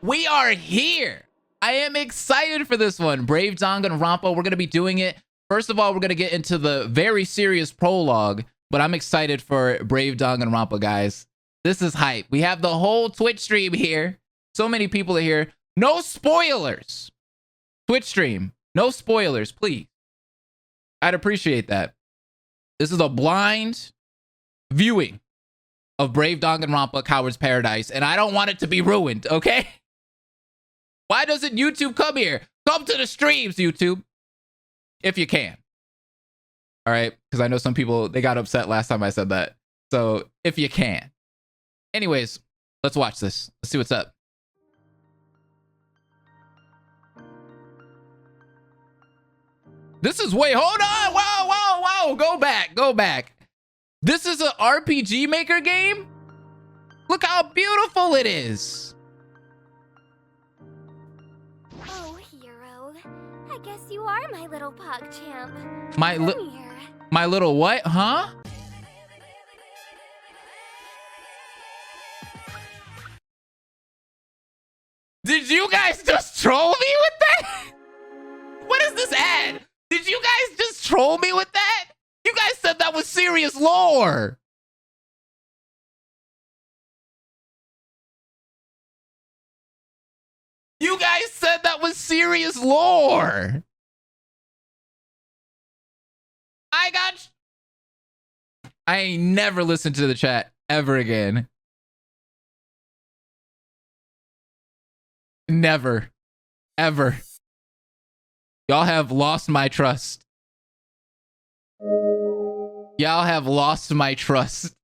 We are here. I am excited for this one. Brave Danganronpa. We're going to be doing it. First of all, we're going to get into the very serious prologue, but I'm excited for Brave Danganronpa, guys. This is hype. We have the whole Twitch stream here. So many people are here. No spoilers. Twitch stream. No spoilers, please. I'd appreciate that. This is a blind viewing of Brave Danganronpa Coward's Paradise, and I don't want it to be ruined, okay? Why doesn't YouTube come here? Come to the streams, YouTube. If you can. All right? Because I know some people, they got upset last time I said that. So, if you can. Anyways, let's watch this. Let's see what's up. This is way, hold on. Whoa. Go back. This is an RPG Maker game? Look how beautiful it is. Oh, hero. I guess you are my little pug champ. My little what? Huh? Did you guys just troll me with that? What is this ad? Did you guys just troll me with that? You guys said that was serious lore. You guys said that was serious lore. I ain't never listened to the chat ever again. Never. Ever. Y'all have lost my trust. Y'all have lost my trust.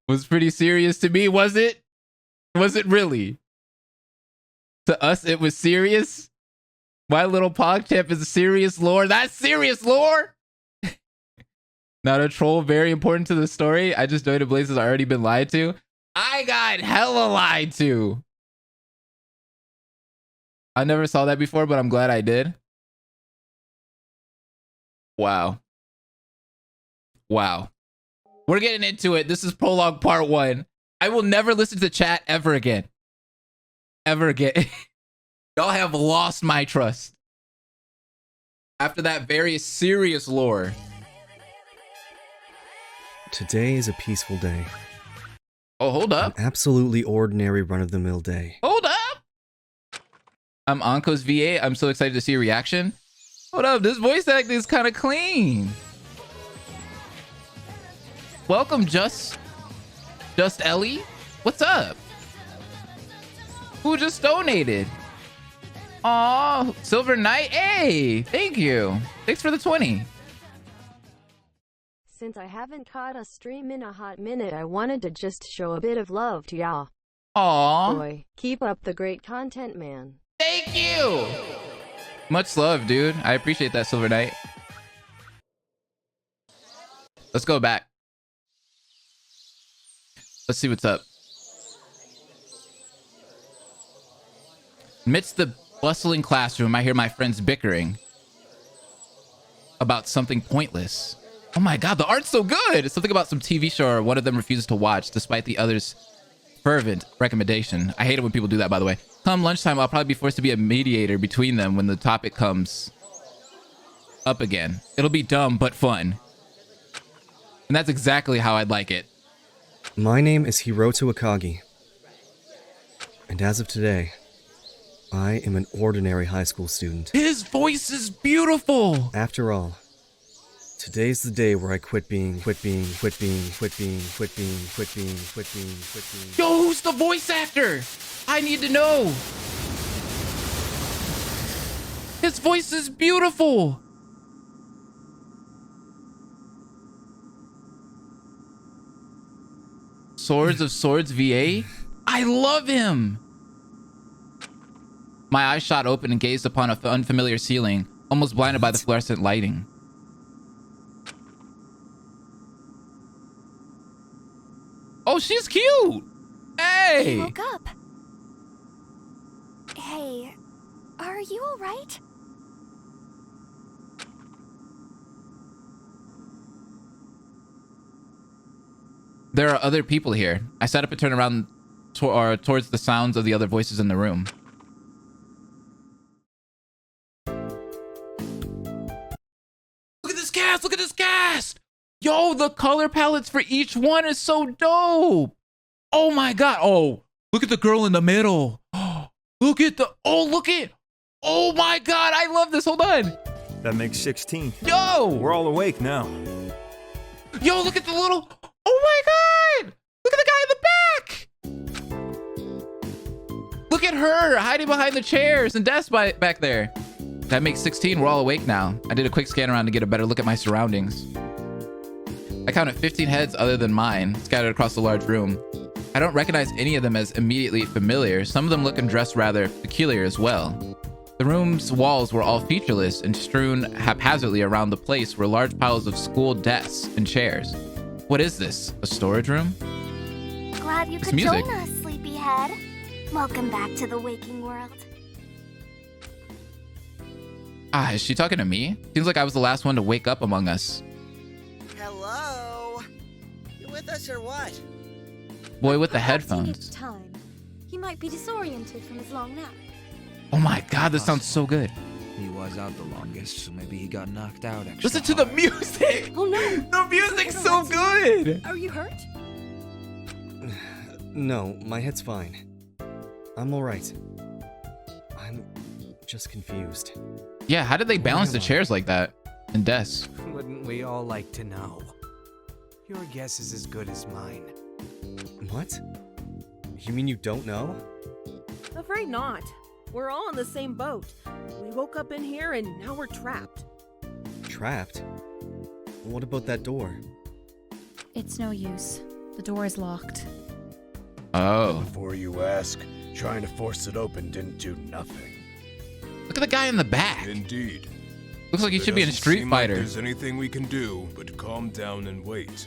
Was pretty serious to me, was it? Was it really? To us, it was serious? My little PogChamp is a serious lore. That's serious lore? Not a troll, very important to the story. I just noted Blaze has already been lied to. I got hella lied to. I never saw that before, but I'm glad I did. Wow. We're getting into it. This is prologue part 1. I will never listen to the chat ever again. Ever again. Y'all have lost my trust. After that very serious lore. Today is a peaceful day. Oh, hold up. An absolutely ordinary run-of-the-mill day. Hold up. I'm Anko's VA. I'm so excited to see a reaction. Hold up. This voice acting is kind of clean. Welcome, Just Ellie. What's up? Who just donated? Aw, Silver Knight. Hey, thank you. Thanks for the 20. Since I haven't caught a stream in a hot minute, I wanted to just show a bit of love to y'all. Aw. Boy, keep up the great content, man. Thank you. Much love, dude. I appreciate that, Silver Knight. Let's go back. Let's see what's up. Amidst the bustling classroom, I hear my friends bickering about something pointless. Oh my god, the art's so good! It's something about some TV show one of them refuses to watch despite the other's fervent recommendation. I hate it when people do that, by the way. Come lunchtime, I'll probably be forced to be a mediator between them when the topic comes up again. It'll be dumb, but fun. And that's exactly how I'd like it. My name is Hiroto Akagi. And as of today, I am an ordinary high school student. His voice is beautiful! After all, today's the day where I quit being. Yo, who's the voice actor? I need to know. His voice is beautiful. Swords of Swords VA? I love him. My eyes shot open and gazed upon an unfamiliar ceiling, almost blinded by the fluorescent lighting. Oh, she's cute. Hey. He woke up. Hey, are you all right? There are other people here. I sat up and turned around towards the sounds of the other voices in the room. Look at this cast! Look at this cast! Yo, the color palettes for each one is so dope! Oh my god! Oh, look at the girl in the middle! Look at the... Oh, look at... Oh my god, I love this! Hold on! That makes 16. Yo! We're all awake now. Yo, look at the little... Oh my god! Look at the guy in the back! Look at her hiding behind the chairs and desks back there. That makes 16. We're all awake now. I did a quick scan around to get a better look at my surroundings. I counted 15 heads other than mine, scattered across the large room. I don't recognize any of them as immediately familiar. Some of them look and dress rather peculiar as well. The room's walls were all featureless and strewn haphazardly around the place were large piles of school desks and chairs. What is this? A storage room? Glad you could join us, sleepyhead. Welcome back to the waking world. Ah, is she talking to me? Seems like I was the last one to wake up among us. Hello? You with us or what? Boy with the Perhaps he headphones. needs time. He might be disoriented from his long nap. Oh my god, this sounds so good. He was out the longest, so maybe he got knocked out extra Listen to the hard. music! Oh no! The music's so good! Are you hurt? No, my head's fine. I'm alright. I'm just confused. Yeah, how did they balance the chairs like that? And desks? Wouldn't we all like to know? Your guess is as good as mine. What? You mean you don't know? Afraid not. We're all in the same boat. We woke up in here and now we're trapped. Trapped? What about that door? It's no use. The door is locked. Oh. Before you ask, trying to force it open didn't do nothing. Look at the guy in the back. Indeed. Looks like he should be in Street Fighter. There's anything we can do, but calm down and wait.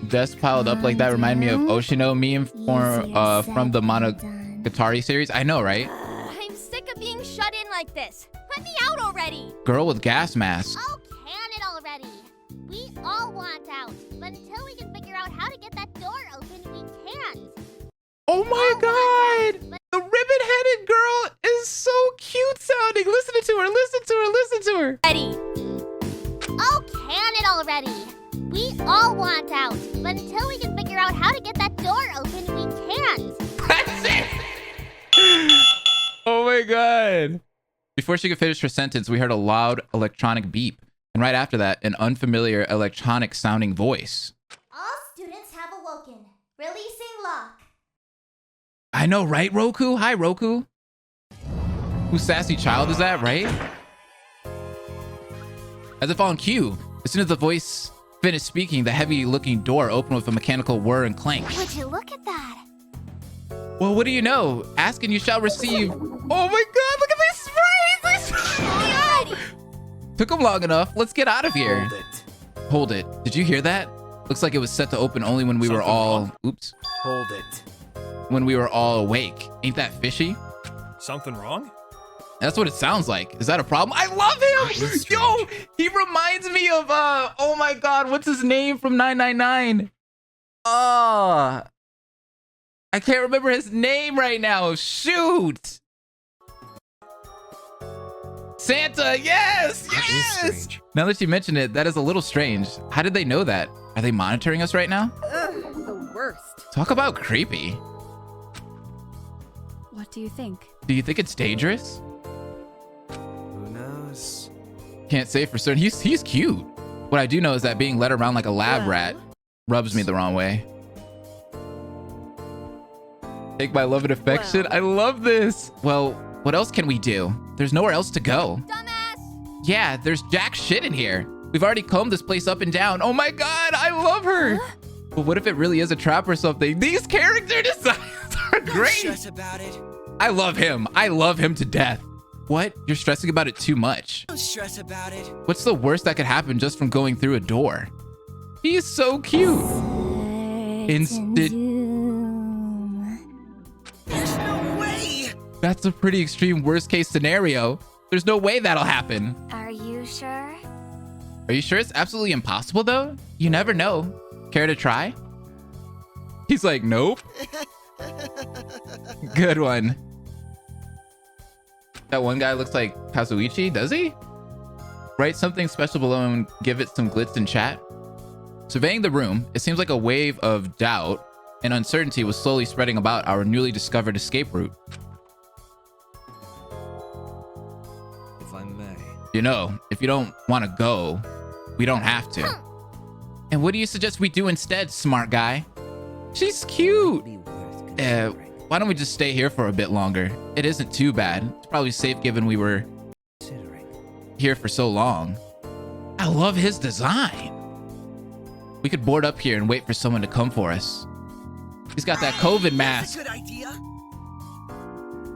Desks piled up like that remind me of Oshino meme from the Monogatari series. I know, right? I'm sick of being shut in like this. Let me out already. Girl with gas mask. Oh, can it already? We all want out, but until we can figure out how to get that door open, we can't. Oh my god! The ribbon-headed girl is so cute sounding. Listen to her, listen to her, listen to her. Ready. Oh, can it already? We all want out, but until we can figure out how to get that door open, we can't. That's it! Oh my god. Before she could finish her sentence, we heard a loud electronic beep. And right after that, an unfamiliar electronic sounding voice. All students have awoken. Releasing lock. I know, right, Roku? Hi, Roku. Whose sassy child is that, right? As if on cue, as soon as the voice finished speaking, the heavy-looking door opened with a mechanical whir and clank. Would you look at that? Well, what do you know? Ask and you shall receive. Oh my god, look at these sprays! Took them long enough. Let's get out of here. Hold it. Hold it. Did you hear that? Looks like it was set to open only when we were all... Oops. Hold it. When we were all awake. Ain't that fishy? Something wrong? That's what it sounds like. Is that a problem? I love him! Yo, he reminds me of, oh my god, what's his name from 999? I can't remember his name right now. Shoot! Santa, yes! That is Yes! strange. Now that you mention it, that is a little strange. How did they know that? Are they monitoring us right now? Ugh, the worst. Talk about creepy. What do you think? Do you think it's dangerous? Who knows? Can't say for certain. He's cute. What I do know is that being led around like a lab rat rubs me the wrong way. Take my love and affection. I love this. Well, what else can we do? There's nowhere else to go. Dumbass! Yeah, there's jack shit in here. We've already combed this place up and down. Oh my god, I love her. But what if it really is a trap or something? These character designs are Don't great. stress about it. I love him. I love him to death. What? You're stressing about it too much. Don't stress about it. What's the worst that could happen just from going through a door? He's so cute. Instant. There's no way. That's a pretty extreme worst case scenario. There's no way that'll happen. Are you sure? Are you sure it's absolutely impossible though? You never know. Care to try? He's like, nope. Good one. That one guy looks like Kazuichi, does he? Write something special below and give it some glitz in chat. Surveying the room, it seems like a wave of doubt and uncertainty was slowly spreading about our newly discovered escape route. If I may. You know, if you don't want to go, we don't have to. And what do you suggest we do instead, smart guy? She's cute. Why don't we just stay here for a bit longer? It isn't too bad. It's probably safe given we were here for so long. I love his design. We could board up here and wait for someone to come for us. He's got that COVID mask. That's a good idea.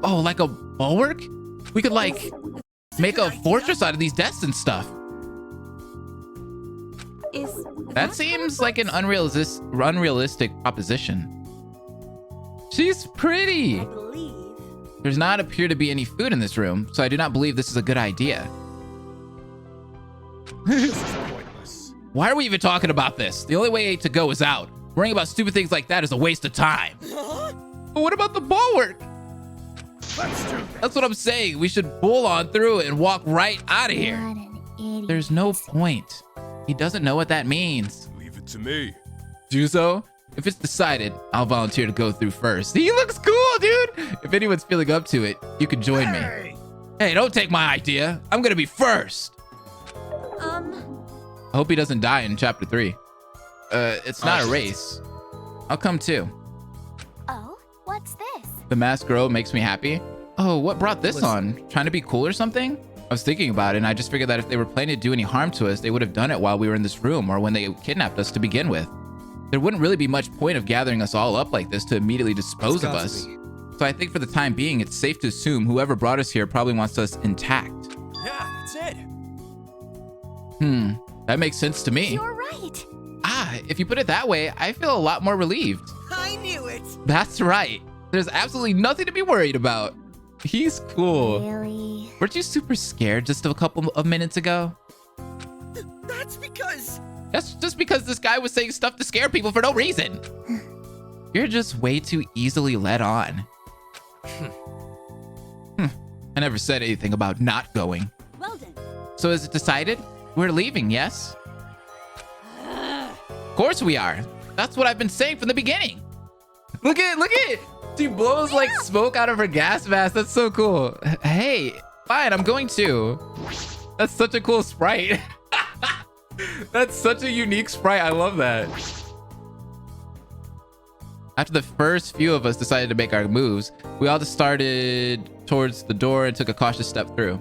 Oh, like a bulwark? We could like make a fortress out of these desks and stuff. That seems like an unrealistic proposition. She's pretty. I believe. There's not appear to be any food in this room, so I do not believe this is a good idea. This is pointless. Why are we even talking about this? The only way to go is out. Worrying about stupid things like that is a waste of time. But what about the bulwark? Let's do this. That's what I'm saying. We should pull on through it and walk right out of here. What an idiot. There's no point. He doesn't know what that means. Leave it to me. Juzo, if it's decided, I'll volunteer to go through first. He looks cool, dude. If anyone's feeling up to it, you can join me. Hey, don't take my idea. I'm gonna be first. I hope he doesn't die in chapter 3. It's not a race. I'll come too. Oh, what's this? The masked girl makes me happy. Oh, what brought this on? Trying to be cool or something? I was thinking about it, and I just figured that if they were planning to do any harm to us, they would have done it while we were in this room or when they kidnapped us to begin with. There wouldn't really be much point of gathering us all up like this to immediately dispose of us. So I think for the time being, it's safe to assume whoever brought us here probably wants us intact. Yeah, that's it. That makes sense to me. You're right. Ah, if you put it that way, I feel a lot more relieved. I knew it. That's right. There's absolutely nothing to be worried about. He's cool. Really? Weren't you super scared just a couple of minutes ago? That's because... That's just because this guy was saying stuff to scare people for no reason. You're just way too easily led on. I never said anything about not going. Well done. So is it decided? We're leaving, yes? Of course we are. That's what I've been saying from the beginning. Look at it. She blows like smoke out of her gas mask. That's so cool. Hey, fine, I'm going to. That's such a cool sprite. That's such a unique sprite. I love that. After the first few of us decided to make our moves, we all just started towards the door and took a cautious step through.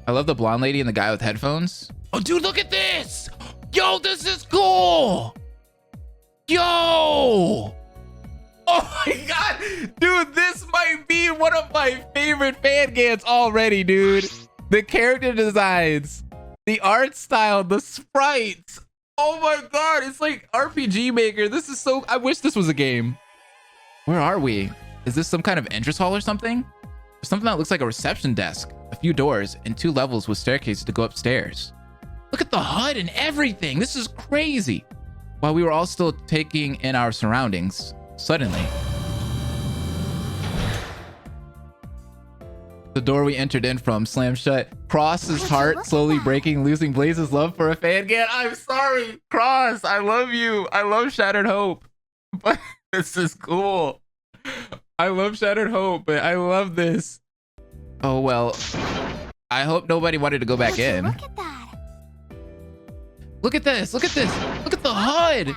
I love the blonde lady and the guy with headphones. Oh, dude, look at this. Yo, this is cool. Yo. Oh my God. Dude, this might be one of my favorite fan games already, dude. The character designs, the art style, the sprites. Oh my God. It's like RPG Maker. This is so, I wish this was a game. Where are we? Is this some kind of entrance hall or something? Something that looks like a reception desk, a few doors, and 2 levels with staircases to go upstairs. Look at the HUD and everything. This is crazy. While we were all still taking in our surroundings, suddenly, the door we entered in from slammed shut. Cross's heart slowly breaking, losing Blaze's love for a fan again. I'm sorry, Cross. I love you. I love Shattered Hope. But this is cool. I love Shattered Hope, but I love this. Oh, well, I hope nobody wanted to go back in. Look at that. Look at this. Look at this. Look at the HUD.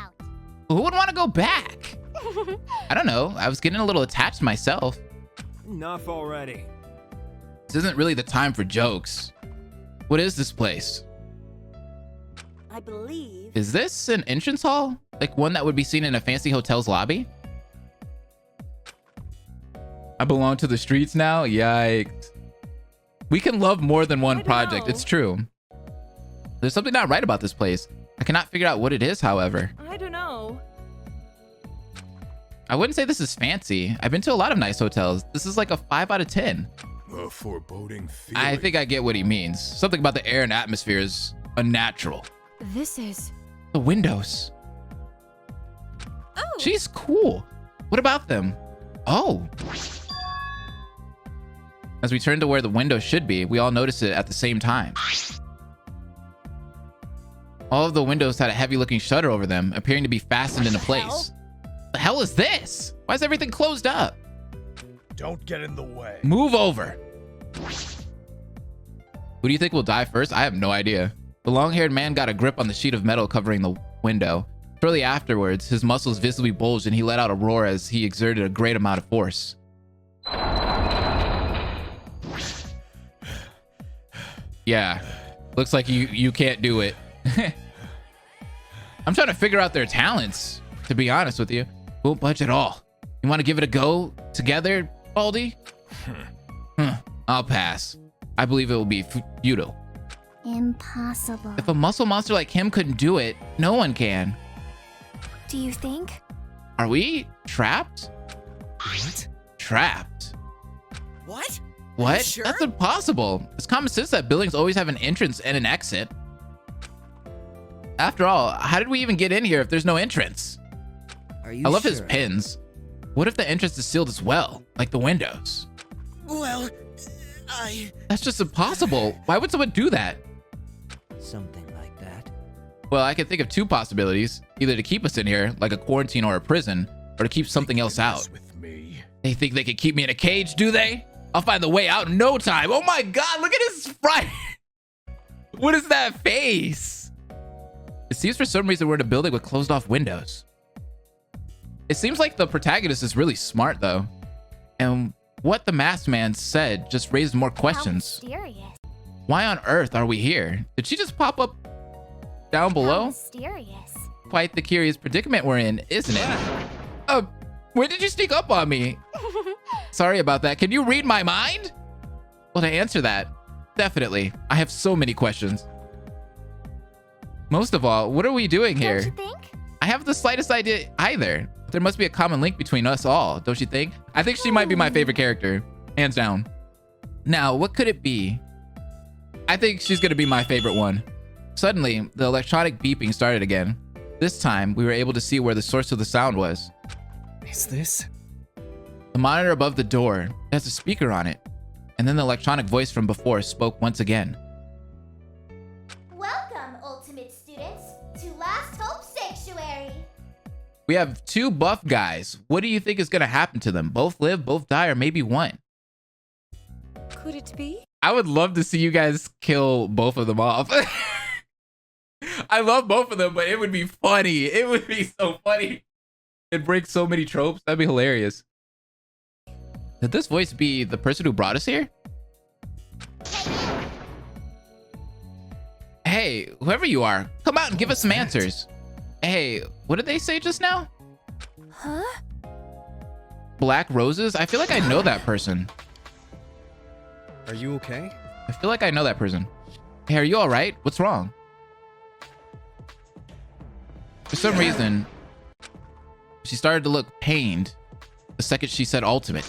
Who would want to go back? I don't know. I was getting a little attached myself. Enough already. This isn't really the time for jokes. What is this place? I believe. Is this an entrance hall? Like one that would be seen in a fancy hotel's lobby? I belong to the streets now? Yikes. We can love more than one project. know. It's true. There's something not right about this place. I cannot figure out what it is, however. I don't know. I wouldn't say this is fancy. I've been to a lot of nice hotels. This is like a 5 out of 10. A foreboding feeling. I think I get what he means. Something about the air and atmosphere is unnatural. This is The windows. Oh. She's cool. What about them? Oh. As we turn to where the window should be, we all notice it at the same time. All of the windows had a heavy-looking shutter over them, appearing to be fastened into place. The hell is this? Why is everything closed up? Don't get in the way. Move over. Who do you think will die first? I have no idea. The long-haired man got a grip on the sheet of metal covering the window. Shortly afterwards, his muscles visibly bulged and he let out a roar as he exerted a great amount of force. Yeah, looks like you can't do it. I'm trying to figure out their talents, to be honest with you. Won't budge at all. You want to give it a go together, Baldy? I'll pass. I believe it will be futile. Impossible. If a muscle monster like him couldn't do it, no one can. Do you think? Are we trapped? What? Trapped? What? What? Sure? That's impossible. It's common sense that buildings always have an entrance and an exit. After all, how did we even get in here if there's no entrance? Are you I love sure? his pins. What if the entrance is sealed as well, like the windows? Well, That's just impossible. Why would someone do that? something like that. Well, I can think of two possibilities. Either to keep us in here, like a quarantine or a prison, or to keep something else out. With me. They think they can keep me in a cage, do they? I'll find the way out in no time. Oh my god, look at his sprite. What is that face? It seems for some reason we're in a building with closed off windows. It seems like the protagonist is really smart though. And what the masked man said just raised more questions. How mysterious. Why on earth are we here? Did she just pop up down How below? mysterious. Quite the curious predicament we're in, isn't it? When did you sneak up on me? Sorry about that. Can you read my mind? Well, to answer that, definitely. I have so many questions. Most of all, what are we doing here? Don't you think? I have the slightest idea either. There must be a common link between us all, don't you think? I think she might be my favorite character, hands down. Now, what could it be? I think she's gonna be my favorite one. Suddenly, the electronic beeping started again. This time, we were able to see where the source of the sound was. Is this? The monitor above the door has a speaker on it, and then the electronic voice from before spoke once again. Welcome, ultimate students, to Last Hope Sanctuary. We have two buff guys. What do you think is gonna happen to them? Both live, both die, or maybe one? Could it be? I would love to see you guys kill both of them off. I love both of them, but it would be funny. It would be so funny. It breaks so many tropes. That'd be hilarious. Could this voice be the person who brought us here? Hey, whoever you are, come out and give us some answers. Hey, what did they say just now? Huh? Black Roses? I feel like I know that person. Are you okay? I feel like I know that person. Hey, are you all right? What's wrong? For some reason, she started to look pained the second she said ultimate.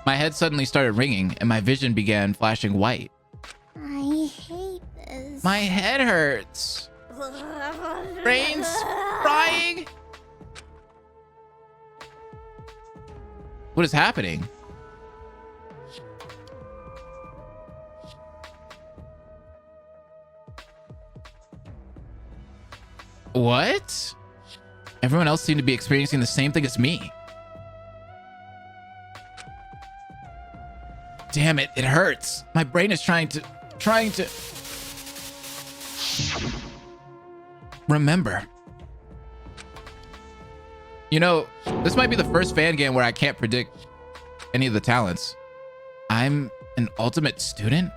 My head suddenly started ringing and my vision began flashing white. I hate this. My head hurts. Brain's frying. What is happening? What? Everyone else seemed to be experiencing the same thing as me. Damn it, it hurts. My brain is trying to remember. You know, this might be the first fan game where I can't predict any of the talents. I'm an ultimate student?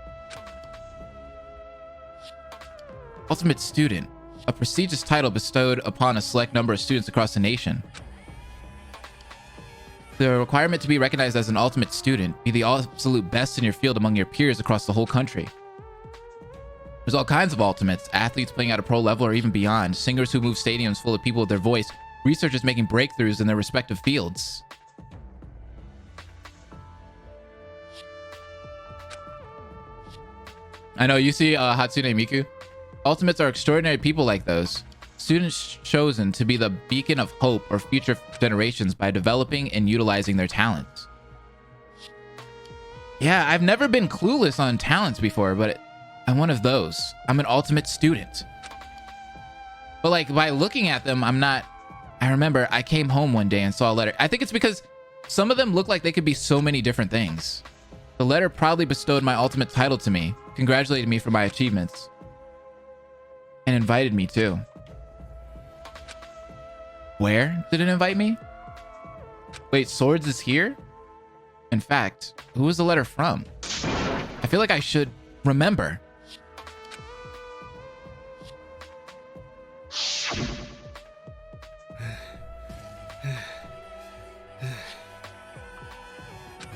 Ultimate student, a prestigious title bestowed upon a select number of students across the nation. The requirement to be recognized as an ultimate student, be the absolute best in your field among your peers across the whole country. There's all kinds of ultimates, athletes playing at a pro level or even beyond, singers who move stadiums full of people with their voice, researchers making breakthroughs in their respective fields. I know, you see Hatsune Miku? Ultimates are extraordinary people like those. Students chosen to be the beacon of hope for future generations by developing and utilizing their talents. Yeah, I've never been clueless on talents before, but I'm one of those. I'm an ultimate student. But like by looking at them, I'm not. I remember I came home one day and saw a letter. I think it's because some of them look like they could be so many different things. The letter proudly bestowed my ultimate title to me, congratulated me for my achievements, and invited me too. Where did it invite me? Wait, Swords is here? In fact, who was the letter from? I feel like I should remember.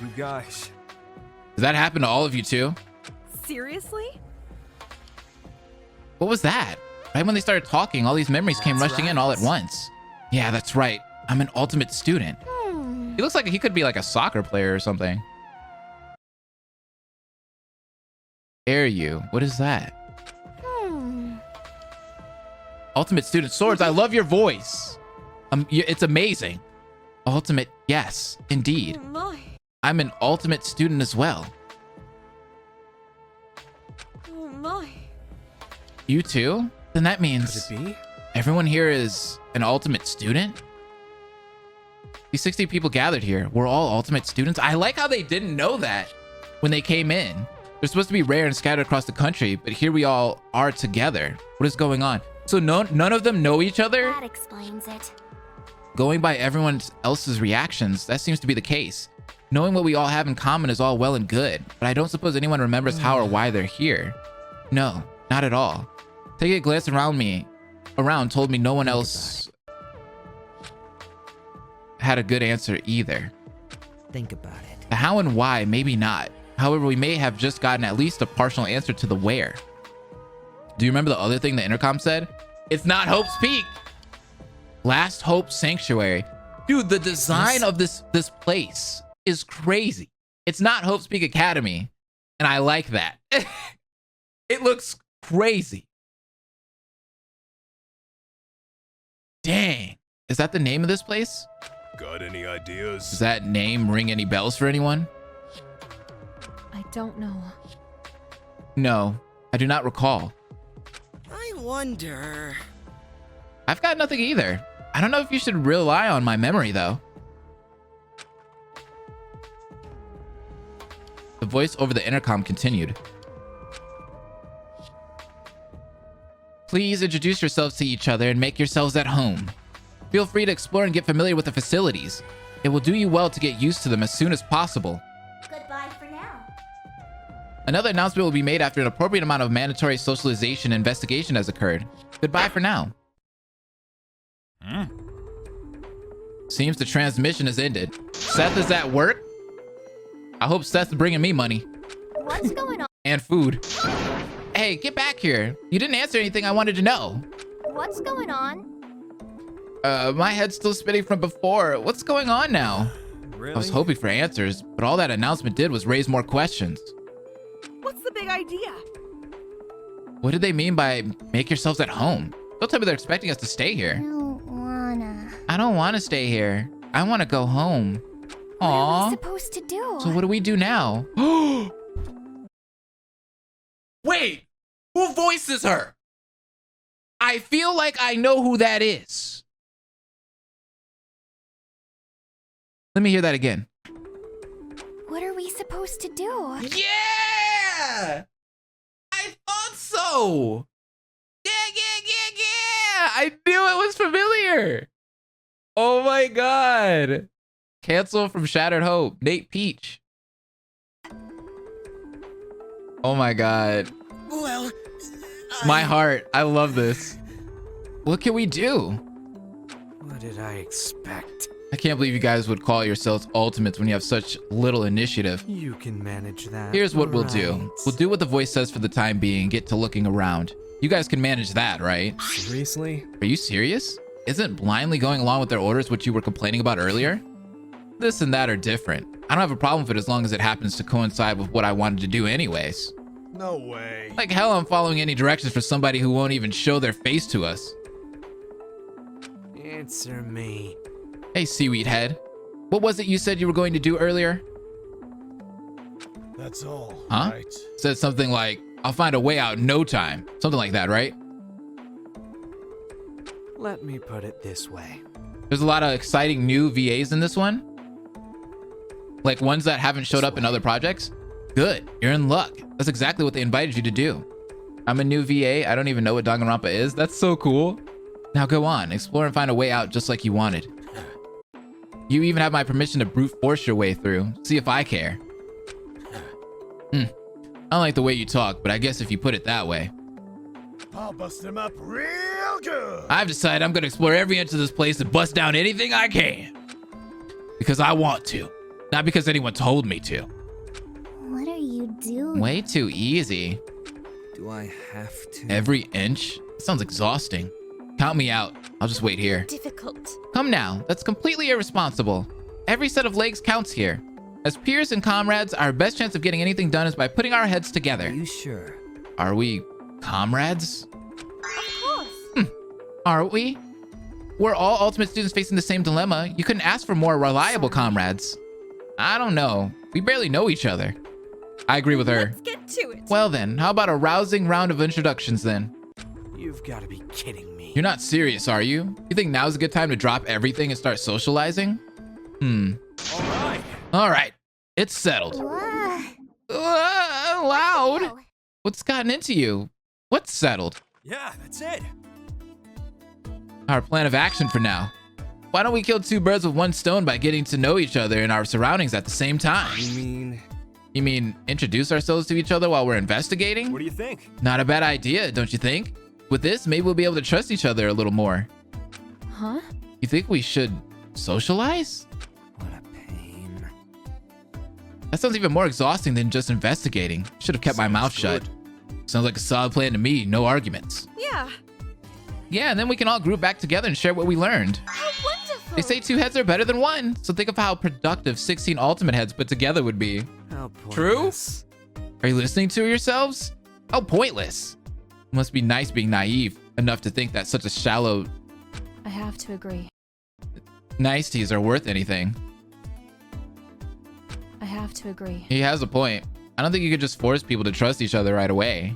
You guys. Does that happen to all of you too? Seriously? What was that? Right when they started talking, all these memories came rushing in all at once. Yeah, that's right. I'm an ultimate student. He looks like he could be like a soccer player or something. Dare you? What is that? Ultimate student Swords, I love your voice. It's amazing. Ultimate, yes, indeed. My. I'm an ultimate student as well. Oh my. You too? Then that means Could it be? everyone here is an ultimate student? These 60 people gathered here, we're all ultimate students? I like how they didn't know that when they came in. They're supposed to be rare and scattered across the country, but here we all are together. What is going on? So none of them know each other? That explains it. Going by everyone else's reactions, that seems to be the case. Knowing what we all have in common is all well and good, but I don't suppose anyone remembers how or why they're here. No, not at all. Taking a glance around told me no one else had a good answer either. Think about it. The how and why, maybe not. However, we may have just gotten at least a partial answer to the where. Do you remember the other thing the intercom said? It's not Hope's Peak. Last Hope Sanctuary. Dude, the design of this place is crazy. It's not Hope's Peak Academy, and I like that. It looks crazy. Dang. Is that the name of this place? Got any ideas? Does that name ring any bells for anyone? I don't know. No, I do not recall. I wonder. I've got nothing either. I don't know if you should rely on my memory, though. The voice over the intercom continued. Please introduce yourselves to each other and make yourselves at home. Feel free to explore and get familiar with the facilities. It will do you well to get used to them as soon as possible. Goodbye for now. Another announcement will be made after an appropriate amount of mandatory socialization and investigation has occurred. Goodbye for now. Seems the transmission has ended. Seth is at work? I hope Seth's bringing me money. What's going on? And food. Hey, get back here. You didn't answer anything I wanted to know. What's going on? My head's still spinning from before. What's going on now? Really? I was hoping for answers, but all that announcement did was raise more questions. What's the big idea? What did they mean by make yourselves at home? Don't tell me they're expecting us to stay here. don't wanna. I don't want to stay here. I want to go home. What are we Aww. supposed to do? So what do we do now? Wait, who voices her? I feel like I know who that is. Let me hear that again. What are we supposed to do? Yeah! I thought so! Yeah! I knew it was familiar! Oh my god! Cancel from Shattered Hope, natepeach. Oh my god. Well, My heart, I love this. What can we do? What did I expect? I can't believe you guys would call yourselves ultimates when you have such little initiative. You can manage that. Here's what we'll do. right? We'll do what the voice says for the time being and get to looking around. You guys can manage that, right? Seriously? Are you serious? Isn't blindly going along with their orders what you were complaining about earlier? This and that are different. I don't have a problem with it as long as it happens to coincide with what I wanted to do anyways. No way. Like hell I'm following any directions for somebody who won't even show their face to us. Answer me. Hey, seaweed head. What was it you said you were going to do earlier? That's all. Huh? Right. Said something like, I'll find a way out in no time. Something like that, right? Let me put it this way. There's a lot of exciting new VAs in this one. Like ones that haven't showed up in other projects. Good, you're in luck. That's exactly what they invited you to do. I'm a new VA. I don't even know what Danganronpa is. That's so cool. Now go on, explore and find a way out just like you wanted. You even have my permission to brute force your way through. See if I care. I don't like the way you talk, but I guess if you put it that way. I'll bust him up real good. I've decided I'm gonna explore every inch of this place and bust down anything I can. Because I want to, not because anyone told me to. What are you doing? Way too easy. Do I have to? Every inch? Sounds exhausting. Count me out. I'll just wait here. Difficult. Come now, that's completely irresponsible. Every set of legs counts here. As peers and comrades, our best chance of getting anything done is by putting our heads together. Are you sure? Are we comrades? Of course. Are we? We're all ultimate students facing the same dilemma. You couldn't ask for more reliable comrades. I don't know. We barely know each other. I agree with her. Let's get to it. Well then, how about a rousing round of introductions then? You've got to be kidding me. You're not serious, are you? You think now's a good time to drop everything and start socializing? All right, it's settled. Loud. What's gotten into you? What's settled? Yeah, that's it. Our plan of action for now. Why don't we kill two birds with one stone by getting to know each other and our surroundings at the same time? You mean introduce ourselves to each other while we're investigating? What do you think? Not a bad idea, don't you think? With this, maybe we'll be able to trust each other a little more. Huh? You think we should socialize? What a pain. That sounds even more exhausting than just investigating. Should have kept my mouth shut. Sounds like a solid plan to me, no arguments. Yeah. Yeah, and then we can all group back together and share what we learned. How wonderful. They say 2 heads are better than 1, so think of how productive 16 ultimate heads put together would be. How True? pointless. Are you listening to yourselves? How pointless. It must be nice being naive enough to think that such a shallow I have to agree. niceties are worth anything. I have to agree. He has a point. I don't think you could just force people to trust each other right away.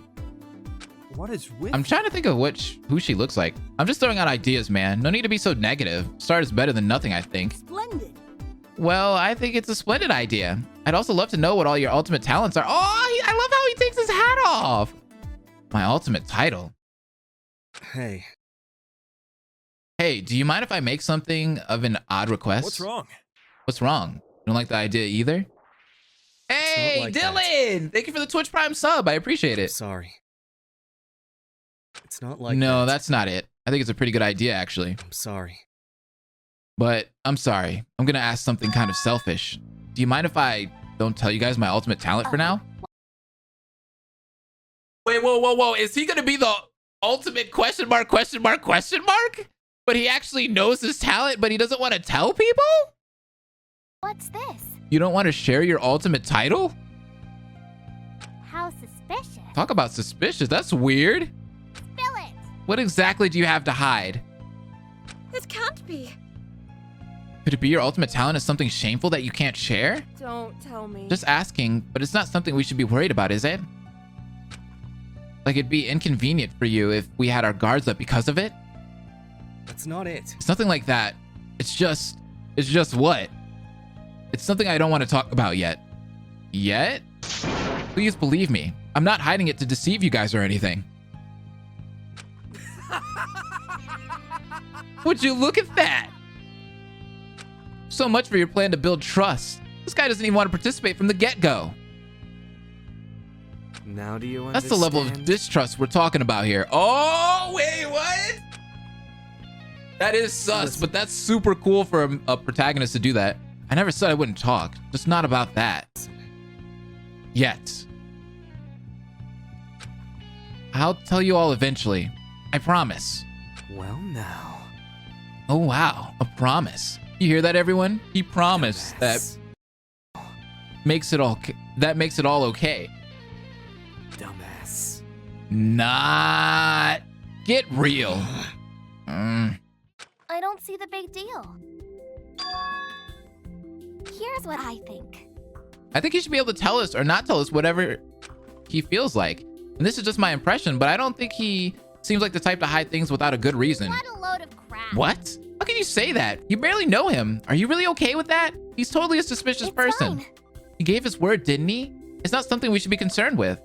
What is with I'm trying to think of who she looks like. I'm just throwing out ideas, man. No need to be so negative. Start is better than nothing, I think. Splendid. Well, I think it's a splendid idea. I'd also love to know what all your ultimate talents are. Oh, I love how he takes his hat off. My ultimate title. Hey, Hey, do you mind if I make something of an odd request? What's wrong? What's wrong? You don't like the idea either? Hey, like Dylan! Thank you for the Twitch Prime sub. I appreciate it. sorry. It's not like No, that. that's not it. I think it's a pretty good idea, actually. I'm sorry. But I'm sorry. I'm gonna ask something kind of selfish. Do you mind if I don't tell you guys my ultimate talent for now? Wait, whoa. Is he gonna be the ultimate question mark? But he actually knows his talent, but he doesn't want to tell people? What's this? You don't want to share your ultimate title? How suspicious. Talk about suspicious. That's weird. Spill it. What exactly do you have to hide? It can't be. Could it be your ultimate talent is something shameful that you can't share? Don't tell me. Just asking, but it's not something we should be worried about, is it? Like it'd be inconvenient for you if we had our guards up because of it? That's not it. It's nothing like that. It's just what? It's something I don't want to talk about yet. Yet? Please believe me. I'm not hiding it to deceive you guys or anything. Would you look at that? So much for your plan to build trust. This guy doesn't even want to participate from the get-go. Now do you understand? That's the level of distrust we're talking about here. Oh, wait, what? That is sus, but that's super cool for a protagonist to do that. I never said I wouldn't talk, just not about that. Yet. I'll tell you all eventually. I promise. Well, now. Oh, wow, a promise. You hear that, everyone? He promised that makes it all okay. Dumbass. Not. Get real. I don't see the big deal. Here's what I think. I think he should be able to tell us or not tell us whatever he feels like. And this is just my impression, but I don't think he seems like the type to hide things without a good reason. What a load of crap. What? How can you say that? You barely know him. Are you really okay with that? He's totally a suspicious person. Fine. He gave his word, didn't he? It's not something we should be concerned with.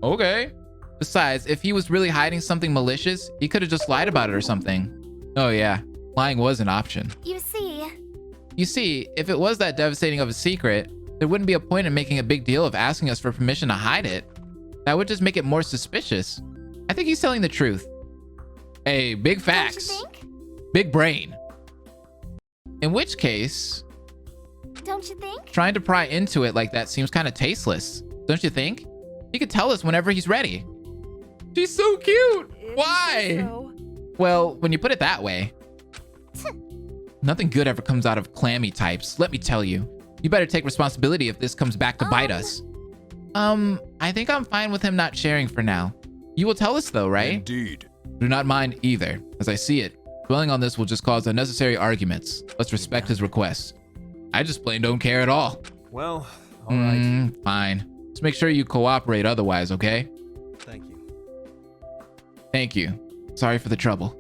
Okay. Besides, if he was really hiding something malicious, he could have just lied about it or something. Oh yeah, lying was an option. You see, if it was that devastating of a secret, there wouldn't be a point in making a big deal of asking us for permission to hide it. That would just make it more suspicious. I think he's telling the truth. Hey, big facts. Don't you think? Big brain. In which case, Don't you think? trying to pry into it like that seems kind of tasteless. Don't you think? He could tell us whenever he's ready. She's so cute. If you Why? say so. Well, when you put it that way. Nothing good ever comes out of clammy types, let me tell you. You better take responsibility if this comes back to bite us. I think I'm fine with him not sharing for now. You will tell us though, right? Indeed. Do not mind either. As I see it, dwelling on this will just cause unnecessary arguments. Let's respect his request. I just plain don't care at all. Well, all right. Fine. Just make sure you cooperate otherwise, okay? Thank you. Thank you. Sorry for the trouble.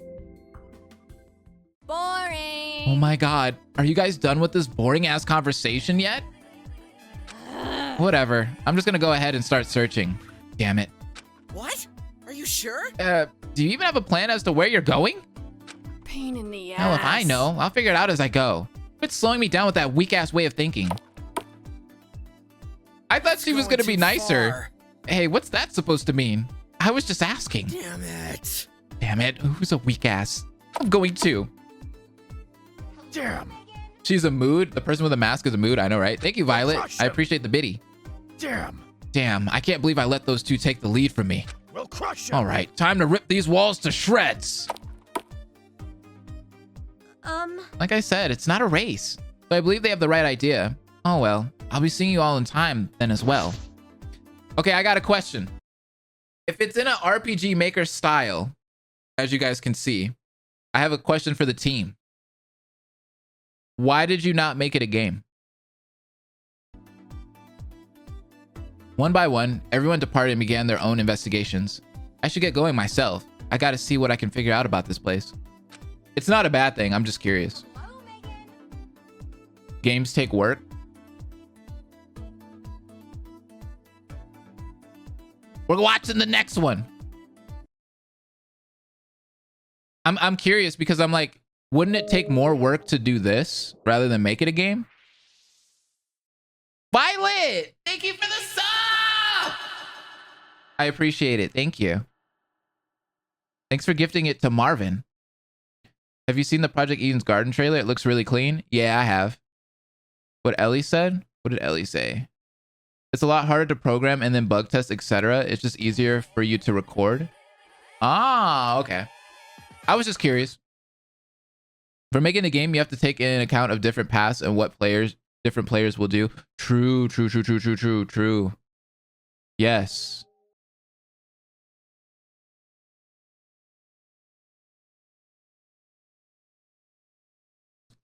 Boring. Oh my god. Are you guys done with this boring ass conversation yet? Whatever. I'm just gonna go ahead and start searching. Damn it. What? Are you sure? Do you even have a plan as to where you're going? Pain in the ass. Hell, if I know, I'll figure it out as I go. Quit slowing me down with that weak ass way of thinking. I thought she was gonna be nicer. Hey, what's that supposed to mean? I was just asking. Damn it. Damn it. Who's a weak ass? I'm going to. Damn. She's a mood. The person with the mask is a mood. I know, right? Thank you, Violet. crush I him. appreciate the biddy. Damn. Damn, I can't believe I let those two take the lead from me. We'll crush him. All right, time to rip these walls to shreds. Like I said, it's not a race. So I believe they have the right idea. Oh well, I'll be seeing you all in time then as well. Okay, I got a question. If it's in an RPG Maker style, as you guys can see, I have a question for the team. Why did you not make it a game? One by one, everyone departed and began their own investigations. I should get going myself. I gotta see what I can figure out about this place. It's not a bad thing, I'm just curious. Games take work. We're watching the next one. I'm curious because I'm like, wouldn't it take more work to do this rather than make it a game? Violet, thank you for the sub. I appreciate it. Thank you. Thanks for gifting it to Marvin. Have you seen the Project Eden's Garden trailer? It looks really clean. Yeah, I have. What Ellie said? What did Ellie say? It's a lot harder to program and then bug test, etc. It's just easier for you to record. Ah, okay. I was just curious. For making the game, you have to take in account of different paths and what different players will do. True. Yes.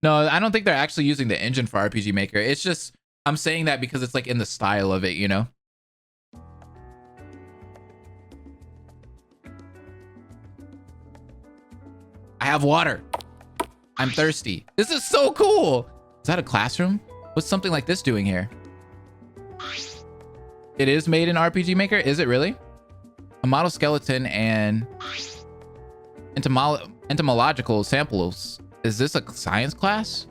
No, I don't think they're actually using the engine for RPG Maker. It's just, I'm saying that because it's like in the style of it, you know? I have water. I'm thirsty. This is so cool. Is that a classroom? What's something like this doing here? It is made in RPG Maker? Is it really? A model skeleton and entomological samples. Is this a science class?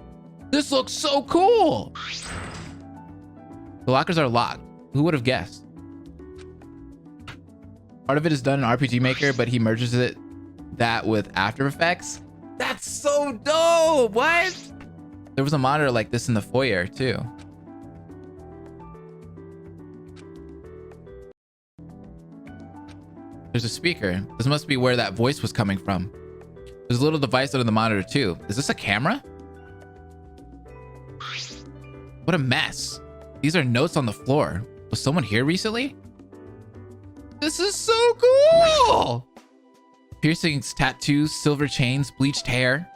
This looks so cool. The lockers are locked. Who would have guessed? Part of it is done in RPG Maker, but he merges that with After Effects. That's so dope. What? There was a monitor like this in the foyer too. There's a speaker. This must be where that voice was coming from. There's a little device under the monitor too. Is this a camera? What a mess. These are notes on the floor. Was someone here recently? This This is so cool. Piercings, tattoos, silver chains, bleached hair.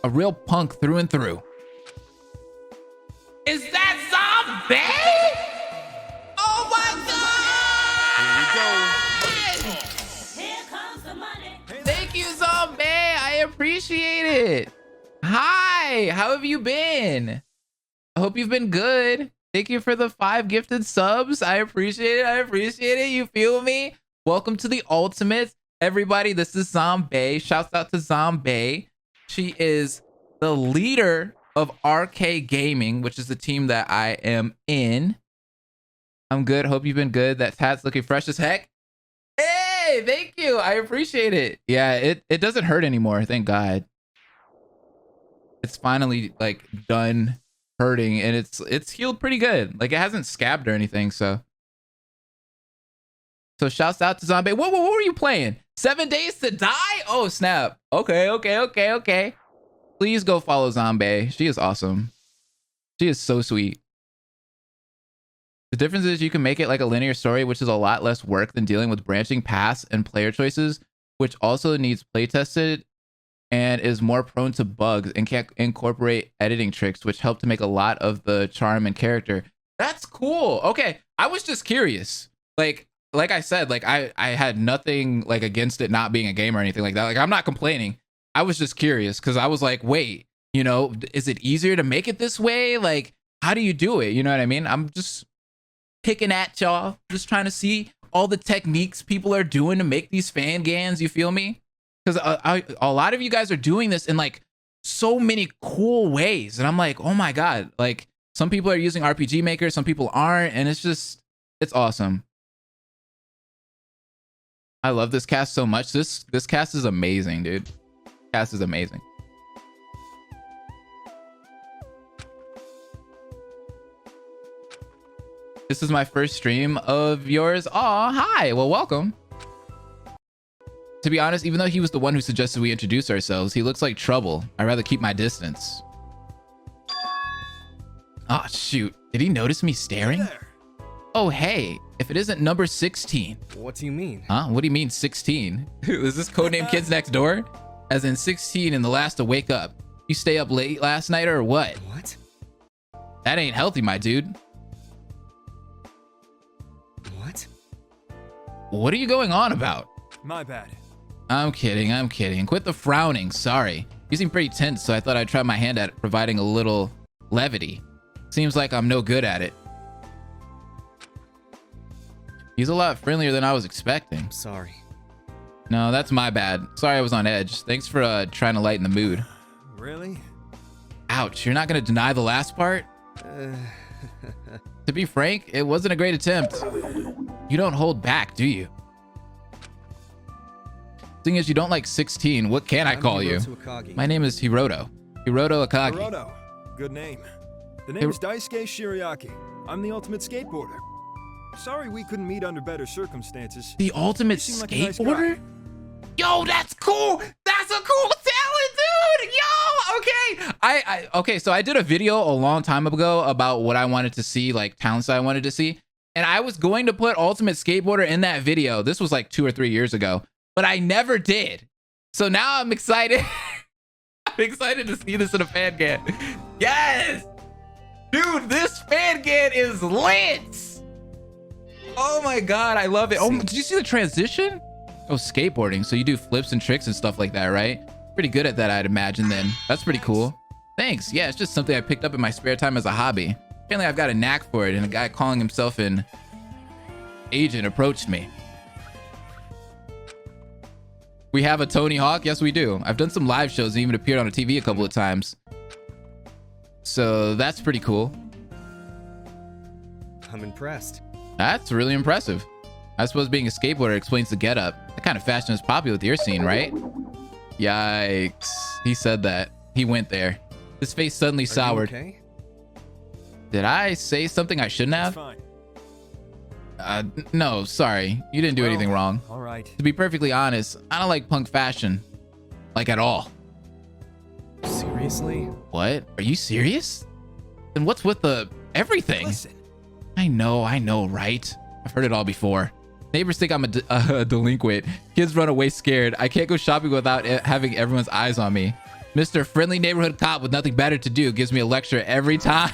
A real punk through and through. Is that zombie? Oh my god! Here comes the money. Thank you, zombie. I appreciate it. Hi, how have you been? I hope you've been good. Thank you for the 5 gifted subs. I appreciate it. I appreciate it. You feel me? Welcome to the Ultimates. Everybody, this is Zombie. Shouts out to Zombie. She is the leader of RK Gaming, which is the team that I am in. I'm good. Hope you've been good. That hat's looking fresh as heck. Hey, thank you. I appreciate it. Yeah, it doesn't hurt anymore. Thank God. It's finally like done hurting, and it's healed pretty good. Like it hasn't scabbed or anything. So shouts out to Zombie. What were you playing? 7 Days to Die? Oh snap. Okay. Please go follow Zombie. She is awesome. She is so sweet. The difference is you can make it like a linear story, which is a lot less work than dealing with branching paths and player choices, which also needs playtested and is more prone to bugs and can't incorporate editing tricks, which help to make a lot of the charm and character. That's cool. Okay, I was just curious. Like I said, like I had nothing like against it not being a game or anything like that. Like I'm not complaining. I was just curious because I was like, wait, you know, is it easier to make it this way? Like, how do you do it? You know what I mean? I'm just picking at y'all, just trying to see all the techniques people are doing to make these fan gans. You feel me? Because a lot of you guys are doing this in like so many cool ways. And I'm like, oh my God, like some people are using RPG Maker, some people aren't. And it's awesome. I love this cast so much. This cast is amazing, dude. Cast is amazing. This is my first stream of yours. Aw, hi. Well, welcome. To be honest, even though he was the one who suggested we introduce ourselves, he looks like trouble. I'd rather keep my distance. Oh, shoot. Did he notice me staring? Oh, hey. If it isn't number 16. What do you mean? Huh? What do you mean 16? Is this codename Kids Next Door? As in 16 and the last to wake up. You stay up late last night or what? What? That ain't healthy, my dude. What? What are you going on about? My bad. I'm kidding. Quit the frowning. Sorry. You seem pretty tense, so I thought I'd try my hand at providing a little levity. Seems like I'm no good at it. He's a lot friendlier than I was expecting. Sorry. No, that's my bad. Sorry I was on edge. Thanks for trying to lighten the mood. Really? Ouch, you're not gonna deny the last part? To be frank, it wasn't a great attempt. You don't hold back, do you? Seeing as you don't like 16, what can I call you? Akagi. My name is Hiroto. Hiroto Akagi. Hiroto. Good name. The name's Daisuke Shiriaki. I'm the ultimate skateboarder. Sorry we couldn't meet under better circumstances. The ultimate skateboarder? Yo, that's cool. That's a cool talent, dude. Yo, okay. Okay, so I did a video a long time ago about what I wanted to see, like talents I wanted to see. And I was going to put ultimate skateboarder in that video. This was like 2 or 3 years ago, but I never did. So now I'm excited. I'm excited to see this in a fan gan. Yes. Dude, this fan gan is lit. Oh my God, I love it. Oh, did you see the transition? Oh, skateboarding. So you do flips and tricks and stuff like that, right? Pretty good at that, I'd imagine then. That's pretty cool. Thanks. Yeah, it's just something I picked up in my spare time as a hobby. Apparently I've got a knack for it, and a guy calling himself an agent approached me. We have a Tony Hawk? Yes, we do. I've done some live shows and even appeared on a TV a couple of times. So that's pretty cool. I'm impressed. That's really impressive. I suppose being a skateboarder explains the getup. That kind of fashion is popular with your scene, right? Yikes. He said that. He went there. His face suddenly soured. Okay? Did I say something I shouldn't have? Fine. No, sorry. You didn't do anything wrong. All right. To be perfectly honest, I don't like punk fashion. Like at all. Seriously? What? Are you serious? Then what's with the everything? Listen. I know, right? I've heard it all before. Neighbors think I'm a delinquent. Kids run away scared. I can't go shopping without having everyone's eyes on me. Mr. Friendly Neighborhood Cop with nothing better to do gives me a lecture every time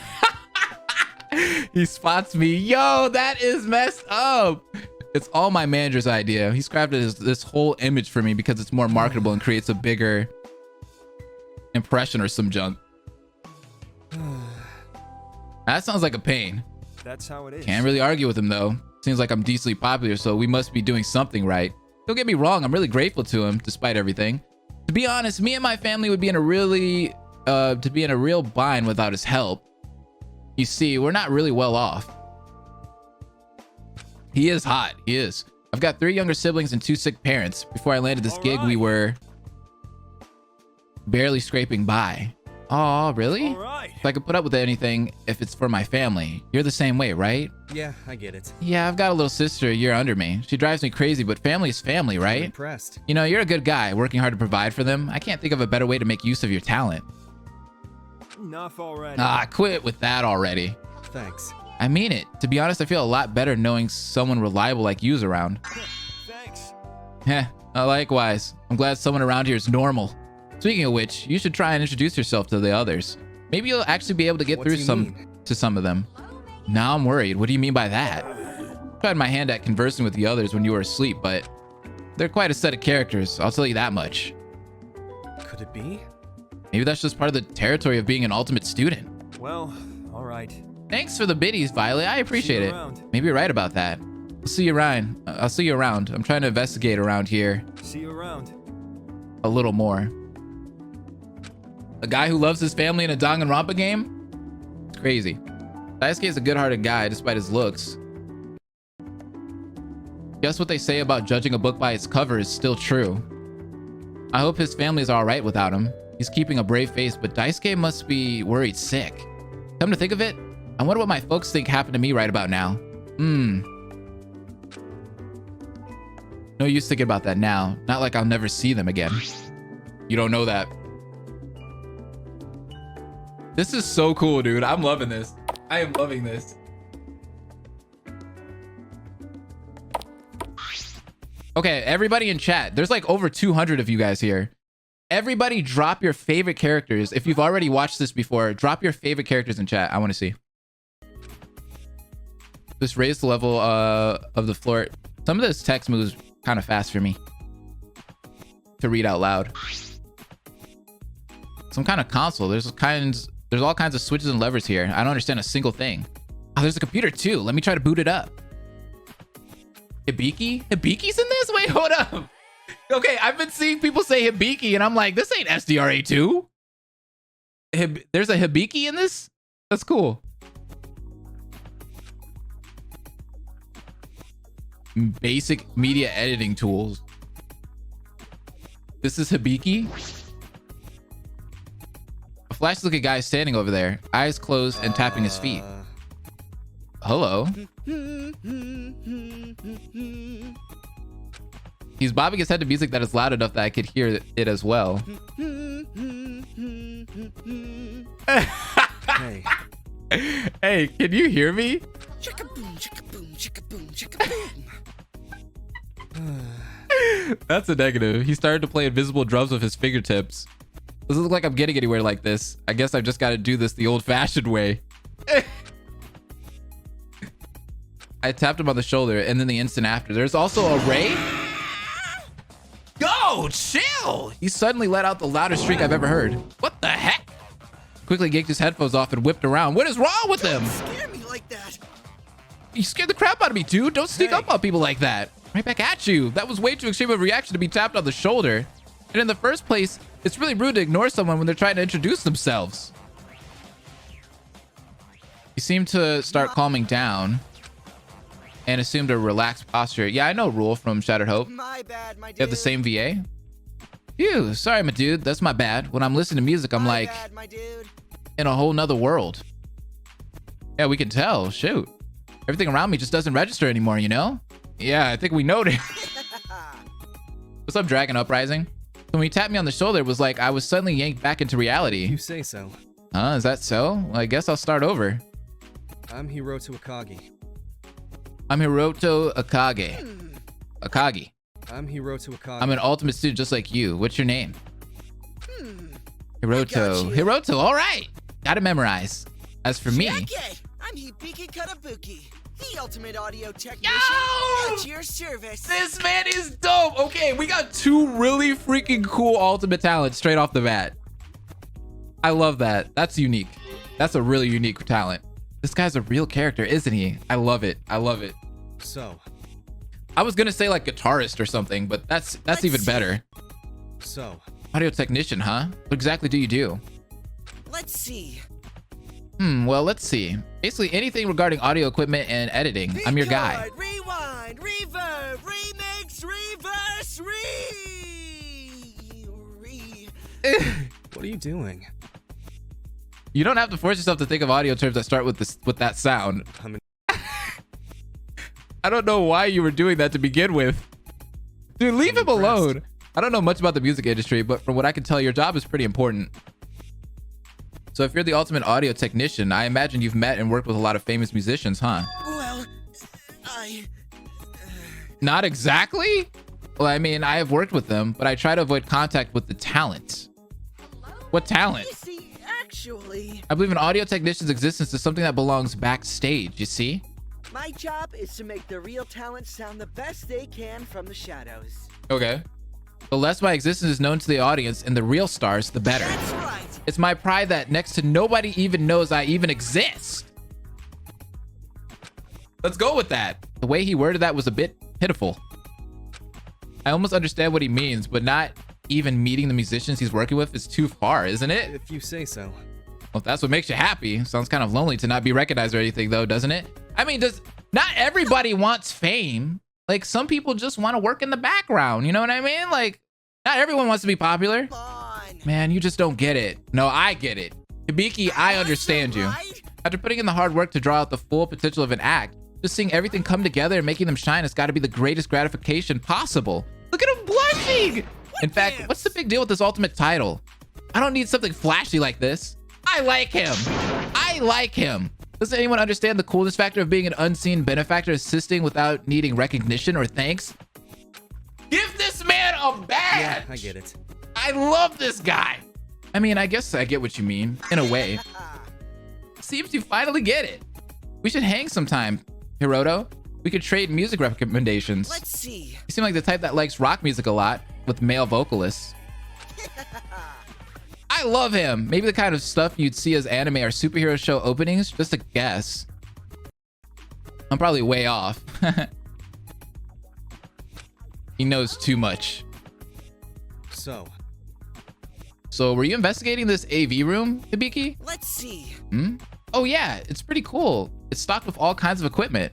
he spots me. Yo, that is messed up. It's all my manager's idea. He's crafted this whole image for me because it's more marketable and creates a bigger impression or some junk. That sounds like a pain. That's how it is. Can't really argue with him though. Seems like I'm decently popular, so we must be doing something right. Don't get me wrong, I'm really grateful to him despite everything. To be honest, me and my family would be in a real bind without his help. You see, we're not really well off. He is hot, he is. I've got 3 younger siblings and 2 sick parents. Before I landed this gig, we were barely scraping by. Oh, really? So I could put up with anything if it's for my family. You're the same way, right? Yeah, I get it. Yeah, I've got a little sister a year under me. She drives me crazy, but family is family, right? I'm impressed. You know, you're a good guy, working hard to provide for them. I can't think of a better way to make use of your talent. Enough already. Ah, quit with that already. Thanks. I mean it. To be honest, I feel a lot better knowing someone reliable like you's around. Thanks. Heh, likewise. I'm glad someone around here is normal. Speaking of which, you should try and introduce yourself to the others. Maybe you'll actually be able to get through to some of them. Now I'm worried. What do you mean by that? I tried my hand at conversing with the others when you were asleep, but they're quite a set of characters. I'll tell you that much. Could it be? Maybe that's just part of the territory of being an ultimate student. Well, all right. Thanks for the biddies, Violet. I appreciate it. Maybe you're right about that. I'll see you around. I'll see you around. I'm trying to investigate around here. See you around. A little more. A guy who loves his family in a Danganronpa game? It's crazy. Daisuke is a good-hearted guy despite his looks. Guess what they say about judging a book by its cover is still true. I hope his family is alright without him. He's keeping a brave face, but Daisuke must be worried sick. Come to think of it, I wonder what my folks think happened to me right about now. No use thinking about that now. Not like I'll never see them again. You don't know that. This is so cool, dude. I'm loving this. I am loving this. Okay, everybody in chat. There's like over 200 of you guys here. Everybody drop your favorite characters. If you've already watched this before, drop your favorite characters in chat. I want to see. Just raise the level of the floor. Some of this text moves kind of fast for me to read out loud. Some kind of console. There's all kinds of switches and levers here. I don't understand a single thing. Oh, there's a computer too. Let me try to boot it up. Hibiki? Hibiki's in this? Wait, hold up. Okay, I've been seeing people say Hibiki, and I'm like, this ain't SDRA2. There's a Hibiki in this? That's cool. Basic media editing tools. This is Hibiki? A flash-looking guy standing over there, eyes closed and tapping his feet. Hello? He's bobbing his head to music that is loud enough that I could hear it as well. Hey. Hey, can you hear me? That's a negative. He started to play invisible drums with his fingertips. Doesn't look like I'm getting anywhere like this. I guess I've just got to do this the old-fashioned way. I tapped him on the shoulder, and then the instant after, there's also a Rei? Go, chill! He suddenly let out the loudest shriek I've ever heard. What the heck? Quickly yanked his headphones off and whipped around. What is wrong with him? Don't scare me like that. You scared the crap out of me, dude. Don't sneak up on people like that. Right back at you. That was way too extreme of a reaction to be tapped on the shoulder. And in the first place, it's really rude to ignore someone when they're trying to introduce themselves. He seemed to start calming down and assumed a relaxed posture. Yeah, I know Rule from Shattered Hope. My bad, my dude. You have the same VA? Phew, sorry, my dude. That's my bad. When I'm listening to music, I'm like, bad, my dude. In a whole nother world. Yeah, we can tell. Shoot. Everything around me just doesn't register anymore, you know? Yeah, I think we noticed. What's up, Dragon Uprising? When he tapped me on the shoulder, it was like I was suddenly yanked back into reality. You say so. Huh? Is that so? Well, I guess I'll start over. I'm Hiroto Akagi. I'm Hiroto Akagi. Akagi. I'm Hiroto Akagi. I'm an ultimate student just like you. What's your name? got Hiroto. you. Hiroto, all right. Gotta memorize. As for me, Shiriaki, I'm Hibiki Kotobuki, the ultimate audio technician Yo! at your service. this man is dope. Okay, we got two really freaking cool ultimate talents straight off the bat. I love that. That's unique. That's a really unique talent. This guy's a real character, isn't he? I love it. I love it. So, I was gonna say like guitarist or something, but that's even better. so, Audio technician, huh? What exactly do you do? Let's see. Well, let's see. Basically anything regarding audio equipment and editing. I'm your guy. Record, rewind, reverb, remix, reverse, what are you doing? You don't have to force yourself to think of audio terms that start with that sound. I don't know why you were doing that to begin with. Dude, leave him alone. I don't know much about the music industry, but from what I can tell, your job is pretty important. So if you're the ultimate audio technician, I imagine you've met and worked with a lot of famous musicians, huh? Well, Not exactly? Well, I mean, I have worked with them, but I try to avoid contact with the talent. What talent? you see, actually, I believe an audio technician's existence is something that belongs backstage, you see? my job is to make the real talent sound the best they can from the shadows. Okay. The less my existence is known to the audience and the real stars, the better. That's right. It's my pride that next to nobody even knows I even exist. Let's go with that. The way he worded that was a bit pitiful. I almost understand what he means, but not even meeting the musicians he's working with is too far, isn't it? If you say so. Well, if that's what makes you happy. Sounds kind of lonely to not be recognized or anything though, doesn't it? I mean, not everybody wants fame. Like some people just want to work in the background. You know what I mean? Like not everyone wants to be popular. Man, you just don't get it. No, I get it. Hibiki, I understand you. After putting in the hard work to draw out the full potential of an act, just seeing everything come together and making them shine has got to be the greatest gratification possible. Look at him blushing. In fact, what's the big deal with this ultimate title? I don't need something flashy like this. I like him. I like him. Does anyone understand the coolness factor of being an unseen benefactor assisting without needing recognition or thanks? Give this man a badge! Yeah, I get it. I love this guy. I mean, I guess I get what you mean, in a way. Seems you finally get it. We should hang sometime, Hiroto. We could trade music recommendations. Let's see. You seem like the type that likes rock music a lot, with male vocalists. I love him. Maybe the kind of stuff you'd see as anime or superhero show openings. Just a guess. I'm probably way off. He knows too much. So were you investigating this AV room, Hibiki? Let's see. Oh yeah, it's pretty cool. It's stocked with all kinds of equipment.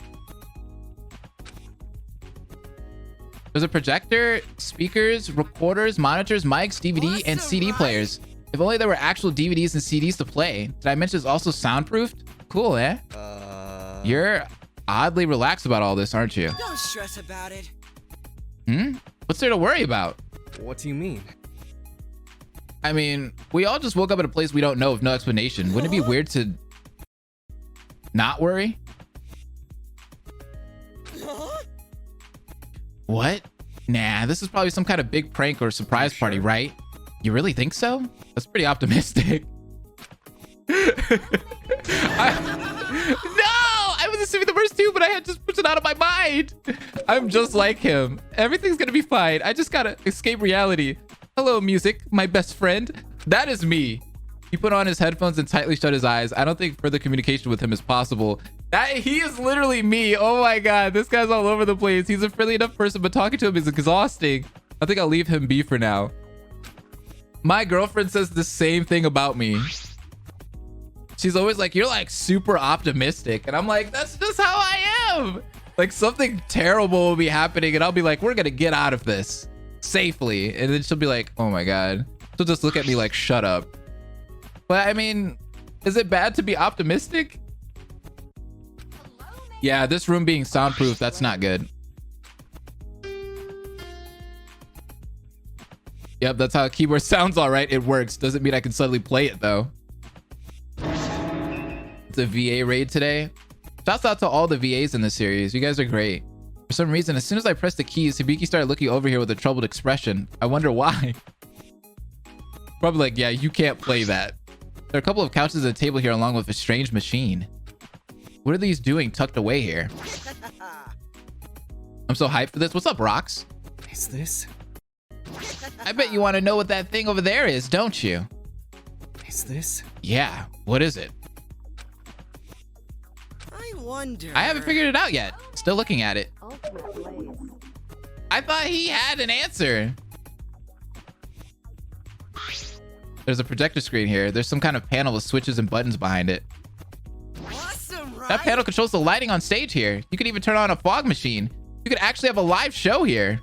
There's a projector, speakers, recorders, monitors, mics, DVD, and CD players. If only there were actual DVDs and CDs to play. Did I mention it's also soundproofed? Cool, eh? You're oddly relaxed about all this, aren't you? Don't stress about it. What's there to worry about? What do you mean? I mean, we all just woke up at a place we don't know with no explanation. Wouldn't it be weird to not worry? What? Nah, this is probably some kind of big prank or surprise party, right? You really think so? That's pretty optimistic. I was assuming the worst too, but I had just put it out of my mind. I'm just like him. Everything's gonna be fine. I just gotta escape reality. Hello, music, my best friend. That is me. He put on his headphones and tightly shut his eyes. I don't think further communication with him is possible. He is literally me. Oh my god, this guy's all over the place. He's a friendly enough person, but talking to him is exhausting. I think I'll leave him be for now. My girlfriend says the same thing about me. She's always like, you're like super optimistic. And I'm like, that's just how I am. Like something terrible will be happening and I'll be like, we're gonna get out of this safely. And then she'll be like, oh my god. She'll just look at me like, shut up. But I mean, is it bad to be optimistic? Yeah, this room being soundproof, that's not good. Yep, that's how a keyboard sounds. All right, it works. Doesn't mean I can suddenly play it though. It's a VA raid today. Shouts out to all the VAs in this series. You guys are great. For some reason, as soon as I pressed the keys, Hibiki started looking over here with a troubled expression. I wonder why. Probably like, yeah, you can't play that. There are a couple of couches and a table here along with a strange machine. What are these doing tucked away here? I'm so hyped for this. What's up, Rocks? Is this? I bet you want to know what that thing over there is, don't you? Is this? Yeah, what is it? I wonder. I haven't figured it out yet. Still looking at it. Ultimate Blaze. I thought he had an answer. There's a projector screen here. There's some kind of panel with switches and buttons behind it. Awesome, right? That panel controls the lighting on stage here. You could even turn on a fog machine. You could actually have a live show here.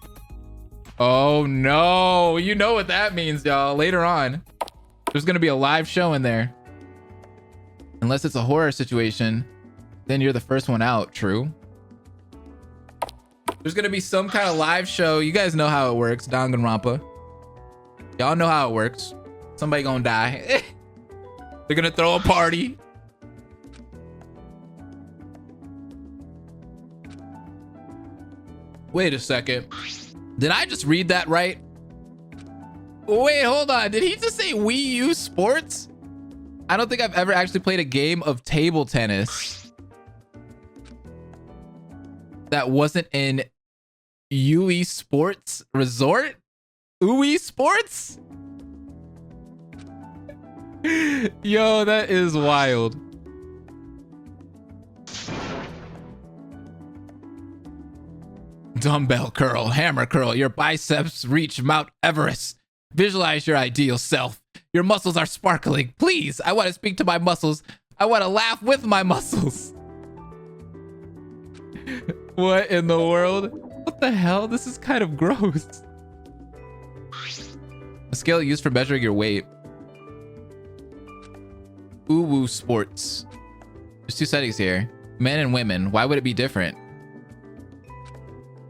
Oh no, you know what that means, y'all. Later on, there's gonna be a live show in there. Unless it's a horror situation, then you're the first one out, true? There's gonna be some kind of live show. You guys know how it works, Danganronpa. Y'all know how it works. Somebody gonna die. They're gonna throw a party. Wait a second. Did I just read that right? Wait, hold on. Did he just say Wii U Sports? I don't think I've ever actually played a game of table tennis that wasn't in UE Sports Resort? UE Sports? Yo, that is wild. Dumbbell curl, hammer curl, your biceps reach Mount Everest. Visualize your ideal self. Your muscles are sparkling. Please, I want to speak to my muscles. I want to laugh with my muscles. What in the world? What the hell? This is kind of gross. A scale used for measuring your weight. Woo Sports. There's two settings here. Men and women. Why would it be different?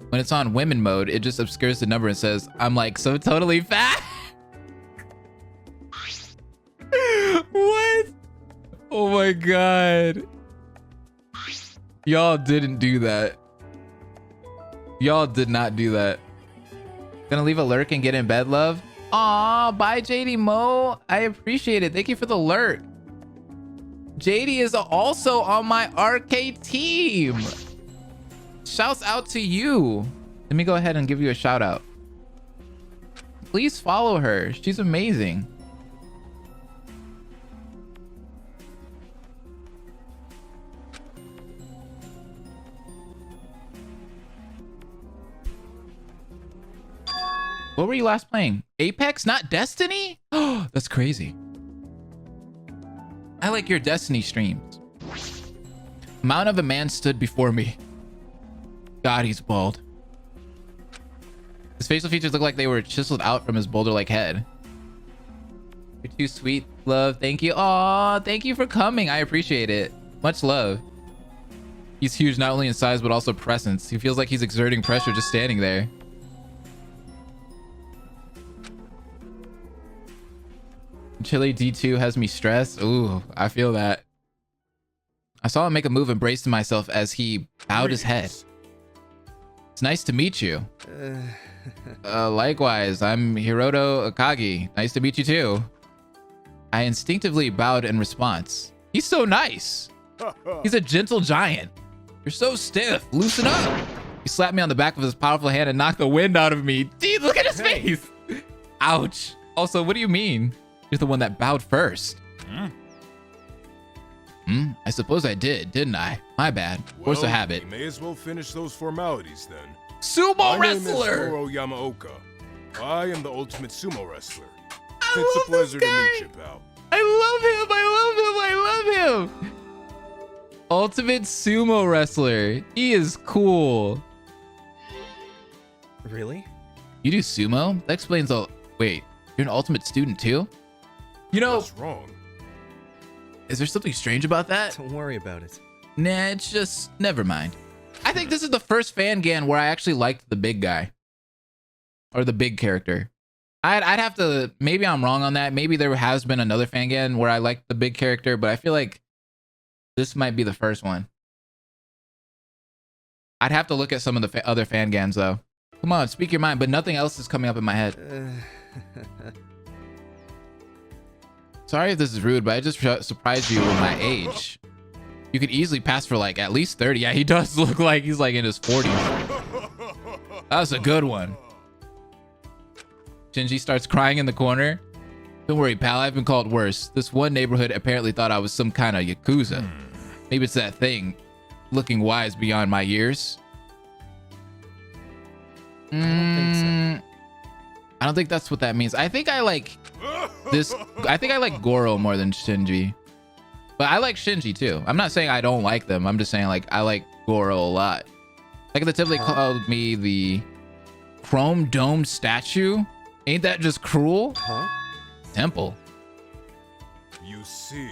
When it's on women mode, it just obscures the number and says, I'm like so totally fat. What? Oh my God. Y'all didn't do that. Y'all did not do that. Gonna leave a lurk and get in bed, love? Aw, bye JD Mo. I appreciate it. Thank you for the lurk. JD is also on my RK team. Shouts out to you. Let me go ahead and give you a shout out. Please follow her. She's amazing. What were you last playing? Apex, not Destiny? Oh, that's crazy. I like your Destiny streams. Mount of a man stood before me. God, he's bald. His facial features look like they were chiseled out from his boulder-like head. You're too sweet, love. Thank you. Aw, thank you for coming. I appreciate it. Much love. He's huge, not only in size, but also presence. He feels like he's exerting pressure just standing there. Chili D2 has me stressed. Ooh, I feel that. I saw him make a move and braced myself as he bowed his head. It's nice to meet you. Likewise, I'm Hiroto Akagi. Nice to meet you too. I instinctively bowed in response. He's so nice. He's a gentle giant. You're so stiff. Loosen up. He slapped me on the back with his powerful hand and knocked the wind out of me. Dude, look at his face. Ouch. Also, what do you mean? You're the one that bowed first. I suppose I did, didn't I? My bad. Force of habit. You may as well finish those formalities then. Sumo wrestler! My name is Goro Yamaoka. I am the ultimate sumo wrestler. It's a pleasure to meet you, pal. I love him! Ultimate sumo wrestler. He is cool. Really? You do sumo? That explains all. Wait, you're an ultimate student too? You know, what's wrong? Is there something strange about that? Don't worry about it. Nah, it's just, never mind. I think this is the first Fangan where I actually liked the big guy. Or the big character. I'd have to, maybe I'm wrong on that. Maybe there has been another Fangan where I liked the big character, but I feel like this might be the first one. I'd have to look at some of the other fan gams though. Come on, speak your mind, but nothing else is coming up in my head. Sorry if this is rude, but I just surprised you with my age. You could easily pass for like at least 30. Yeah, he does look like he's like in his 40s. That was a good one. Shinji starts crying in the corner. Don't worry, pal, I've been called worse. This one neighborhood apparently thought I was some kind of Yakuza. Maybe it's that thing, looking wise beyond my years. I don't think so. I don't think that's what that means. I think I like this. I think I like Goro more than Shinji. But I like Shinji too. I'm not saying I don't like them. I'm just saying like I like Goro a lot. Like at the tip they called me the Chrome Dome Statue. Ain't that just cruel? Huh? Temple. You see.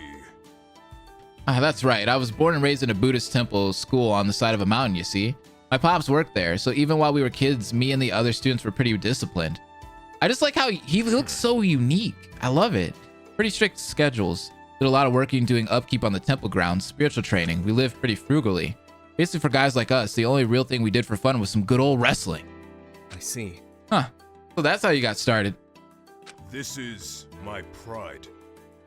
Ah, that's right. I was born and raised in a Buddhist temple school on the side of a mountain, you see. My pops worked there, so even while we were kids, me and the other students were pretty disciplined. I just like how he looks so unique. I love it. Pretty strict schedules. Did a lot of working doing upkeep on the temple grounds, spiritual training. We lived pretty frugally. Basically for guys like us, the only real thing we did for fun was some good old wrestling. I see. Huh. So that's how you got started. This is my pride.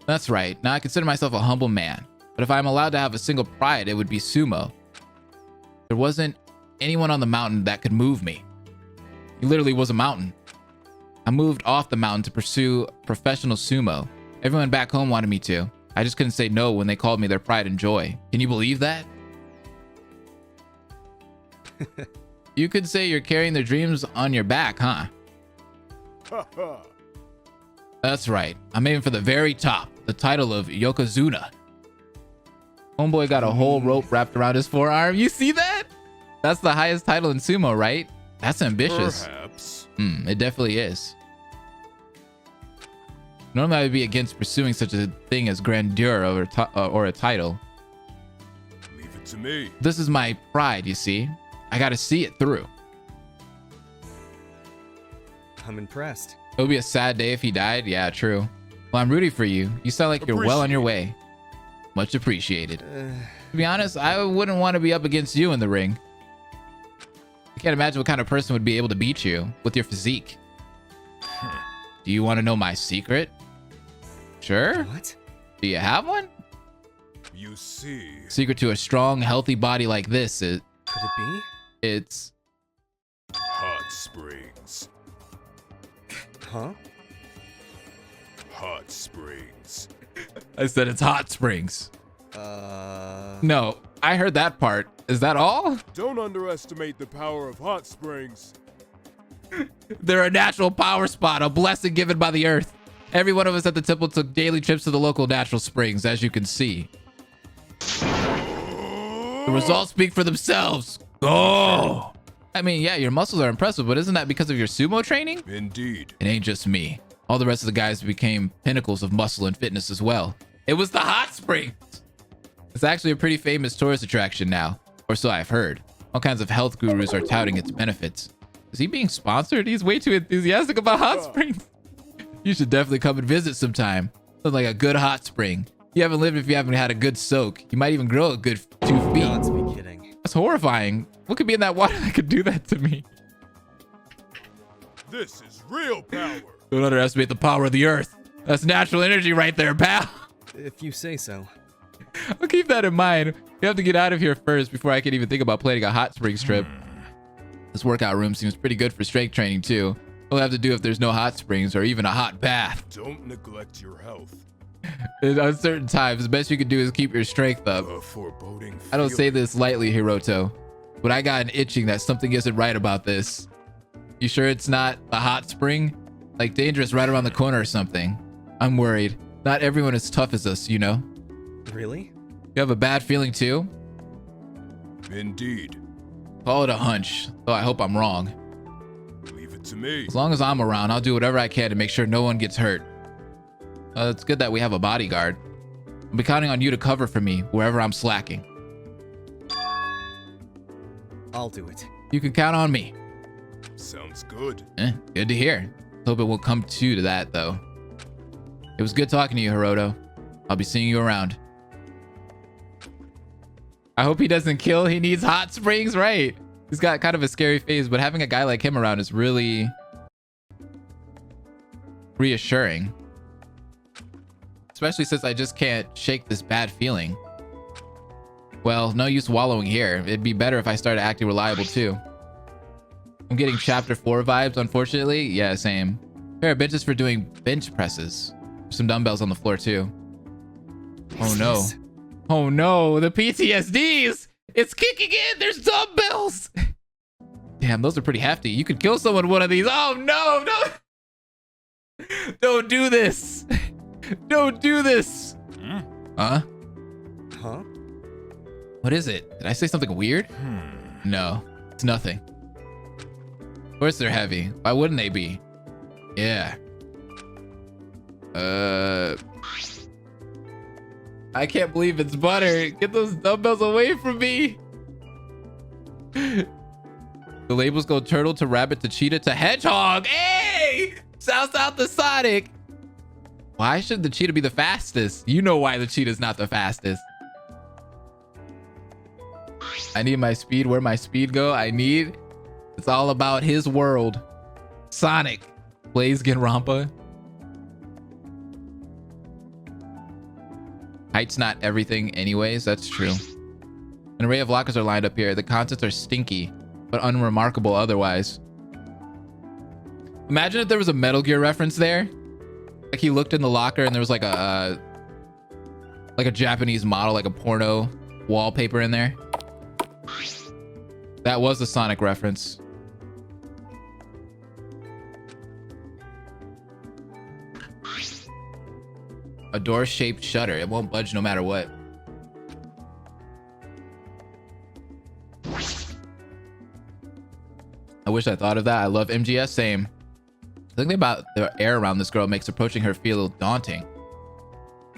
That's right. Now I consider myself a humble man. But if I'm allowed to have a single pride, it would be sumo. There wasn't anyone on the mountain that could move me. He literally was a mountain. I moved off the mountain to pursue professional sumo. Everyone back home wanted me to. I just couldn't say no when they called me their pride and joy. Can you believe that? You could say you're carrying their dreams on your back, huh? That's right. I'm aiming for the very top, the title of Yokozuna. Homeboy got a whole rope wrapped around his forearm. You see that? That's the highest title in sumo, right? That's ambitious. Perhaps. It definitely is. Normally I would be against pursuing such a thing as grandeur or a title. Leave it to me. This is my pride, you see. I gotta see it through. I'm impressed. It would be a sad day if he died. Yeah, true. Well, I'm rooting for you. You sound like you're well on your way. Much appreciated. To be honest, I wouldn't want to be up against you in the ring. I can't imagine what kind of person would be able to beat you with your physique. Do you want to know my secret? Sure. What? Do you have one? You see. Secret to a strong, healthy body like this is... Could it be? It's... Hot springs. Huh? Hot springs. I said it's hot springs. No, I heard that part. Is that all? Don't underestimate the power of hot springs. They're a natural power spot, a blessing given by the earth. Every one of us at the temple took daily trips to the local natural springs, as you can see. The results speak for themselves. Go! I mean, yeah, your muscles are impressive, but isn't that because of your sumo training? Indeed. It ain't just me. All the rest of the guys became pinnacles of muscle and fitness as well. It was the hot springs. It's actually a pretty famous tourist attraction now, or so I've heard. All kinds of health gurus are touting its benefits. Is he being sponsored? He's way too enthusiastic about hot springs. You should definitely come and visit sometime. Sounds like a good hot spring. You haven't lived if you haven't had a good soak. You might even grow a good 2 feet. Gods be kidding. That's horrifying. What could be in that water that could do that to me? This is real power. Don't underestimate the power of the earth. That's natural energy right there, pal. If you say so. I'll keep that in mind. We have to get out of here first before I can even think about planning a hot springs trip. This workout room seems pretty good for strength training too. We'll have to do if there's no hot springs or even a hot bath. Don't neglect your health. In uncertain times, the best you can do is keep your strength up. A foreboding I don't say feeling. this lightly, Hiroto, but I got an itching that something isn't right about this. You sure it's not a hot spring? Like dangerous right around the corner or something. I'm worried. Not everyone is tough as us, you know? Really? You have a bad feeling too? Indeed. Call it a hunch, though I hope I'm wrong. Leave it to me. As long as I'm around, I'll do whatever I can to make sure no one gets hurt. It's good that we have a bodyguard. I'll be counting on you to cover for me wherever I'm slacking. I'll do it. You can count on me. Sounds good. Good to hear. Hope it won't come to that, though. It was good talking to you, Hiroto. I'll be seeing you around. I hope he doesn't kill. He needs hot springs, right? He's got kind of a scary face, but having a guy like him around is really reassuring. Especially since I just can't shake this bad feeling. Well, no use wallowing here. It'd be better if I started acting reliable too. I'm getting chapter 4 vibes, unfortunately. Yeah, same. Pair of benches for doing bench presses. Some dumbbells on the floor too. Oh no. Oh no, the PTSDs! It's kicking in! There's dumbbells! Damn, those are pretty hefty. You could kill someone with one of these. Oh no, no! Don't do this! Don't do this! Huh? Huh? What is it? Did I say something weird? No, it's nothing. Of course they're heavy. Why wouldn't they be? Yeah. I can't believe it's butter. Get those dumbbells away from me. The labels go turtle to rabbit to cheetah to hedgehog. Hey! Shouts out to Sonic. Why should the cheetah be the fastest? You know why the cheetah's not the fastest. I need my speed. Where my speed go? It's all about his world. Sonic plays Danganronpa. Height's not everything anyways. That's true. An array of lockers are lined up here. The contents are stinky, but unremarkable otherwise. Imagine if there was a Metal Gear reference there. Like he looked in the locker and there was like a Japanese model, like a porno wallpaper in there. That was a Sonic reference. A door-shaped shutter. It won't budge no matter what. I wish I thought of that. I love MGS. Same. Thinking about the air around this girl makes approaching her feel a little daunting.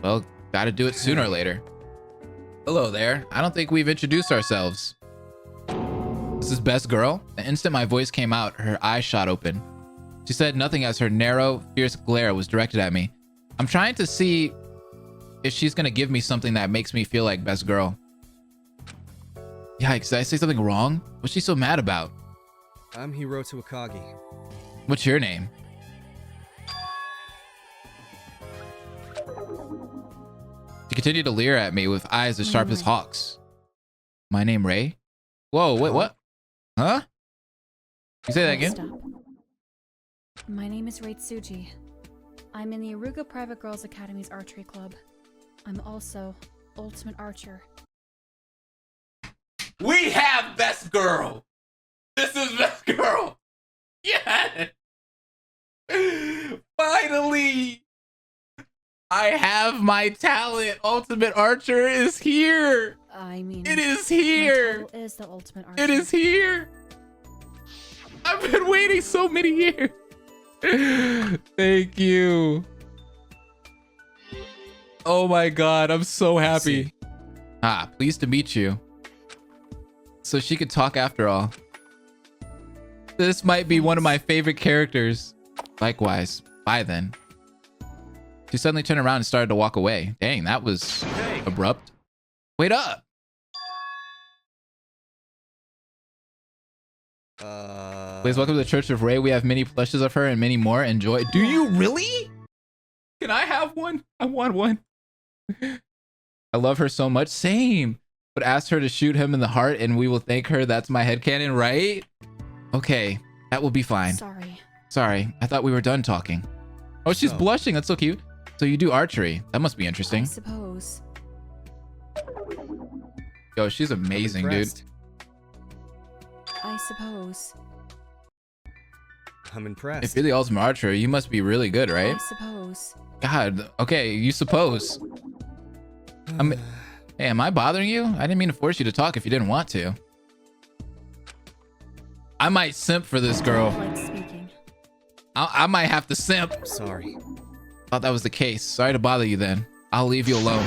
Well, gotta do it sooner or later. Hello there. I don't think we've introduced ourselves. This is Best Girl. The instant my voice came out, her eyes shot open. She said nothing as her narrow, fierce glare was directed at me. I'm trying to see if she's gonna give me something that makes me feel like Best Girl. Yikes, did I say something wrong? What's she so mad about? I'm Hiroto Akagi. What's your name? She continued to leer at me with eyes as sharp as hawks. My name Rei? Whoa, wait, what? Huh? You say that again? Stop. My name is Rei Tsuji. I'm in the Aruga Private Girls Academy's archery club. I'm also Ultimate Archer. We have Best Girl! This is Best Girl! Yeah! Finally! I have my talent! Ultimate Archer is here! I mean, it is here! My title is the Ultimate Archer. It is here! I've been waiting so many years! Thank you. Oh my god, I'm so happy. Ah, pleased to meet you. So she could talk after all. This might be one of my favorite characters. Likewise. Bye then. She suddenly turned around and started to walk away. Dang, that was abrupt. Wait up. Please welcome to the Church of Rei. We have many plushes of her and many more. Enjoy. Do you really? Can I have one? I want one. I love her so much. Same. But ask her to shoot him in the heart and we will thank her. That's my headcanon, right? Okay, that will be fine. Sorry, I thought we were done talking. Oh, she's blushing. That's so cute. So you do archery. That must be interesting. I suppose. Yo, she's amazing, dude. I suppose. I'm impressed. If you're the ultimate archer, you must be really good, right? I suppose. God, okay, you suppose. Hey, am I bothering you? I didn't mean to force you to talk if you didn't want to. I might simp for this girl. Like speaking. I might have to simp. Sorry. Thought that was the case. Sorry to bother you then. I'll leave you alone.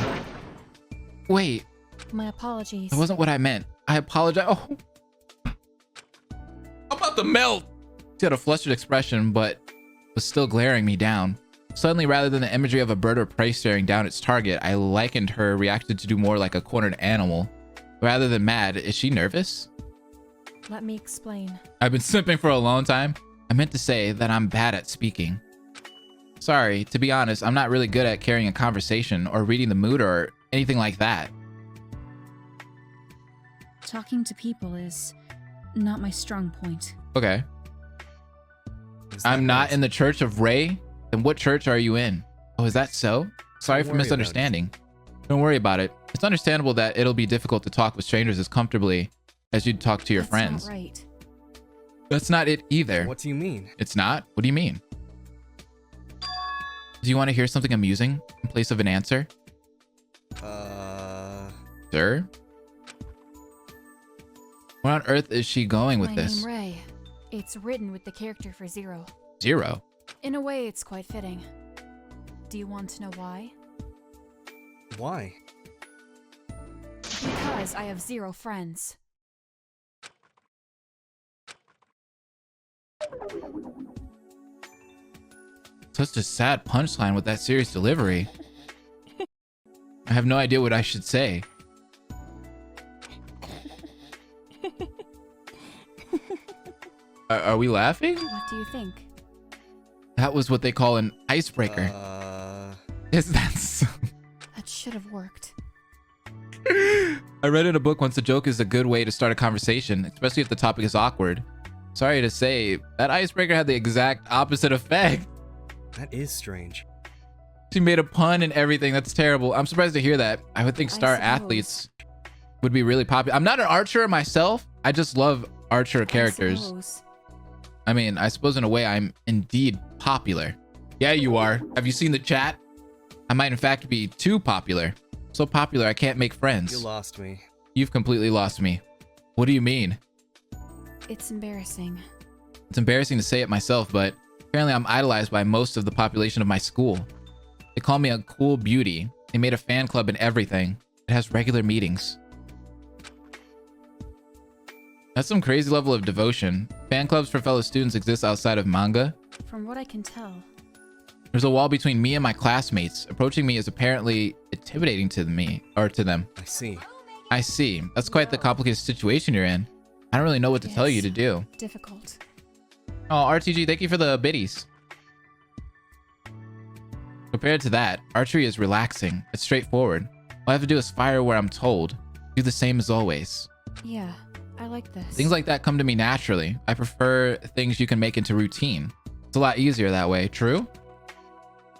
Wait. My apologies. That wasn't what I meant. I apologize. Oh. I'm about to melt. She had a flustered expression, but was still glaring me down. Suddenly, rather than the imagery of a bird of prey staring down its target, I likened her reacted to do more like a cornered animal. Rather than mad, is she nervous? Let me explain. I've been simping for a long time. I meant to say that I'm bad at speaking. Sorry, to be honest, I'm not really good at carrying a conversation or reading the mood or anything like that. Talking to people is not my strong point. Okay. I'm not in the Church of Rei? Then what church are you in? Oh, is that so? Sorry for misunderstanding. Don't worry about it. It's understandable that it'll be difficult to talk with strangers as comfortably as you'd talk to your friends. That's not right. That's not it either. What do you mean? It's not? What do you mean? Do you want to hear something amusing in place of an answer? Sir? Where on earth is she going with this? My name Rei. It's written with the character for 0. 0? In a way, it's quite fitting. Do you want to know why? Why? Because I have 0 friends. Such a sad punchline with that serious delivery. I have no idea what I should say. Are we laughing? What do you think? That was what they call an icebreaker. Is that so? That should have worked. I read in a book once a joke is a good way to start a conversation, especially if the topic is awkward. Sorry to say, that icebreaker had the exact opposite effect. That is strange. She made a pun and everything. That's terrible. I'm surprised to hear that. I would think star athletes would be really popular. I'm not an archer myself. I just love archer characters. I mean, I suppose in a way I'm indeed popular. Yeah, you are. Have you seen the chat? I might in fact be too popular. So popular I can't make friends. You lost me. You've completely lost me. What do you mean? It's embarrassing. It's embarrassing to say it myself, but apparently I'm idolized by most of the population of my school. They call me a cool beauty. They made a fan club and everything. It has regular meetings. That's some crazy level of devotion. Fan clubs for fellow students exist outside of manga. From what I can tell. There's a wall between me and my classmates. Approaching me is apparently intimidating to me, or to them. I see. I see. That's quite the complicated situation you're in. I don't really know what to tell you to do. Difficult. Oh, RTG, thank you for the biddies. Compared to that, archery is relaxing. It's straightforward. All I have to do is fire where I'm told. Do the same as always. Yeah, I like this. Things like that come to me naturally. I prefer things you can make into routine. It's a lot easier that way, true?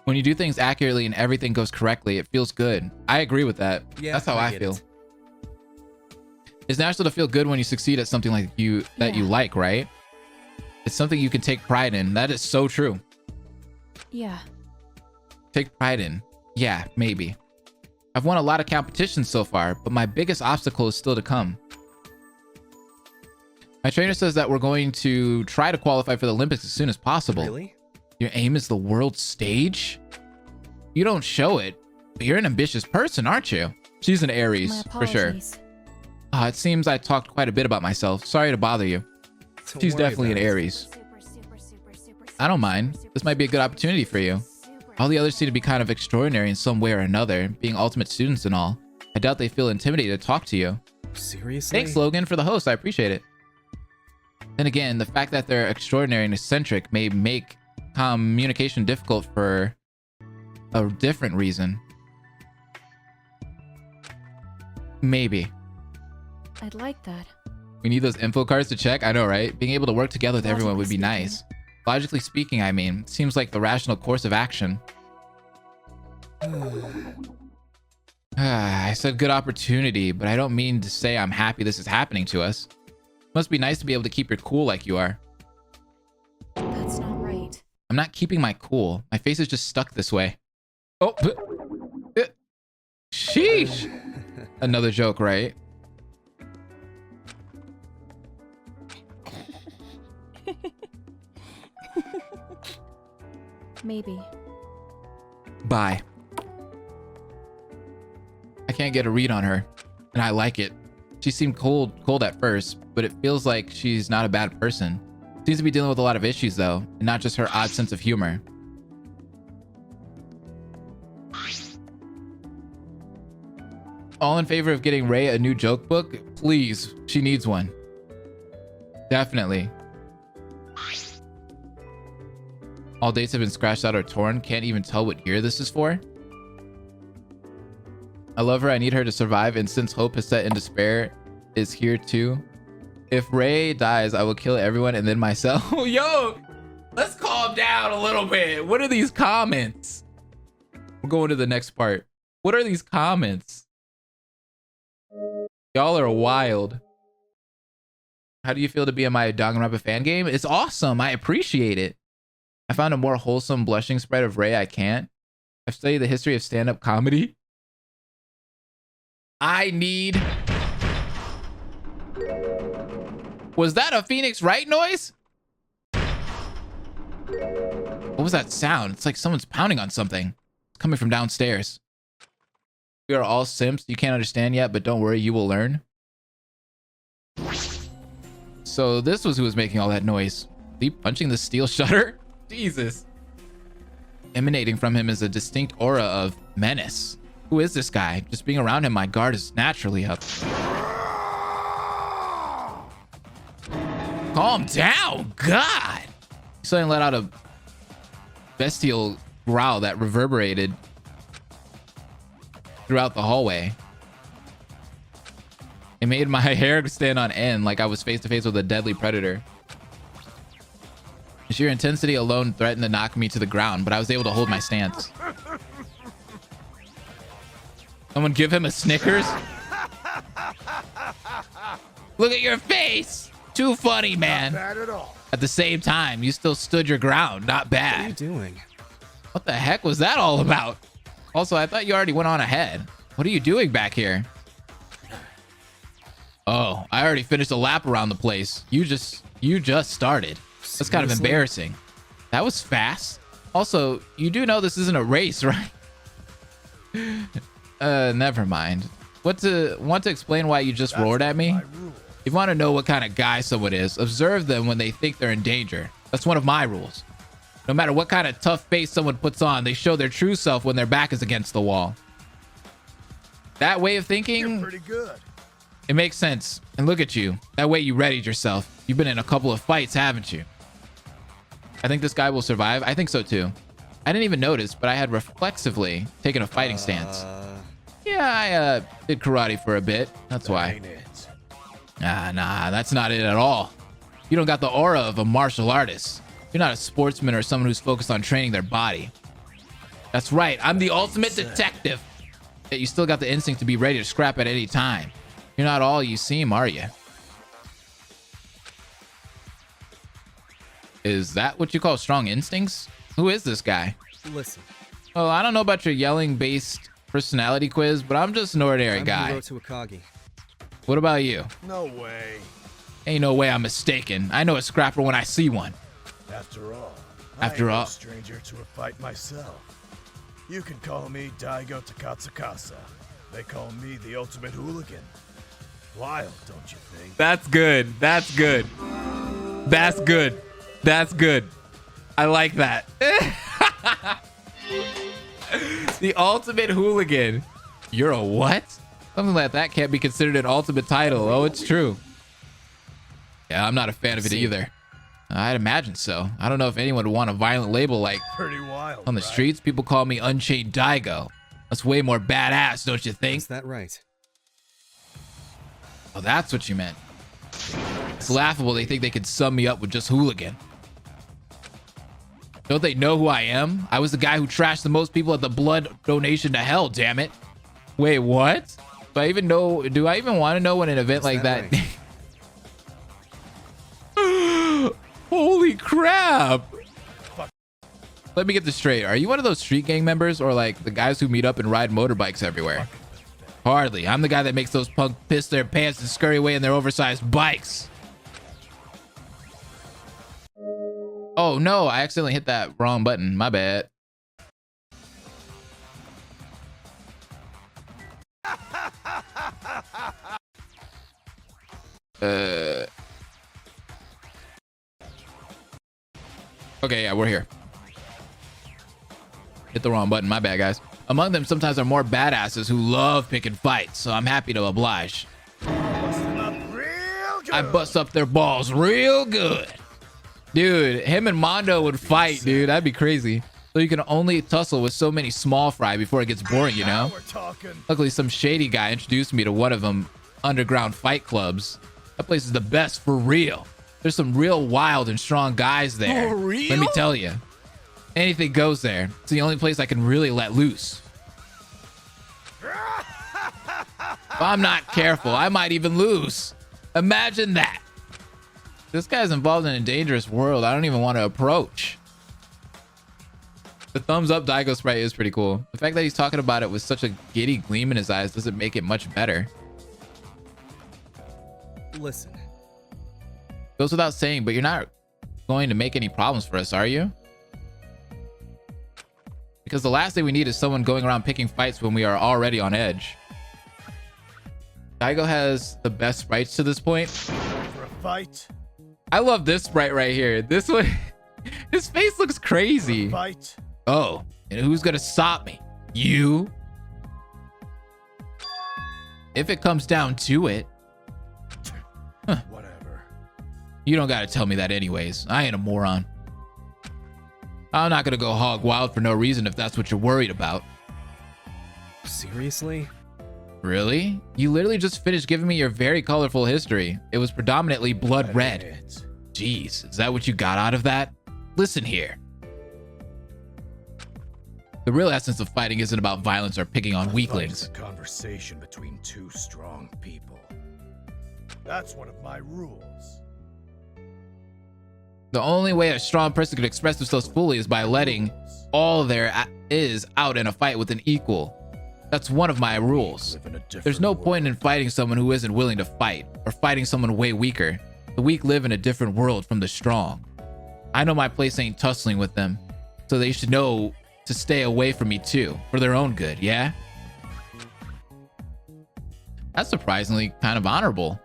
When you do things accurately and everything goes correctly, it feels good. I agree with that. Yeah, that's how I feel. It. It's natural to feel good when you succeed at something like you like, right? It's something you can take pride in. That is so true. Yeah. Take pride in. Yeah, maybe. I've won a lot of competitions so far, but my biggest obstacle is still to come. My trainer says that we're going to try to qualify for the Olympics as soon as possible. Really? Your aim is the world stage? You don't show it, but you're an ambitious person, aren't you? She's an Aries, for sure. It seems I talked quite a bit about myself. Sorry to bother you. She's definitely an Aries. I don't mind. This might be a good opportunity for you. All the others seem to be kind of extraordinary in some way or another, being ultimate students and all. I doubt they feel intimidated to talk to you. Seriously? Thanks, Logan, for the host. I appreciate it. Then again, the fact that they're extraordinary and eccentric may make communication difficult for a different reason. Maybe. I'd like that. We need those info cards to check. I know, right? Being able to work together with everyone would be nice. Logically speaking, I mean, it seems like the rational course of action. I said good opportunity, but I don't mean to say I'm happy this is happening to us. It must be nice to be able to keep your cool like you are. That's not right. I'm not keeping my cool. My face is just stuck this way. Oh. Sheesh. Another joke, right? Maybe. Bye. I can't get a read on her, and I like it. She seemed cold at first, but it feels like she's not a bad person. Seems to be dealing with a lot of issues though, and not just her odd sense of humor. All in favor of getting Rei a new joke book? Please, she needs one. Definitely. All dates have been scratched out or torn. Can't even tell what year this is for. I love her. I need her to survive. And since hope is set in despair is here too. If Rei dies, I will kill everyone and then myself. Yo, let's calm down a little bit. What are these comments? We're going to the next part. What are these comments? Y'all are wild. How do you feel to be in my Danganronpa fan game? It's awesome. I appreciate it. I found a more wholesome blushing spread of Rei. I can't. I've studied the history of stand-up comedy. I need... Was that a Phoenix Wright noise? What was that sound? It's like someone's pounding on something. It's coming from downstairs. We are all simps. You can't understand yet, but don't worry, you will learn. So this was who was making all that noise. Is he punching the steel shutter? Jesus. Emanating from him is a distinct aura of menace. Who is this guy? Just being around him, my guard is naturally up. Calm down, God. He suddenly let out a bestial growl that reverberated throughout the hallway. It made my hair stand on end like I was face to face with a deadly predator. The sheer intensity alone threatened to knock me to the ground, but I was able to hold my stance. Someone give him a Snickers? Look at your face! Too funny, man. Not bad at all. At the same time, you still stood your ground. Not bad. What are you doing? What the heck was that all about? Also, I thought you already went on ahead. What are you doing back here? Oh, I already finished a lap around the place. You just started. That's kind of embarrassing. That was fast. Also, you do know this isn't a race, right? Never mind. Want to explain why you just roared at me? If you want to know what kind of guy someone is, observe them when they think they're in danger. That's one of my rules. No matter what kind of tough face someone puts on, they show their true self when their back is against the wall. That way of thinking, You're pretty good. It makes sense. And look at you. That way you readied yourself. You've been in a couple of fights, haven't you? I think this guy will survive. I think so too. I didn't even notice, but I had reflexively taken a fighting stance. Yeah, I did karate for a bit. That's why. Ain't it. Nah, that's not it at all. You don't got the aura of a martial artist. You're not a sportsman or someone who's focused on training their body. That's right. I'm the ultimate detective. Yet you still got the instinct to be ready to scrap at any time. You're not all you seem, are you? Is that what you call strong instincts? Who is this guy? Listen. Well, I don't know about your yelling-based personality quiz, but I'm just an ordinary guy. Hiroto Akagi. What about you? No way. Ain't no way I'm mistaken. I know a scrapper when I see one. After all, I ain't no stranger to a fight myself. You can call me Daigo Takatsukasa. They call me the ultimate hooligan. Wild, don't you think? That's good. That's good. That's good. That's good. I like that. The ultimate hooligan. You're a what? Something like that can't be considered an ultimate title. Oh, it's true. Yeah, I'm not a fan of it either. I'd imagine so. I don't know if anyone would want a violent label like Pretty wild. on the streets. People call me Unchained Daigo. That's way more badass, don't you think? Is that right? Oh, that's what you meant. It's laughable they think they could sum me up with just hooligan. Don't they know who I am? I was the guy who trashed the most people at the blood donation to hell, damn it. Wait, what? Do I even want to know when an event like that? Right? Holy crap. Let me get this straight. Are you one of those street gang members or like the guys who meet up and ride motorbikes everywhere? Hardly. I'm the guy that makes those punks piss their pants and scurry away in their oversized bikes. Oh no, I accidentally hit that wrong button. My bad. Okay, yeah, we're here. Hit the wrong button. My bad, guys. Among them, sometimes are more badasses who love picking fights, so I'm happy to oblige. Bust them up real I bust up their balls real good. Dude, him and Mondo would fight, dude. That'd be crazy. So you can only tussle with so many small fry before it gets boring, you know? Luckily, some shady guy introduced me to one of them underground fight clubs. That place is the best for real. There's some real wild and strong guys there. For real? Let me tell you. Anything goes there. It's the only place I can really let loose. If I'm not careful, I might even lose. Imagine that. This guy's involved in a dangerous world I don't even want to approach. The thumbs up Daigo sprite is pretty cool. The fact that he's talking about it with such a giddy gleam in his eyes doesn't make it much better. Listen. Goes without saying, but you're not going to make any problems for us, are you? Because the last thing we need is someone going around picking fights when we are already on edge. Daigo has the best sprites to this point. For a fight. I love this sprite right here. This one, his face looks crazy. Fight. Oh, and who's gonna stop me? You? If it comes down to it. Huh. Whatever. You don't gotta tell me that anyways. I ain't a moron. I'm not gonna go hog wild for no reason if that's what you're worried about. Seriously? Really? You literally just finished giving me your very colorful history. It was predominantly blood red. Jeez, is that what you got out of that? Listen here. The real essence of fighting isn't about violence or picking on weaklings. It's a conversation between two strong people. That's one of my rules. The only way a strong person can express themselves fully is by letting all there is out in a fight with an equal. That's one of my rules. There's no point in fighting someone who isn't willing to fight, or fighting someone way weaker. The weak live in a different world from the strong. I know my place ain't tussling with them, so they should know to stay away from me too, for their own good, yeah? That's surprisingly kind of honorable.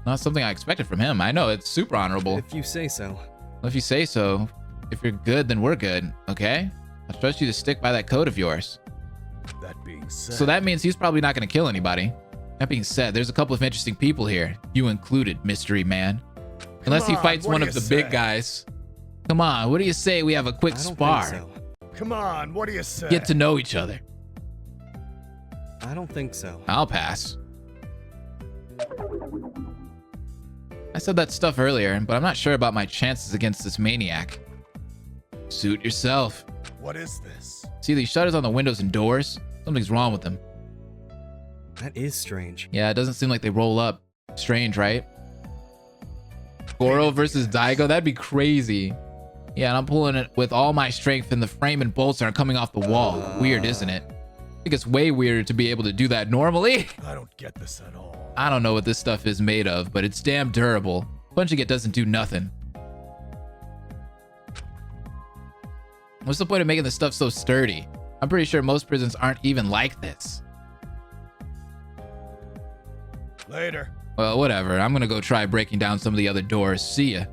Not something I expected from him. I know, it's super honorable. If you say so. Well, if you say so. If you're good, then we're good, okay? I trust you to stick by that code of yours. That being said, so that means he's probably not going to kill anybody. That being said, there's a couple of interesting people here. You included, mystery man. Unless he fights one of the big guys. Come on, what do you say we have a quick spar? So. Come on, what do you say? Get to know each other. I don't think so. I'll pass. I said that stuff earlier, but I'm not sure about my chances against this maniac. Suit yourself. What is this? See these shutters on the windows and doors? Something's wrong with them. That is strange. Yeah, it doesn't seem like they roll up. Strange, right? Goro versus Daigo? That'd be crazy. Yeah, and I'm pulling it with all my strength and the frame and bolts aren't coming off the wall. Weird, isn't it? I think it's way weirder to be able to do that normally. I don't get this at all. I don't know what this stuff is made of, but it's damn durable. Punching it doesn't do nothing. What's the point of making this stuff so sturdy? I'm pretty sure most prisons aren't even like this. Later. Well, whatever. I'm gonna go try breaking down some of the other doors. See ya.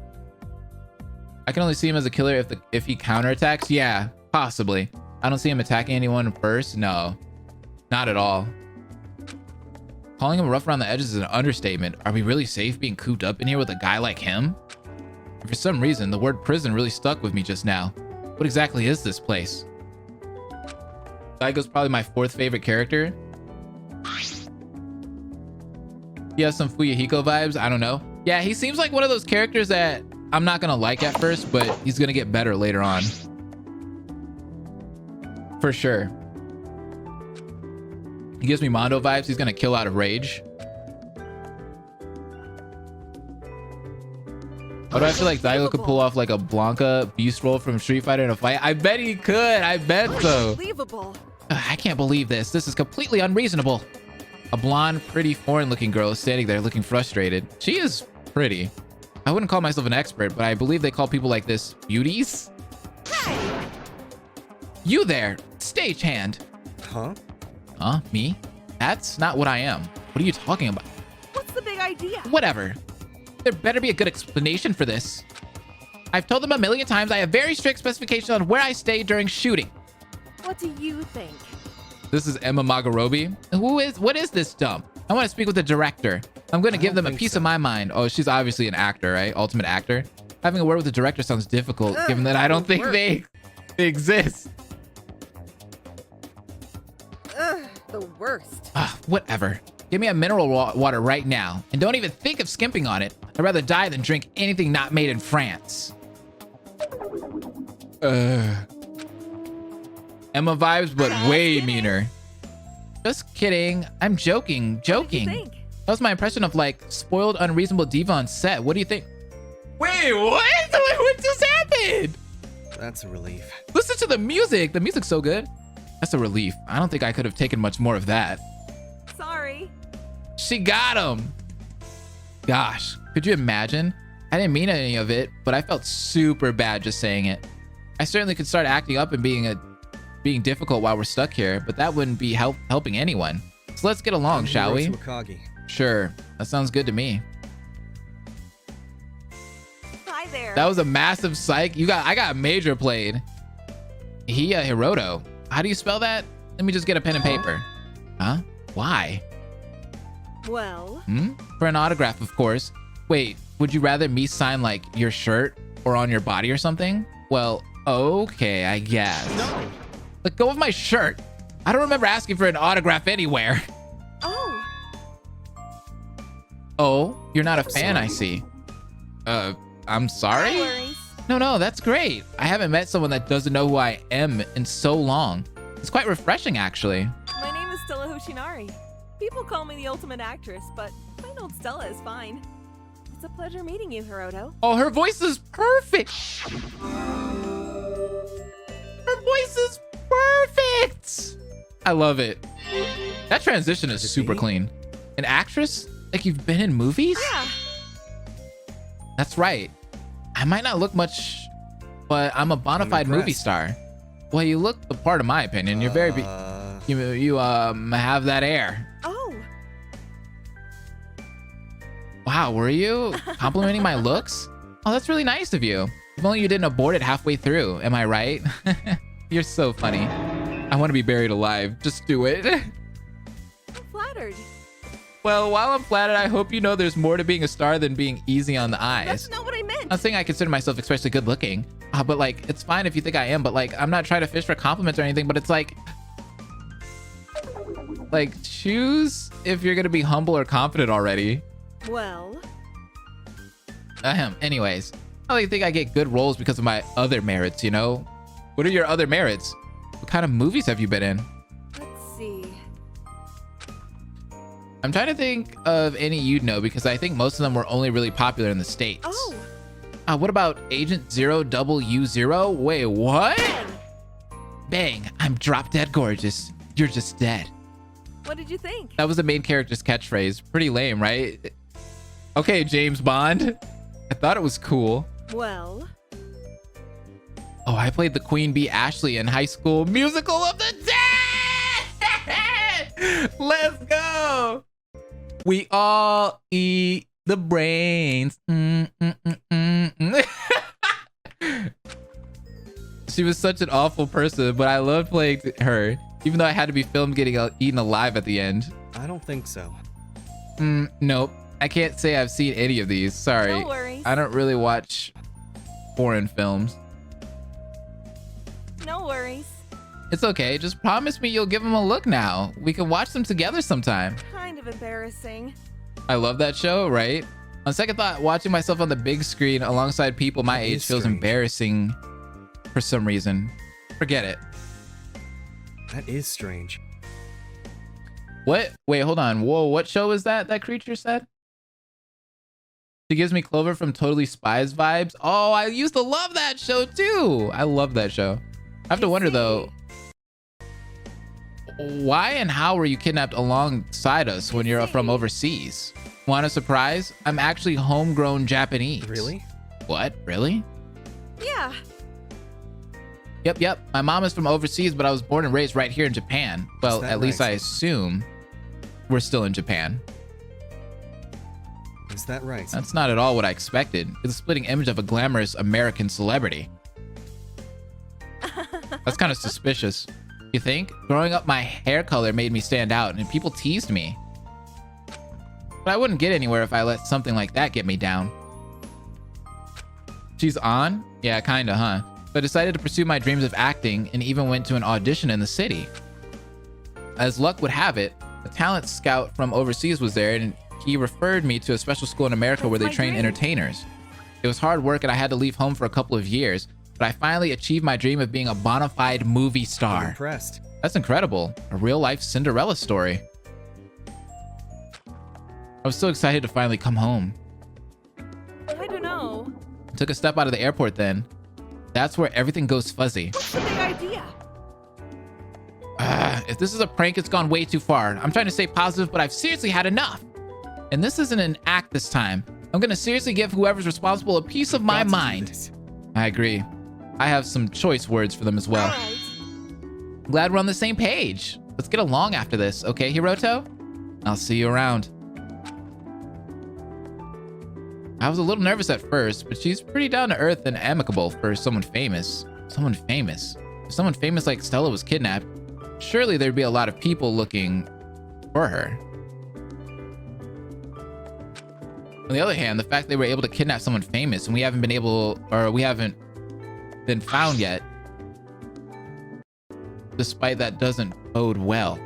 I can only see him as a killer if he counterattacks. Yeah, possibly. I don't see him attacking anyone first. No, not at all. Calling him rough around the edges is an understatement. Are we really safe being cooped up in here with a guy like him? For some reason, the word prison really stuck with me just now. What exactly is this place? Daigo's probably my fourth favorite character. He has some Fuyuhiko vibes. I don't know. Yeah, he seems like one of those characters that I'm not gonna like at first, but he's gonna get better later on. For sure. He gives me Mondo vibes. He's gonna kill out of rage. But I feel like Daigo could pull off like a Blanca beast roll from Street Fighter in a fight. I bet he could. I bet so. I can't believe this. This is completely unreasonable. A blonde, pretty, foreign-looking girl is standing there looking frustrated. She is pretty. I wouldn't call myself an expert, but I believe they call people like this beauties. Hey. You there, stagehand. Huh? Huh? Me? That's not what I am. What are you talking about? What's the big idea? Whatever. There better be a good explanation for this. I've told them a million times I have very strict specifications on where I stay during shooting. What do you think? This is Emma Magarobi. What is this dump? I want to speak with the director. I'm going to I give don't them a think piece so. of my mind. Oh, she's obviously an actor, right? Ultimate actor. Having a word with the director sounds difficult, given that I don't think they exist. Ugh, the worst. Whatever. Give me a mineral water right now. And don't even think of skimping on it. I'd rather die than drink anything not made in France. Emma vibes, but way meaner. Just kidding. I'm joking. Joking. Think? That was my impression of like spoiled, unreasonable diva on set. What do you think? Wait, what? What just happened? That's a relief. Listen to the music. The music's so good. That's a relief. I don't think I could have taken much more of that. Sorry. She got him. Gosh, could you imagine? I didn't mean any of it, but I felt super bad just saying it. I certainly could start acting up and being difficult while we're stuck here, but that wouldn't be helping anyone. So let's get along, shall we? Akagi. Sure, that sounds good to me. Hi there. That was a massive psych. I got major played. Hiroto. How do you spell that? Let me just get a pen and paper. Huh? Why? Well. For an autograph, of course. Wait, would you rather me sign like your shirt or on your body or something? Well, okay, I guess. No. Let go of my shirt. I don't remember asking for an autograph anywhere. Oh. Oh, you're not a fan, I see. I'm sorry? No worries. No, that's great. I haven't met someone that doesn't know who I am in so long. It's quite refreshing, actually. My name is Stella Hoshinari. People call me the ultimate actress, but plain old Stella is fine. It's a pleasure meeting you, Hiroto. Oh, her voice is perfect. Her voice is perfect. I love it. That transition is super clean. An actress? Like you've been in movies? Yeah. That's right. I might not look much, but I'm a bona fide movie star. Well, you look the part in my opinion. You're very, you have that air. Oh. Wow, were you complimenting my looks? Oh, that's really nice of you. If only you didn't abort it halfway through. Am I right? You're so funny. I want to be buried alive. Just do it. I'm flattered. Well, while I'm flattered, I hope you know there's more to being a star than being easy on the eyes. That's not what I meant. I'm not saying I consider myself especially good looking, but like, it's fine if you think I am, but like, I'm not trying to fish for compliments or anything, but it's like choose if you're going to be humble or confident already. Well. Anyways, I like to think I get good roles because of my other merits, you know? What are your other merits? What kind of movies have you been in? Let's see. I'm trying to think of any you'd know because I think most of them were only really popular in the States. Oh. What about Agent 0W0? Wait, what? Bang, I'm drop dead gorgeous. You're just dead. What did you think? That was the main character's catchphrase. Pretty lame, right? Okay, James Bond. I thought it was cool. Well. Oh, I played the Queen Bee Ashley in High School Musical of the Dead! Let's go! We all eat the brains. She was such an awful person, but I loved playing her, even though I had to be filmed getting eaten alive at the end. I don't think so. Nope. I can't say I've seen any of these. Sorry. No worries. I don't really watch foreign films. No worries. It's okay. Just promise me you'll give them a look now. We can watch them together sometime. Kind of embarrassing. I love that show, right? On second thought, watching myself on the big screen alongside people my age feels embarrassing for some reason. Forget it. That is strange. What? Wait, hold on. Whoa, what show is that creature said? She gives me Clover from Totally Spies vibes. Oh, I used to love that show too. I love that show. I have to wonder though, why and how were you kidnapped alongside us when you're from overseas? Want a surprise? I'm actually homegrown Japanese. Really? What? Really? Yeah. Yep. My mom is from overseas, but I was born and raised right here in Japan. Well, at least I assume we're still in Japan. Is that right? That's not at all what I expected. It's a splitting image of a glamorous American celebrity. That's kind of suspicious. You think? Growing up, my hair color made me stand out, and people teased me. But I wouldn't get anywhere if I let something like that get me down. She's on? Yeah, kinda, huh? So I decided to pursue my dreams of acting and even went to an audition in the city. As luck would have it, a talent scout from overseas was there and he referred me to a special school in America where they train entertainers. It was hard work and I had to leave home for a couple of years, but I finally achieved my dream of being a bona fide movie star. I'm impressed. That's incredible. A real-life Cinderella story. I was so excited to finally come home. I don't know. I took a step out of the airport then. That's where everything goes fuzzy. What's the big idea? If this is a prank, it's gone way too far. I'm trying to stay positive, but I've seriously had enough. And this isn't an act this time. I'm gonna seriously give whoever's responsible a piece of my mind. I agree. I have some choice words for them as well. Glad we're on the same page. Let's get along after this, okay, Hiroto? I'll see you around. I was a little nervous at first, but she's pretty down to earth and amicable for someone famous. Someone famous. If someone famous like Stella was kidnapped, surely there'd be a lot of people looking for her. On the other hand, the fact they were able to kidnap someone famous and we haven't been found yet, despite that doesn't bode well.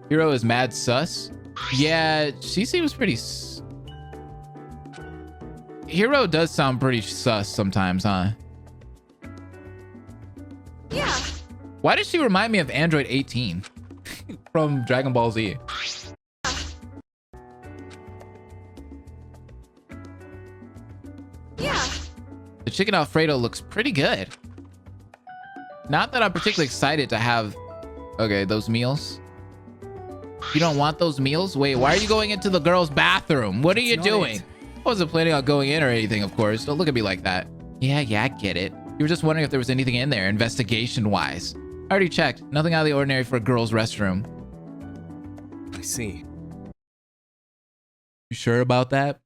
Hiro is mad sus. Yeah, she seems pretty Hiro does sound pretty sus sometimes, huh? Yeah. Why does she remind me of Android 18 from Dragon Ball Z? Yeah. The chicken Alfredo looks pretty good. Not that I'm particularly excited to have, okay, those meals. You don't want those meals? Wait, why are you going into the girls' bathroom? What are you doing? I wasn't planning on going in or anything, of course. Don't look at me like that. Yeah, I get it. You were just wondering if there was anything in there, investigation-wise. I already checked. Nothing out of the ordinary for a girl's restroom. I see. You sure about that?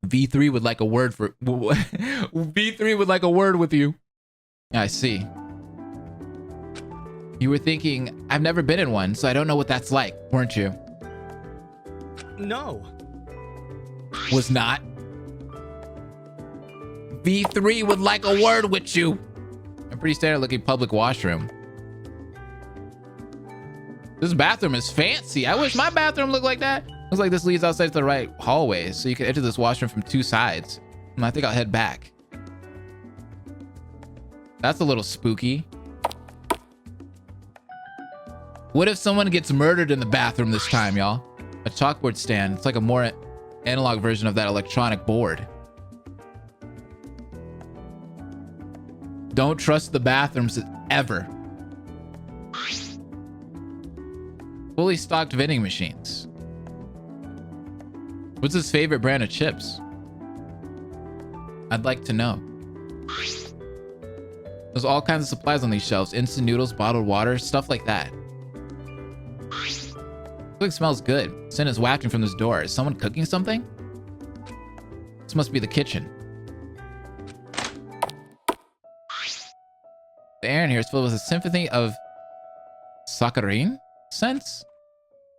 V3 would like a word for... V3 would like a word with you. I see. You were thinking, I've never been in one, so I don't know what that's like, weren't you? No. Was not. V3 would like a word with you. A pretty standard looking public washroom. This bathroom is fancy. I wish my bathroom looked like that. Looks like this leads outside to the right hallway, so you can enter this washroom from two sides. I think I'll head back. That's a little spooky. What if someone gets murdered in the bathroom this time, y'all? A chalkboard stand. It's like a more analog version of that electronic board. Don't trust the bathrooms ever. Fully stocked vending machines. What's his favorite brand of chips? I'd like to know. There's all kinds of supplies on these shelves. Instant noodles, bottled water, stuff like that. It smells good. Scent is wafting from this door. Is someone cooking something? This must be the kitchen. The air in here is filled with a symphony of saccharine scents.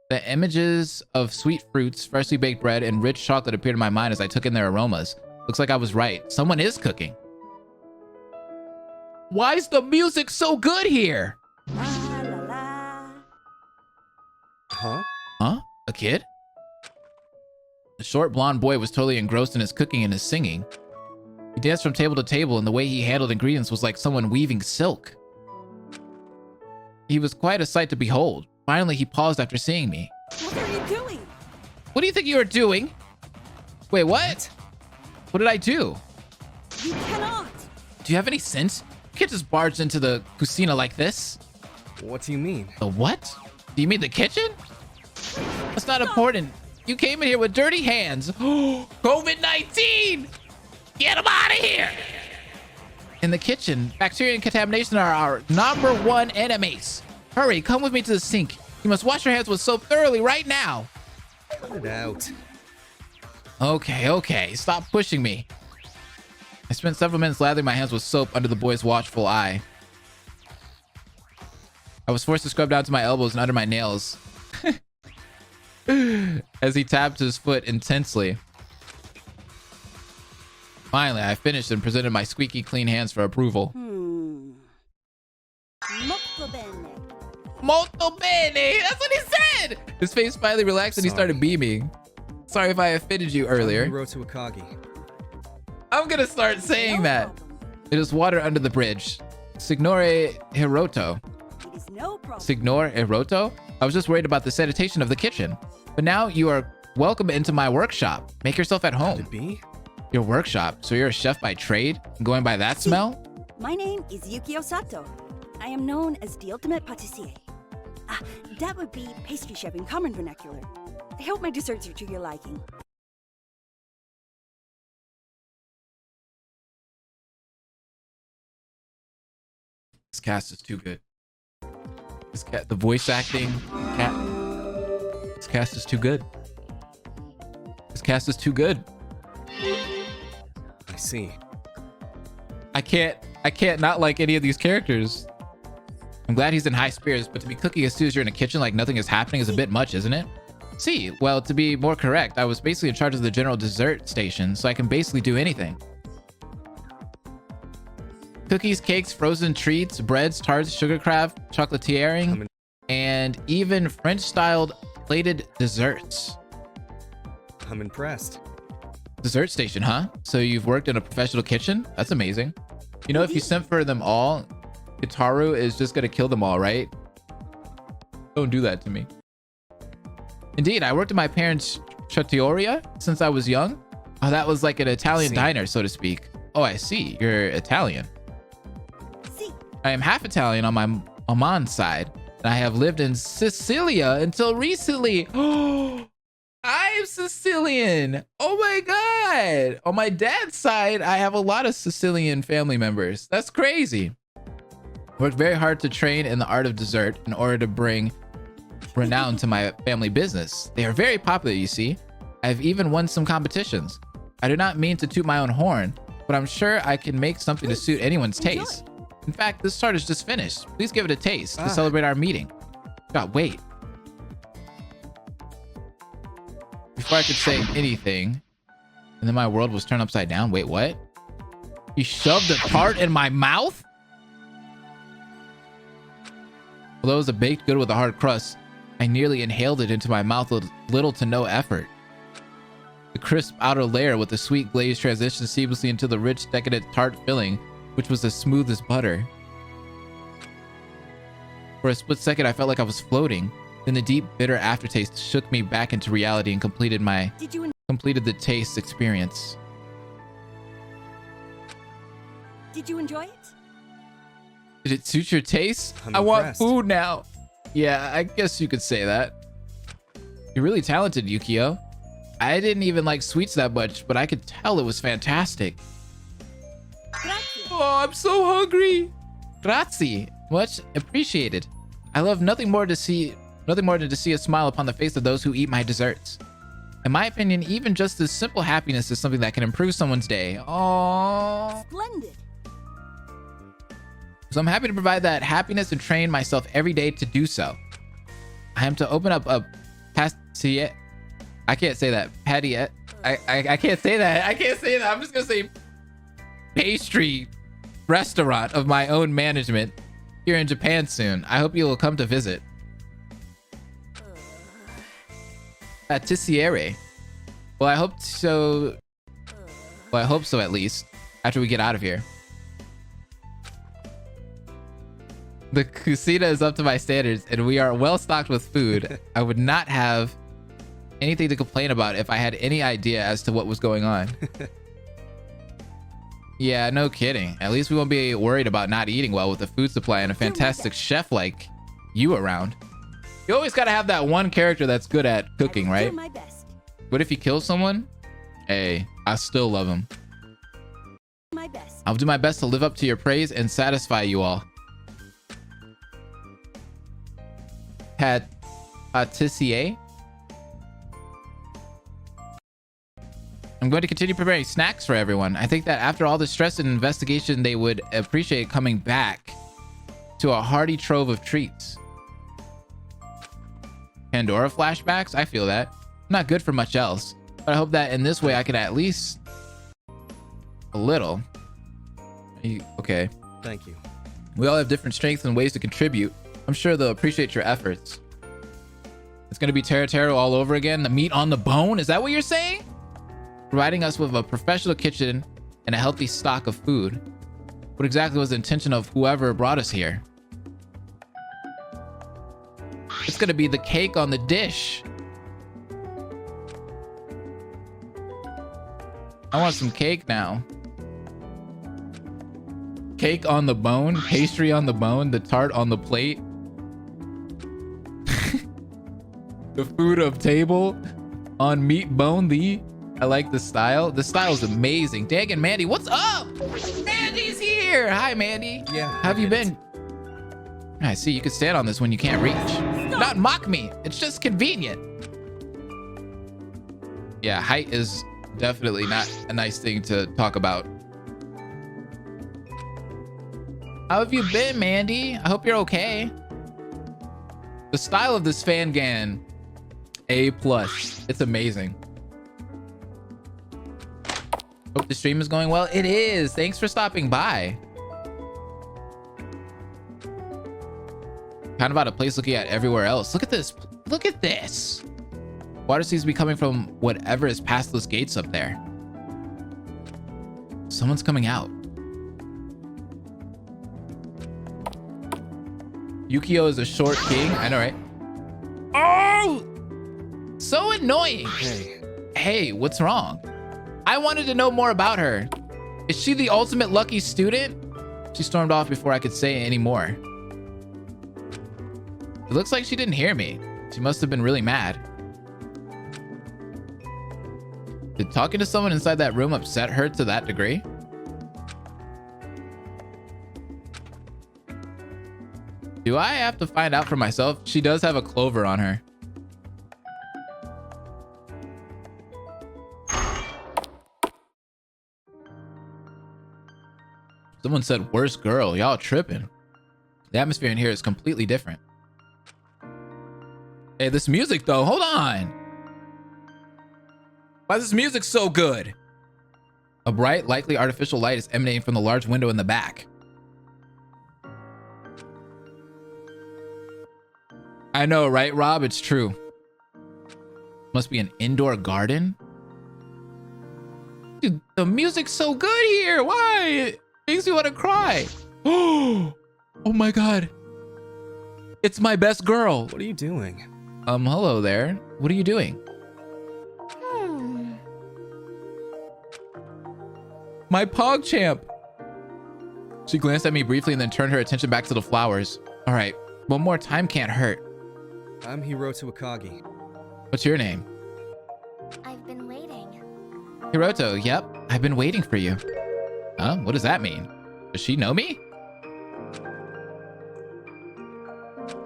The images of sweet fruits, freshly baked bread, and rich chocolate appeared in my mind as I took in their aromas. Looks like I was right. Someone is cooking. Why is the music so good here? Huh? Huh? A kid? The short blonde boy was totally engrossed in his cooking and his singing. He danced from table to table, and the way he handled ingredients was like someone weaving silk. He was quite a sight to behold. Finally, he paused after seeing me. What are you doing? What do you think you are doing? Wait, what? What did I do? You cannot. Do you have any sense? You can't just barge into the cucina like this. What do you mean? The what? Do you mean the kitchen? That's not important. You came in here with dirty hands. COVID-19! Get them out of here! In the kitchen, bacteria and contamination are our #1 enemies. Hurry, come with me to the sink. You must wash your hands with soap thoroughly right now. Cut it out. Okay. Stop pushing me. I spent several minutes lathering my hands with soap under the boy's watchful eye. I was forced to scrub down to my elbows and under my nails. as he tapped his foot intensely. Finally, I finished and presented my squeaky clean hands for approval. Molto bene. Molto bene! That's what he said! His face finally relaxed and he started beaming. Sorry if I offended you earlier. Hiroto Akagi. I'm gonna start saying that. It is water under the bridge. Signore Hiroto. It is no problem. Signor Hiroto? I was just worried about the sanitation of the kitchen. But now you are welcome into my workshop. Make yourself at home. Could it be? Your workshop? So you're a chef by trade? Going by that smell? My name is Yukio Sato. I am known as the ultimate pâtissier. That would be pastry chef in common vernacular. I hope my desserts are to your liking. This cast is too good. The voice acting, this cast is too good. This cast is too good. I see. I can't not like any of these characters. I'm glad he's in high spirits, but to be cooking as soon as you're in a kitchen like nothing is happening is a bit much, isn't it? See, well, to be more correct, I was basically in charge of the general dessert station, so I can basically do anything. Cookies, cakes, frozen treats, breads, tarts, sugar craft, chocolatiering, and even French-styled plated desserts. I'm impressed. Dessert station, huh? So you've worked in a professional kitchen? That's amazing. You know, if you sent for them all, Gitaroo is just gonna kill them all, right? Don't do that to me. Indeed, I worked at my parents' trattoria since I was young. Oh, that was like an Italian diner, so to speak. Oh, I see. You're Italian. I am half Italian on my mom's side, and I have lived in Sicilia until recently. Oh, I am Sicilian. Oh my God. On my dad's side, I have a lot of Sicilian family members. That's crazy. Worked very hard to train in the art of dessert in order to bring renown to my family business. They are very popular, you see. I've even won some competitions. I do not mean to toot my own horn, but I'm sure I can make something to suit anyone's taste. In fact, this tart is just finished. Please give it a taste to celebrate our meeting. God, wait. Before I could say anything, and then my world was turned upside down. Wait, what? You shoved a tart in my mouth? Although it was a baked good with a hard crust, I nearly inhaled it into my mouth with little to no effort. The crisp outer layer with the sweet glaze transitioned seamlessly into the rich, decadent tart filling, which was as smooth as butter. For a split second, I felt like I was floating. Then the deep, bitter aftertaste shook me back into reality and completed the taste experience. Did you enjoy it? Did it suit your taste? I want food now. Yeah, I guess you could say that. You're really talented, Yukio. I didn't even like sweets that much, but I could tell it was fantastic. Oh, I'm so hungry. Grazie. Much appreciated. I love nothing more than to see a smile upon the face of those who eat my desserts. In my opinion, even just this simple happiness is something that can improve someone's day. Aww. Splendid. So I'm happy to provide that happiness and train myself every day to do so. I am to open up a pastier. I can't say that. Patiet. I can't say that. I can't say that. I'm just gonna say pastry restaurant of my own management here in Japan soon. I hope you will come to visit. Patissiere. Well, I hope so. Well, I hope so at least. After we get out of here. The kusina is up to my standards, and we are well stocked with food. I would not have anything to complain about if I had any idea as to what was going on. Yeah, no kidding. At least we won't be worried about not eating well with the food supply and a fantastic chef like you around. You always gotta have that one character that's good at cooking, right? What if he kills someone? Hey, I still love him. I'll do my best to live up to your praise and satisfy you all. Patissier. I'm going to continue preparing snacks for everyone. I think that after all the stress and investigation, they would appreciate coming back to a hearty trove of treats. Pandora flashbacks. I feel that. Not good for much else. But I hope that in this way I can at least a little. Okay. Thank you. We all have different strengths and ways to contribute. I'm sure they'll appreciate your efforts. It's gonna be Taro all over again. The meat on the bone. Is that what you're saying? Providing us with a professional kitchen and a healthy stock of food. What exactly was the intention of whoever brought us here? It's gonna be the cake on the dish. I want some cake now. Cake on the bone, pastry on the bone, the tart on the plate. The food of table on meat bone. I like the style. The style is amazing. Dag and Mandy, what's up? Mandy's here. Hi, Mandy. Yeah. How have you been? I see. You can stand on this when you can't reach. Stop. Not mock me. It's just convenient. Yeah, height is definitely not a nice thing to talk about. How have you been, Mandy? I hope you're okay. The style of this Fangan, A+. It's amazing. Hope the stream is going well. It is. Thanks for stopping by. Kind of out of place looking at everywhere else. Look at this. Look at this. Water seems to be coming from whatever is past those gates up there. Someone's coming out. Yukio is a short king. I know, right? Oh! So annoying. Hey, what's wrong? I wanted to know more about her. Is she the ultimate lucky student? She stormed off before I could say any more. It looks like she didn't hear me. She must have been really mad. Did talking to someone inside that room upset her to that degree? Do I have to find out for myself? She does have a clover on her. Someone said, worst girl. Y'all tripping. The atmosphere in here is completely different. Hey, this music though, hold on. Why is this music so good? A bright, likely artificial light is emanating from the large window in the back. I know, right, Rob? It's true. Must be an indoor garden. Dude, the music's so good here. Why? It makes me want to cry. Oh my God. It's my best girl. What are you doing? Hello there. What are you doing? My PogChamp. She glanced at me briefly and then turned her attention back to the flowers. All right, one more time can't hurt. I'm Hiroto Akagi. What's your name? I've been waiting. Hiroto, yep. I've been waiting for you. Huh? What does that mean? Does she know me?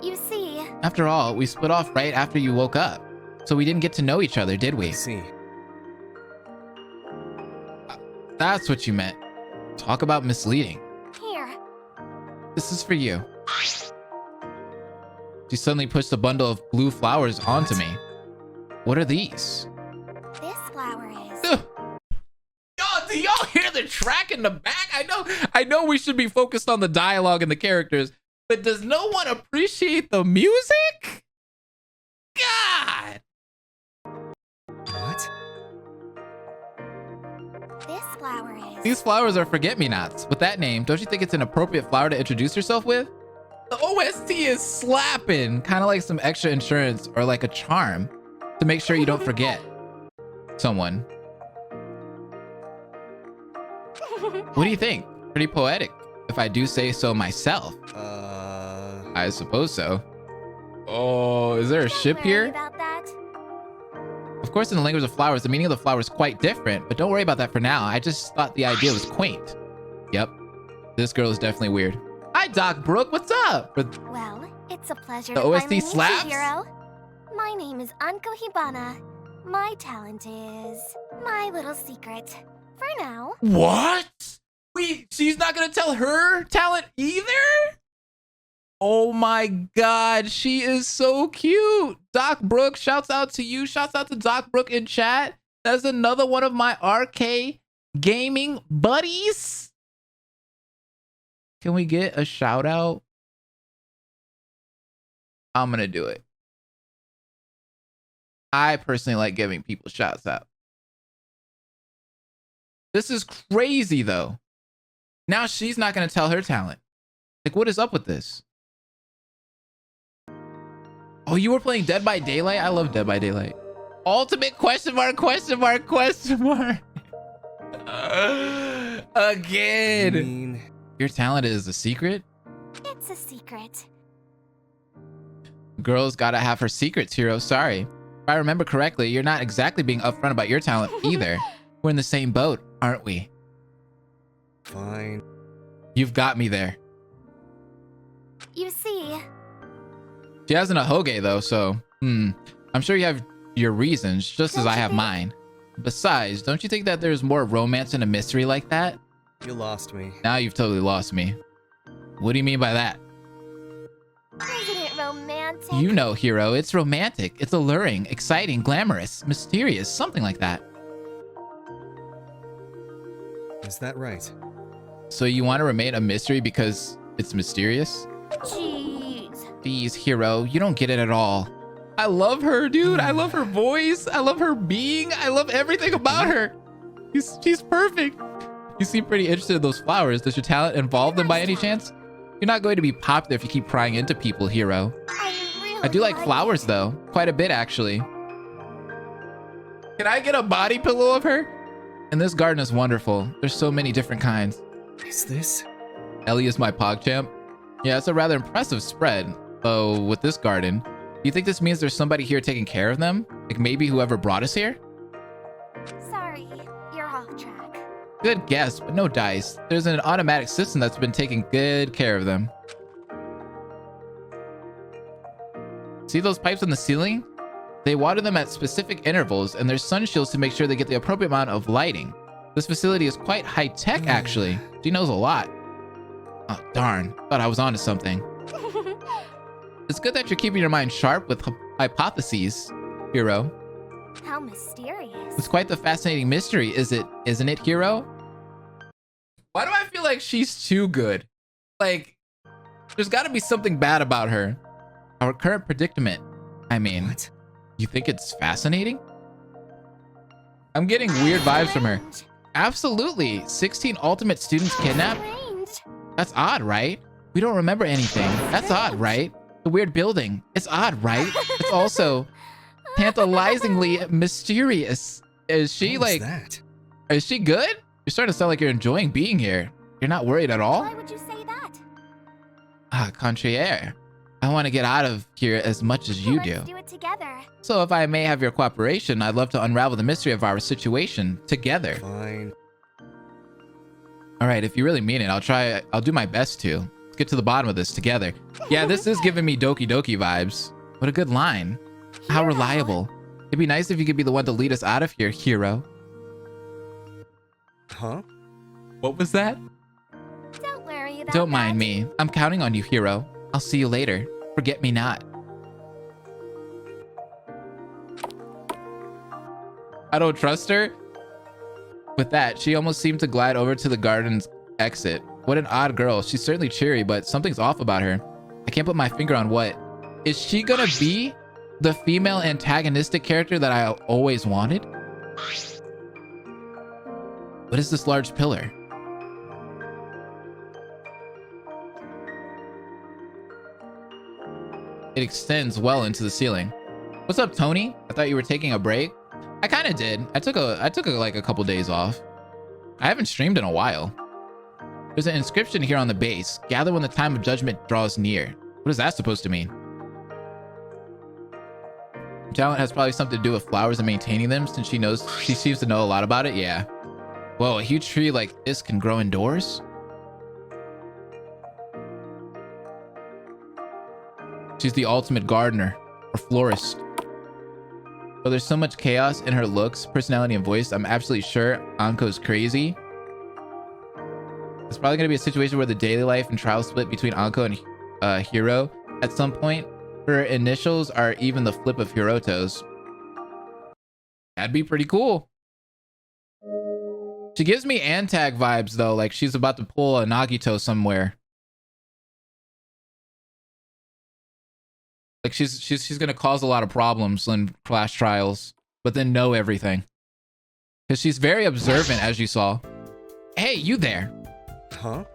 You see... After all, we split off right after you woke up. So we didn't get to know each other, did we? I see. That's what you meant. Talk about misleading. Here. This is for you. She suddenly pushed a bundle of blue flowers onto me. What are these? This flower is... Y'all, do y'all hear the track in the back? I know we should be focused on the dialogue and the characters, but does no one appreciate the music? God! What? This flower is... These flowers are forget-me-nots. With that name, don't you think it's an appropriate flower to introduce yourself with? The OST is slapping, kind of like some extra insurance or like a charm to make sure you don't forget someone. What do you think? Pretty poetic, if I do say so myself. I suppose so. Oh, is there a ship here? About that? Of course, in the language of flowers, the meaning of the flower is quite different, but don't worry about that for now. I just thought the idea was quaint. Yep, this girl is definitely weird. Hi, Doc Brooke. What's up? Well, it's a pleasure The to OST finally meet slaps? you, hero. My name is Anko Hibana. My talent is my little secret. For now. What? Wait, she's not gonna tell her talent either? Oh my god, she is so cute. Doc Brooke, shouts out to you. Shouts out to Doc Brooke in chat. That's another one of my RK gaming buddies. Can we get a shout out? I'm gonna do it. I personally like giving people shouts out. This is crazy though. Now she's not gonna tell her talent. Like, what is up with this? Oh, you were playing Dead by Daylight? I love Dead by Daylight. Ultimate question mark, question mark, question mark. Again. Your talent is a secret? It's a secret. Girl's gotta have her secrets, Hiro. Sorry. If I remember correctly, you're not exactly being upfront about your talent either. We're in the same boat, aren't we? Fine. You've got me there. You see, She hasn't a Hoge though, so I'm sure you have your reasons, just as I have mine. Besides, don't you think that there's more romance in a mystery like that? You lost me. Now you've totally lost me. What do you mean by that? isn't it romantic? You know, Hiro, it's romantic. It's alluring, exciting, glamorous, mysterious, something like that. Is that right? So you want to remain a mystery because it's mysterious? Jeez. Jeez, Hiro, you don't get it at all. I love her, dude. I love her voice. I love her being. I love everything about her. She's perfect. You seem pretty interested in those flowers. Does your talent involve them by any chance? You're not going to be popular if you keep prying into people, Hiro. I do like flowers, though. Quite a bit, actually. Can I get a body pillow of her? And this garden is wonderful. There's so many different kinds. Is this? Ellie is my PogChamp. Yeah, it's a rather impressive spread. Though, with this garden, do you think this means there's somebody here taking care of them? Like maybe whoever brought us here? Sorry, you're off track. Good guess, but no dice. There's an automatic system that's been taking good care of them. See those pipes on the ceiling? They water them at specific intervals, and there's sun shields to make sure they get the appropriate amount of lighting. This facility is quite high-tech, actually. She knows a lot. Oh, darn. Thought I was onto something. It's good that you're keeping your mind sharp with hypotheses, Hiro. How mysterious. It's quite the fascinating mystery, isn't it, Hiro? Why do I feel like she's too good? Like, there's got to be something bad about her. Our current predicament. I mean, What? You think it's fascinating? I'm getting weird vibes from her. Absolutely. 16 ultimate students kidnapped? Strange. That's odd, right? We don't remember anything. That's odd, right? The weird building. It's odd, right? It's also tantalizingly mysterious. Is she What was like... that? Is she good? You're starting to sound like you're enjoying being here. You're not worried at all? Why would you say that? Ah, contraire. I want to get out of here as much as you do. Let's do it together. So if I may have your cooperation, I'd love to unravel the mystery of our situation together. Fine. All right, if you really mean it, I'll do my best to. Let's get to the bottom of this together. Yeah, this is giving me Doki Doki vibes. What a good line. How reliable. It'd be nice if you could be the one to lead us out of here, Hiro. Huh? What was that? Don't worry about Don't mind me. I'm counting on you, Hiro. I'll see you later. Forget me not. I don't trust her. With that, she almost seemed to glide over to the garden's exit. What an odd girl. She's certainly cheery, but something's off about her. I can't put my finger on what. Is she gonna be the female antagonistic character that I always wanted? What is this large pillar? It extends well into the ceiling. What's up, Tony? I thought you were taking a break. I kind of did. I took like a couple days off. I haven't streamed in a while. There's an inscription here on the base. Gather when the time of judgment draws near. What is that supposed to mean? Talent has probably something to do with flowers and maintaining them, since she seems to know a lot about it. Yeah. Whoa, a huge tree like this can grow indoors? She's the ultimate gardener or florist. But there's so much chaos in her looks, personality, and voice. I'm absolutely sure Anko's crazy. It's probably going to be a situation where the daily life and trials split between Anko and hero at some point. Her initials are even the flip of Hiroto's. That'd be pretty cool. She gives me Antag vibes though, like she's about to pull a Nagito somewhere. Like she's gonna cause a lot of problems in class trials, but then know everything. Because she's very observant, as you saw. Hey, you there? Huh?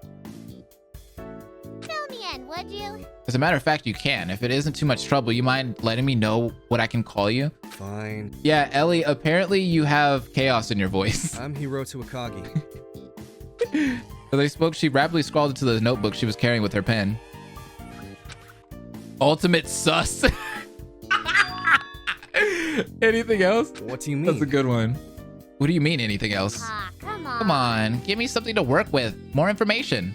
Fill me in, would you? As a matter of fact, you can. If it isn't too much trouble, you mind letting me know what I can call you? Fine. Yeah, Ellie, apparently you have chaos in your voice. I'm Hiroto Akagi. As they spoke, she rapidly scrawled into the notebook she was carrying with her pen. Ultimate sus. Anything else? What do you mean? That's a good one. What do you mean, anything else? Come on. Come on, give me something to work with. More information.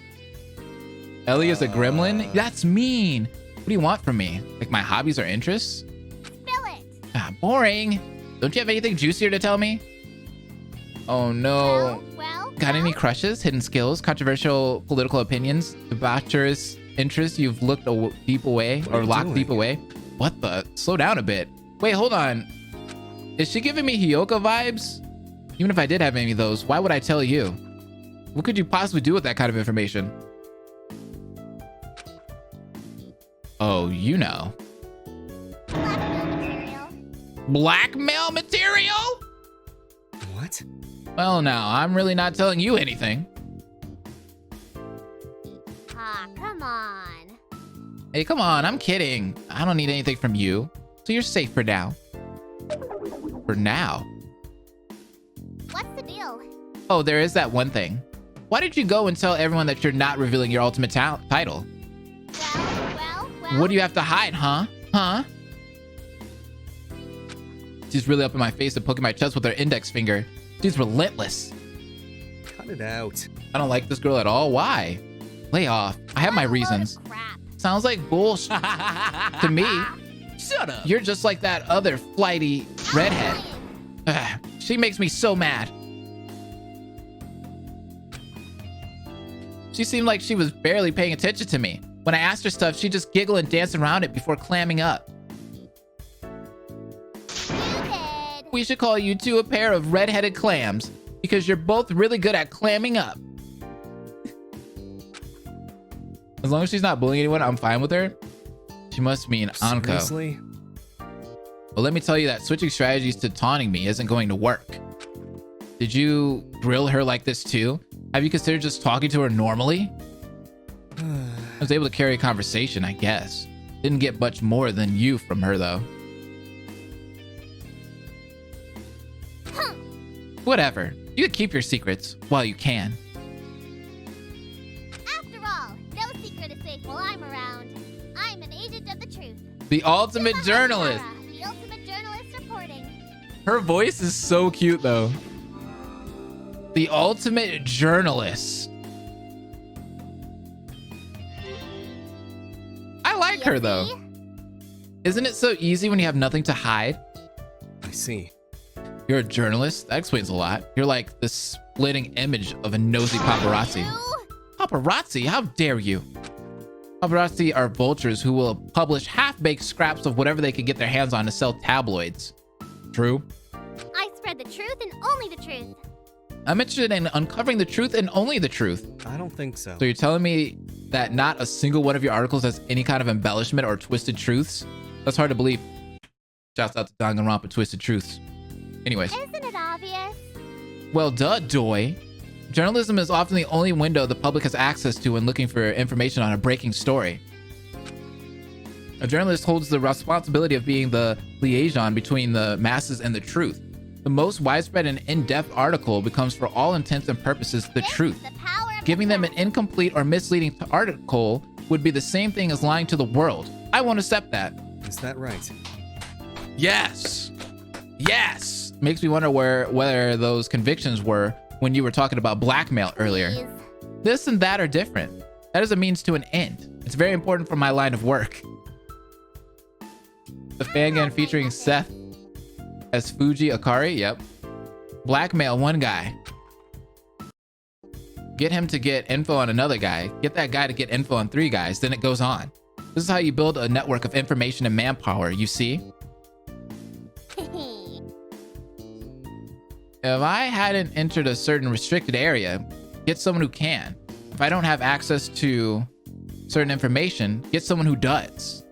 Ellie is a gremlin? That's mean. What do you want from me? Like my hobbies or interests? Spill it. Ah, boring. Don't you have anything juicier to tell me? Oh no. Got any crushes, hidden skills, controversial political opinions, debaucherous interests you've looked deep away or locked deep away? What the? Slow down a bit. Wait, hold on. Is she giving me Hyoka vibes? Even if I did have any of those, why would I tell you? What could you possibly do with that kind of information? Oh, you know. Blackmail material? What? Well, now, I'm really not telling you anything. Come on. Hey, come on, I'm kidding. I don't need anything from you. So you're safe for now. For now? What's the deal? Oh, there is that one thing. Why did you go and tell everyone that you're not revealing your ultimate title? Well. What do you have to hide, huh? Huh? She's really up in my face and poking my chest with her index finger. She's relentless. Cut it out. I don't like this girl at all. Why? Lay off. I have my reasons. Sounds like bullshit to me. Shut up. You're just like that other flighty redhead. Ugh, she makes me so mad. She seemed like she was barely paying attention to me. When I asked her stuff, she'd just giggle and dance around it before clamming up. We should call you two a pair of red-headed clams because you're both really good at clamming up. As long as she's not bullying anyone, I'm fine with her. She must mean Anko. Seriously? Well, let me tell you that switching strategies to taunting me isn't going to work. Did you grill her like this too? Have you considered just talking to her normally? I was able to carry a conversation, I guess. Didn't get much more than you from her, though. Whatever. You can keep your secrets while you can. After all, no secret is safe while I'm around. I'm an agent of the truth. The ultimate journalist. The ultimate journalist reporting. Her voice is so cute, though. The ultimate journalist. I like her, though. Isn't it so easy when you have nothing to hide? I see. You're a journalist? That explains a lot. You're like the splitting image of a nosy paparazzi. Paparazzi? How dare you? Paparazzi are vultures who will publish half-baked scraps of whatever they can get their hands on to sell tabloids. True? I spread the truth and only the truth. I'm interested in uncovering the truth and only the truth. I don't think so. So you're telling me that not a single one of your articles has any kind of embellishment or twisted truths? That's hard to believe. Shouts out to Danganronpa Twisted Truths. Anyways. Isn't it obvious? Well, duh, doy. Journalism is often the only window the public has access to when looking for information on a breaking story. A journalist holds the responsibility of being the liaison between the masses and the truth. The most widespread and in-depth article becomes, for all intents and purposes, the truth. Giving them an incomplete or misleading article would be the same thing as lying to the world. I won't accept that. Is that right? Yes. Yes. Makes me wonder whether those convictions were when you were talking about blackmail earlier. This and that are different. That is a means to an end. It's very important for my line of work. The fangan featuring Seth as Fuji Akari, yep. Blackmail one guy. Get him to get info on another guy. Get that guy to get info on 3 guys. Then it goes on. This is how you build a network of information and manpower, you see? If I hadn't entered a certain restricted area, get someone who can. If I don't have access to certain information, get someone who does.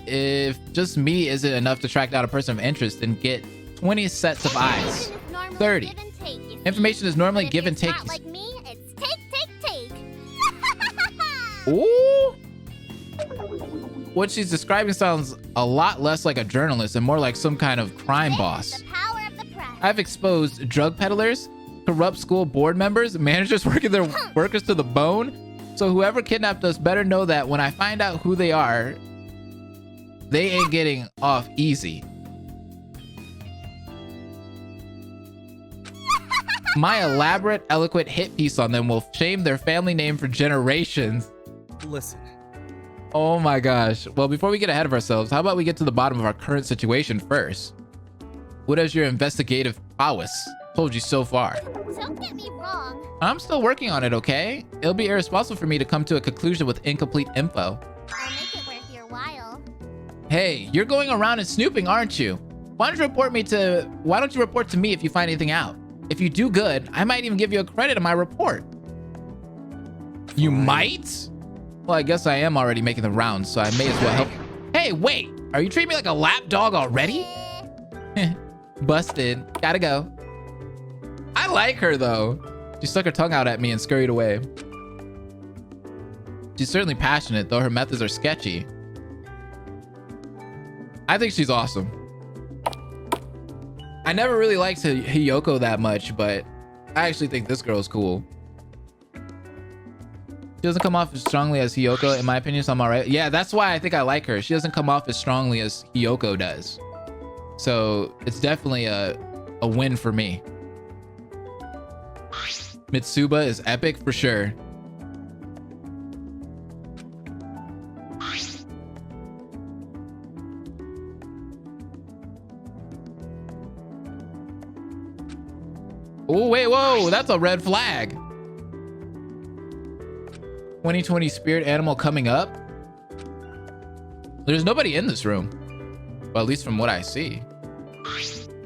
If just me isn't enough to track down a person of interest, then get 20 sets of eyes. 30. Information is normally give and take. Like me, it's take. Ooh. What she's describing sounds a lot less like a journalist and more like some kind of crime boss. I've exposed drug peddlers, corrupt school board members, managers working their workers to the bone. So whoever kidnapped us better know that when I find out who they are, they ain't getting off easy. My elaborate, eloquent hit piece on them will shame their family name for generations. Listen. Oh my gosh. Well, before we get ahead of ourselves, how about we get to the bottom of our current situation first? What is your investigative prowess told you so far? Don't get me wrong. I'm still working on it, okay? It'll be irresponsible for me to come to a conclusion with incomplete info. I'll make it worth your while. Hey, you're going around and snooping, aren't you? Why don't you report to me if you find anything out? If you do good, I might even give you a credit in my report. You might? Well, I guess I am already making the rounds, so I may as well help. Hey, wait! Are you treating me like a lap dog already? Busted. Gotta go. I like her, though. She stuck her tongue out at me and scurried away. She's certainly passionate, though her methods are sketchy. I think she's awesome. I never really liked Hiyoko that much, but I actually think this girl's cool. She doesn't come off as strongly as Hiyoko, in my opinion, so I'm alright. Yeah, that's why I think I like her. She doesn't come off as strongly as Hiyoko does. So it's definitely a win for me. Mitsuba is epic for sure. Oh, wait, whoa, that's a red flag. 2020 spirit animal coming up. There's nobody in this room. Well, at least from what I see.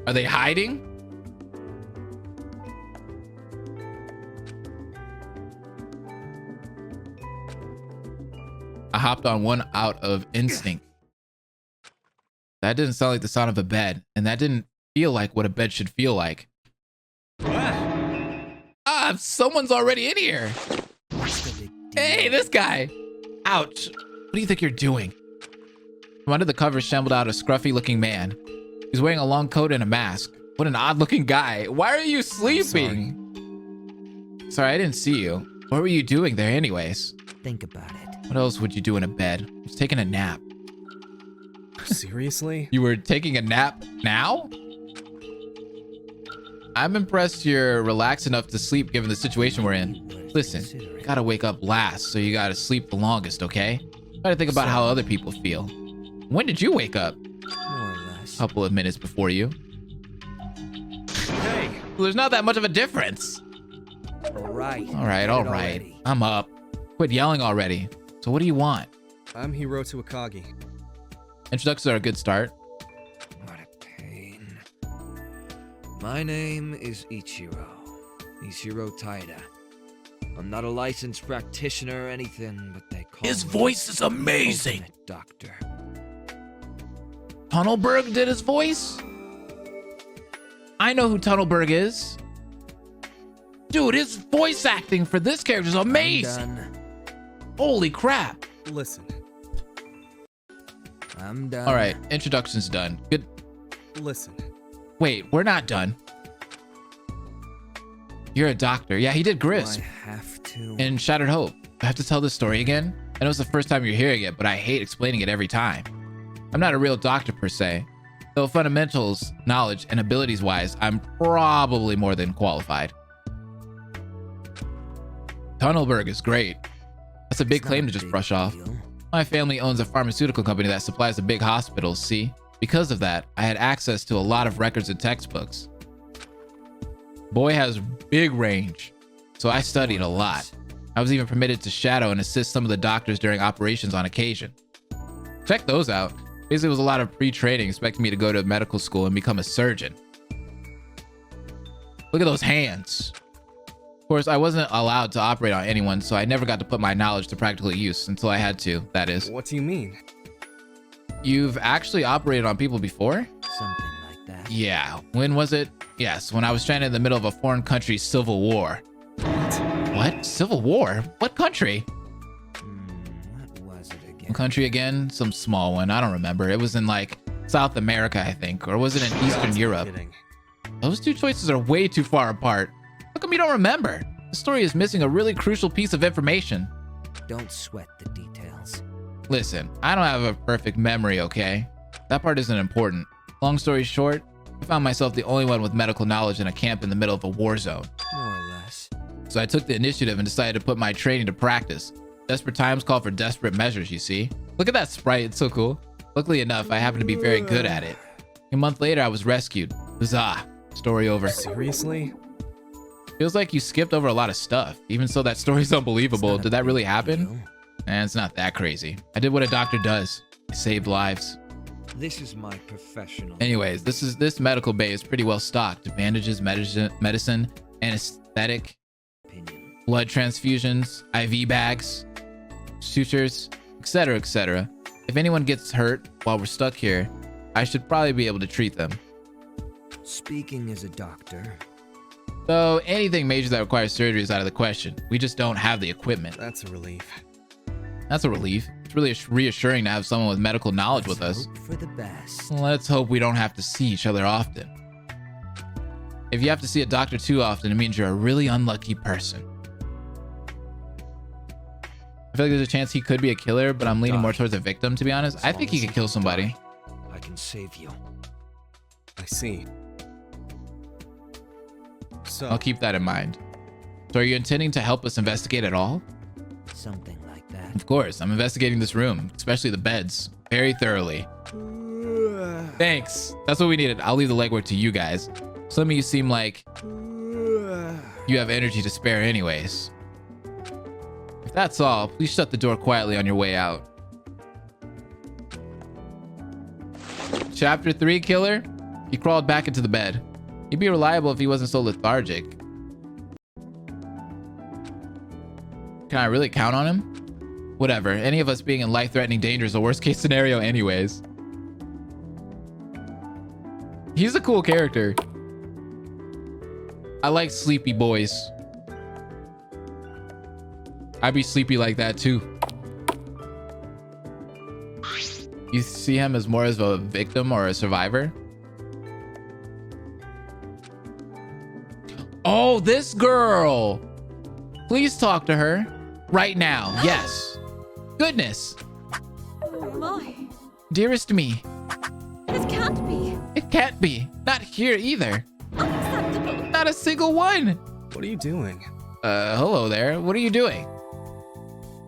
Are they hiding? I hopped on one out of instinct. That didn't sound like the sound of a bed, and that didn't feel like what a bed should feel like. Ah, someone's already in here. Hey, this guy. Ouch. What do you think you're doing? From under the covers shambled out a scruffy looking man. He's wearing a long coat and a mask. What an odd looking guy. Why are you sleeping? Sorry, I didn't see you. What were you doing there anyways? Think about it. What else would you do in a bed? I was taking a nap. Seriously? You were taking a nap now? I'm impressed you're relaxed enough to sleep given the situation we're in. Listen, you gotta wake up last, so you gotta sleep the longest, okay? Try to think about how other people feel. When did you wake up? More or less. A couple of minutes before you. Hey! Well, there's not that much of a difference. All right. All right. I'm up. Quit yelling already. So what do you want? I'm Hiroto Akagi. Introductions are a good start. What a pain. My name is Ichiro Taida. I'm not a licensed practitioner or anything, but they call His me voice is amazing. Ultimate Doctor. Tunnelberg did his voice? I know who Tunnelberg is. Dude, his voice acting for this character is amazing. Holy crap. Listen. I'm done. All right, introduction's done. Good. Listen. Wait, we're not done. You're a doctor. Yeah, he did Grisp. I have to. In Shattered Hope. I have to tell this story again? I know it's the first time you're hearing it, but I hate explaining it every time. I'm not a real doctor per se. Though fundamentals, knowledge, and abilities wise, I'm probably more than qualified. Tunnelberg is great. That's a big claim to just brush off. My family owns a pharmaceutical company that supplies the big hospitals, see? Because of that, I had access to a lot of records and textbooks. Boy has big range, so I studied a lot. I was even permitted to shadow and assist some of the doctors during operations on occasion. Check those out. Basically, it was a lot of pre-training, expecting me to go to medical school and become a surgeon. Look at those hands. Of course, I wasn't allowed to operate on anyone, so I never got to put my knowledge to practical use until I had to, that is. What do you mean? You've actually operated on people before? Something like that. Yeah. When was it? Yes, when I was stranded in the middle of a foreign country's civil war. What? Civil war? What country? What was it again? What country again? Some small one. I don't remember. It was in like South America, I think. Or was it in Eastern Europe? Kidding. Those two choices are way too far apart. How come you don't remember? The story is missing a really crucial piece of information. Don't sweat the details. Listen, I don't have a perfect memory, okay? That part isn't important. Long story short, I found myself the only one with medical knowledge in a camp in the middle of a war zone. More or less. So I took the initiative and decided to put my training to practice. Desperate times call for desperate measures, you see. Look at that sprite, it's so cool. Luckily enough, I happen to be very good at it. A month later, I was rescued. Huzzah. Story over. Seriously? Feels like you skipped over a lot of stuff. Even so, that story's unbelievable. Did that really happen? It's not that crazy. I did what a doctor does. I saved lives. This is my professional. Anyways, this medical bay is pretty well stocked. Bandages, medicine, anesthetic, blood transfusions, IV bags, sutures, etc., etc. If anyone gets hurt while we're stuck here, I should probably be able to treat them. Speaking as a doctor. So anything major that requires surgery is out of the question. We just don't have the equipment. That's a relief. That's a relief. It's really reassuring to have someone with medical knowledge with us. Hope for the best. Let's hope we don't have to see each other often. If you have to see a doctor too often, it means you're a really unlucky person. I feel like there's a chance he could be a killer, but I'm leaning more towards a victim, to be honest. I think he could kill somebody. I can save you. I see. So, I'll keep that in mind. So are you intending to help us investigate at all? Something like that. Of course, I'm investigating this room, especially the beds, very thoroughly. Thanks. That's what we needed. I'll leave the legwork to you guys. Some of you seem like you have energy to spare anyways. If that's all, please shut the door quietly on your way out. Chapter 3, killer? He crawled back into the bed. He'd be reliable if he wasn't so lethargic. Can I really count on him? Whatever, any of us being in life-threatening danger is a worst-case scenario anyways. He's a cool character. I like sleepy boys. I'd be sleepy like that too. You see him as more as a victim or a survivor? Oh, this girl. Please talk to her right now. Yes. Goodness. Oh my. Dearest me. This can't be. It can't be. Not here either. Unacceptable. Not a single one. what are you doing? Hello there. What are you doing?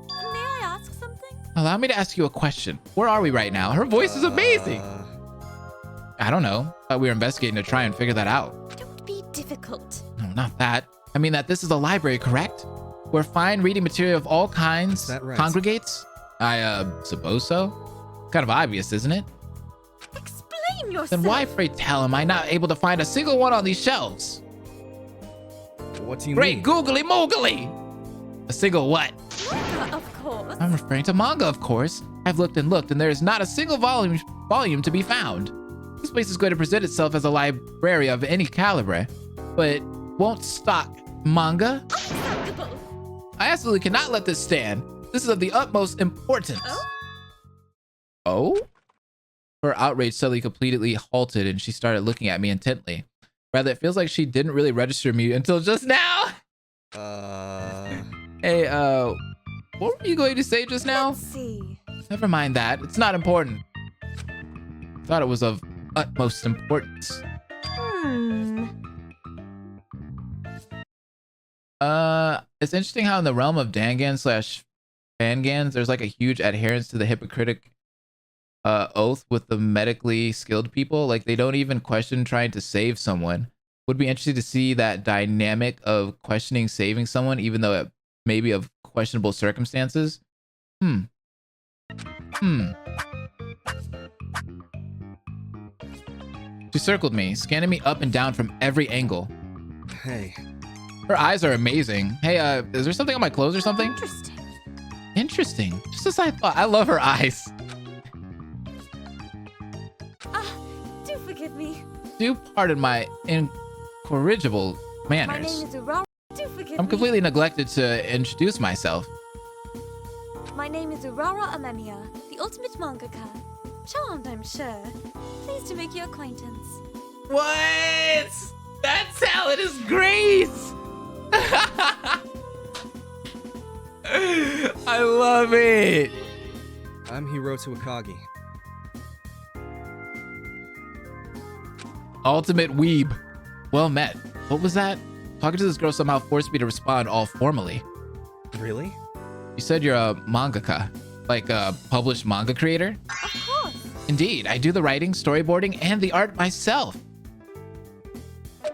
May I ask something? Allow me to ask you a question. Where are we right now? Her voice is amazing. I don't know. Thought we were investigating to try and figure that out. Don't be difficult. No, not that. I mean that this is a library, correct? Where fine reading material of all kinds Is that right? congregates? I suppose so. Kind of obvious, isn't it? Explain yourself. Then why, pray tell, am I not able to find a single one on these shelves? What do you Great mean? googly moogly! A single what? Manga, of course. I'm referring to manga, of course. I've looked and looked, and there is not a single volume to be found. This place is going to present itself as a library of any caliber, but won't stock manga? Unacceptable. I absolutely cannot let this stand. This is of the utmost importance. Oh? Her outrage suddenly completely halted, and she started looking at me intently. Rather, it feels like she didn't really register me until just now. Hey, what were you going to say just now? Let's see. Never mind that. It's not important. Thought it was of utmost importance. It's interesting how in the realm of Dangan / Fangans, there's like a huge adherence to the Hippocratic oath with the medically skilled people. Like they don't even question trying to save someone. Would be interesting to see that dynamic of questioning saving someone, even though it may be of questionable circumstances. She circled me, scanning me up and down from every angle. Hey. Her eyes are amazing. Hey, is there something on my clothes or something? Interesting. Just as I thought. I love her eyes. Do forgive me. Do pardon my incorrigible manners. My name is Urara. Do forgive I'm me. completely neglected to introduce myself. My name is Urara Amemiya, the ultimate mangaka. Charmed, I'm sure. Pleased to make your acquaintance. What? That talent is great! I love it! I'm Hiroto Akagi. Ultimate weeb. Well met. What was that? Talking to this girl somehow forced me to respond all formally. Really? You said you're a mangaka. Like a published manga creator? Of course. Indeed, I do the writing, storyboarding, and the art myself.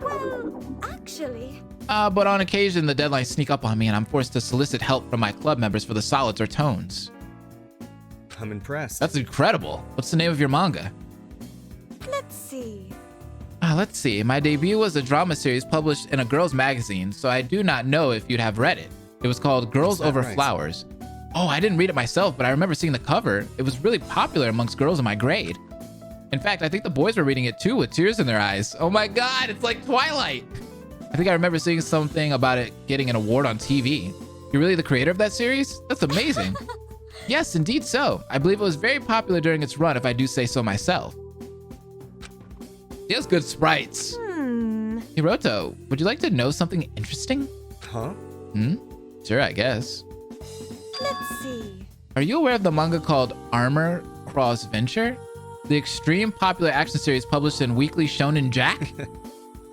Well, actually... But on occasion, the deadlines sneak up on me and I'm forced to solicit help from my club members for the solids or tones. I'm impressed. That's incredible. What's the name of your manga? Let's see. Let's see. My debut was a drama series published in a girls' magazine, so I do not know if you'd have read it. It was called Girls Over right? Flowers. Oh, I didn't read it myself, but I remember seeing the cover. It was really popular amongst girls in my grade. In fact, I think the boys were reading it too with tears in their eyes. Oh my god, it's like Twilight. I think I remember seeing something about it getting an award on TV. You're really the creator of that series? That's amazing. Yes, indeed so. I believe it was very popular during its run, if I do say so myself. He has good sprites. Hiroto, would you like to know something interesting? Huh? Sure, I guess. Let's see. Are you aware of the manga called Armor Cross Venture? The extreme popular action series published in Weekly Shonen Jack?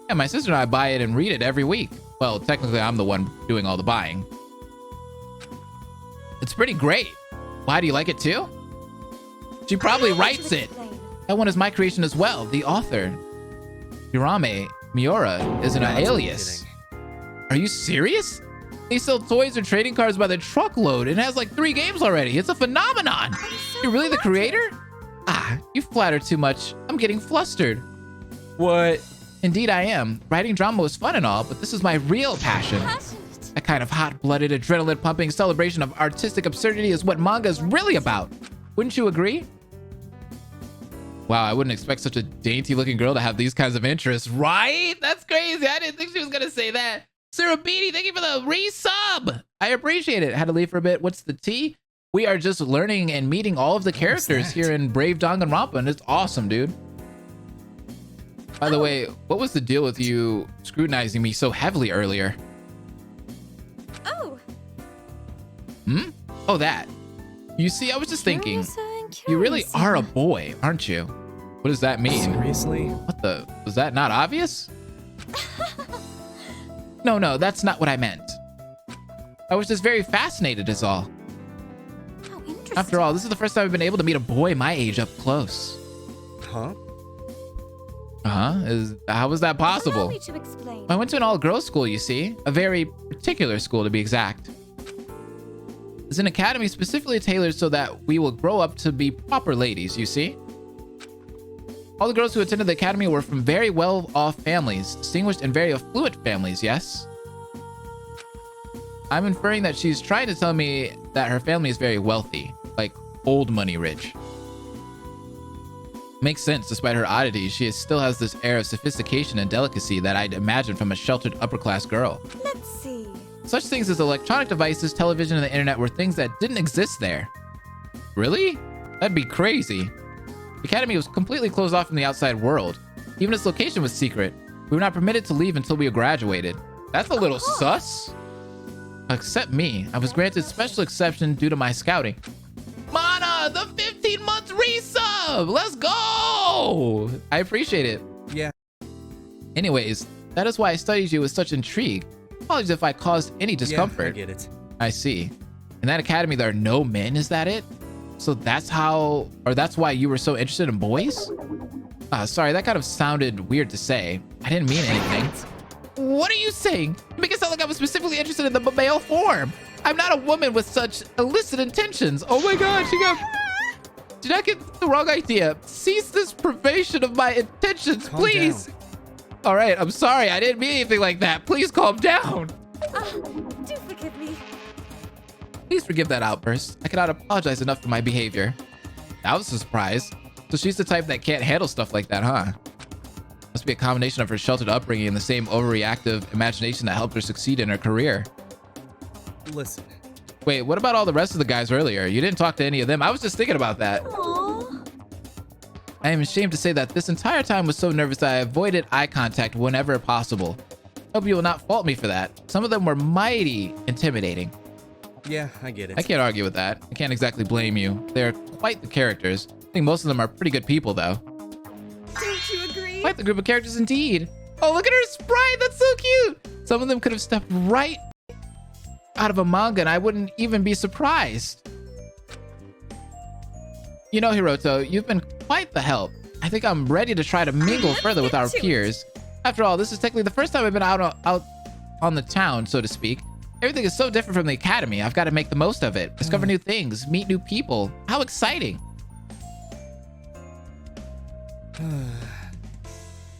Yeah, my sister and I buy it and read it every week. Well, technically, I'm the one doing all the buying. It's pretty great. Why, do you like it too? She probably writes it. That one is my creation as well. The author, Hirame Miura, is an alias. Are you serious? They sell toys and trading cards by the truckload. It has like 3 games already. It's a phenomenon. You're really the creator? You flatter too much. I'm getting flustered. What? Indeed I am. Writing drama was fun and all, but this is my real passion. A kind of hot-blooded, adrenaline-pumping celebration of artistic absurdity is what manga is really about. Wouldn't you agree? Wow, I wouldn't expect such a dainty-looking girl to have these kinds of interests, right? That's crazy. I didn't think she was gonna say that. Surabini, thank you for the resub. I appreciate it. Had to leave for a bit. What's the tea? We are just learning and meeting all of the characters here in Brave Danganronpa, and it's awesome, dude. By the way, what was the deal with you scrutinizing me so heavily earlier? Oh. Oh, that. You see, I was just thinking, you really are a boy, aren't you? What does that mean? Seriously? What the? Was that not obvious? No, that's not what I meant. I was just very fascinated is all. How interesting. After all, this is the first time I've been able to meet a boy my age up close. Huh? How was that possible? Allow me to explain. I went to an all-girls school, you see. A very particular school, to be exact. It's an academy specifically tailored so that we will grow up to be proper ladies, you see. All the girls who attended the academy were from very well-off families, distinguished and very affluent families, yes? I'm inferring that she's trying to tell me that her family is very wealthy, like old money rich. Makes sense, despite her oddities, she still has this air of sophistication and delicacy that I'd imagine from a sheltered upper-class girl. Let's see. Such things as electronic devices, television, and the internet were things that didn't exist there. Really? That'd be crazy. The academy was completely closed off from the outside world. Even its location was secret. We were not permitted to leave until we graduated. That's a little sus. Except me. I was granted special exception due to my scouting. Mana, the 15 months resub! Let's go! I appreciate it. Yeah. Anyways, that is why I studied you with such intrigue. Apologies if I caused any discomfort. Yeah, I get it. I see. In that academy, there are no men, is that it? So that's how, or that's why you were so interested in boys? Sorry, that kind of sounded weird to say. I didn't mean anything. What are you saying? You make it sound like I was specifically interested in the male form. I'm not a woman with such illicit intentions. Oh my god, did not get the wrong idea. Cease this privation of my intentions, Calm please. down. All right, I'm sorry. I didn't mean anything like that. Please calm down. Do forgive me. Please forgive that outburst. I cannot apologize enough for my behavior. That was a surprise. So she's the type that can't handle stuff like that, huh? Must be a combination of her sheltered upbringing and the same overreactive imagination that helped her succeed in her career. Listen. Wait, what about all the rest of the guys earlier? You didn't talk to any of them. I was just thinking about that. Aww. I am ashamed to say that this entire time was so nervous that I avoided eye contact whenever possible. Hope you will not fault me for that. Some of them were mighty intimidating. Yeah, I get it. I can't argue with that. I can't exactly blame you. They're quite the characters. I think most of them are pretty good people, though. Don't you agree? Quite the group of characters indeed. Oh, look at her sprite. That's so cute. Some of them could have stepped right out of a manga and I wouldn't even be surprised. You know, Hiroto, you've been quite the help. I think I'm ready to try to mingle further with our peers. After all, this is technically the first time I've been out on the town, so to speak. Everything is so different from the academy. I've got to make the most of it. Discover new things, meet new people. How exciting.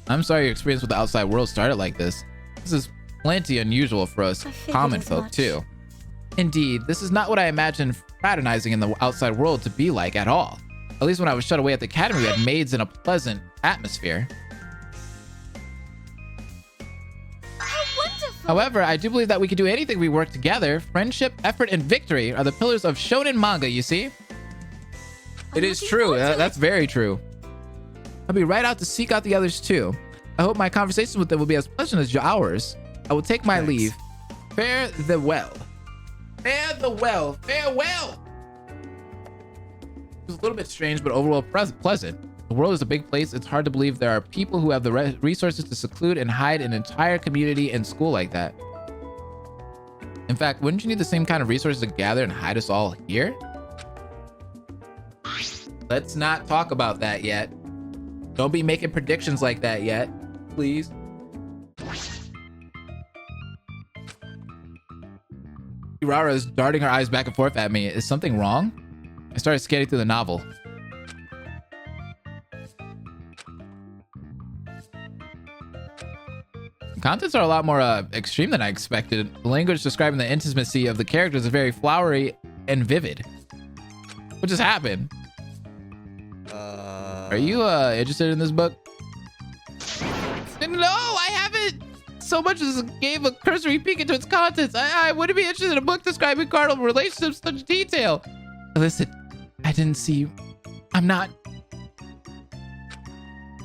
I'm sorry your experience with the outside world started like this. This is plenty unusual for us common folk, too. Indeed, this is not what I imagined fraternizing in the outside world to be like at all. At least when I was shut away at the academy, we had maids in a pleasant atmosphere. How wonderful! However, I do believe that we can do anything we work together. Friendship, effort, and victory are the pillars of shonen manga, you see? It is true. That's very true. I'll be right out to seek out the others too. I hope my conversations with them will be as pleasant as ours. I will take my leave. Fare thee well. Fare the well. Farewell. It was a little bit strange, but overall pleasant. The world is a big place. It's hard to believe there are people who have the resources to seclude and hide an entire community and school like that. In fact, wouldn't you need the same kind of resources to gather and hide us all here? Let's not talk about that yet. Don't be making predictions like that yet, please. Urara is darting her eyes back and forth at me. Is something wrong? I started scanning through the novel. The contents are a lot more extreme than I expected. The language describing the intimacy of the characters is very flowery and vivid. What just happened? Are you interested in this book? No, I haven't so much as gave a cursory peek into its contents. I wouldn't be interested in a book describing carnal relationships in such detail. Listen, I didn't see. I'm not.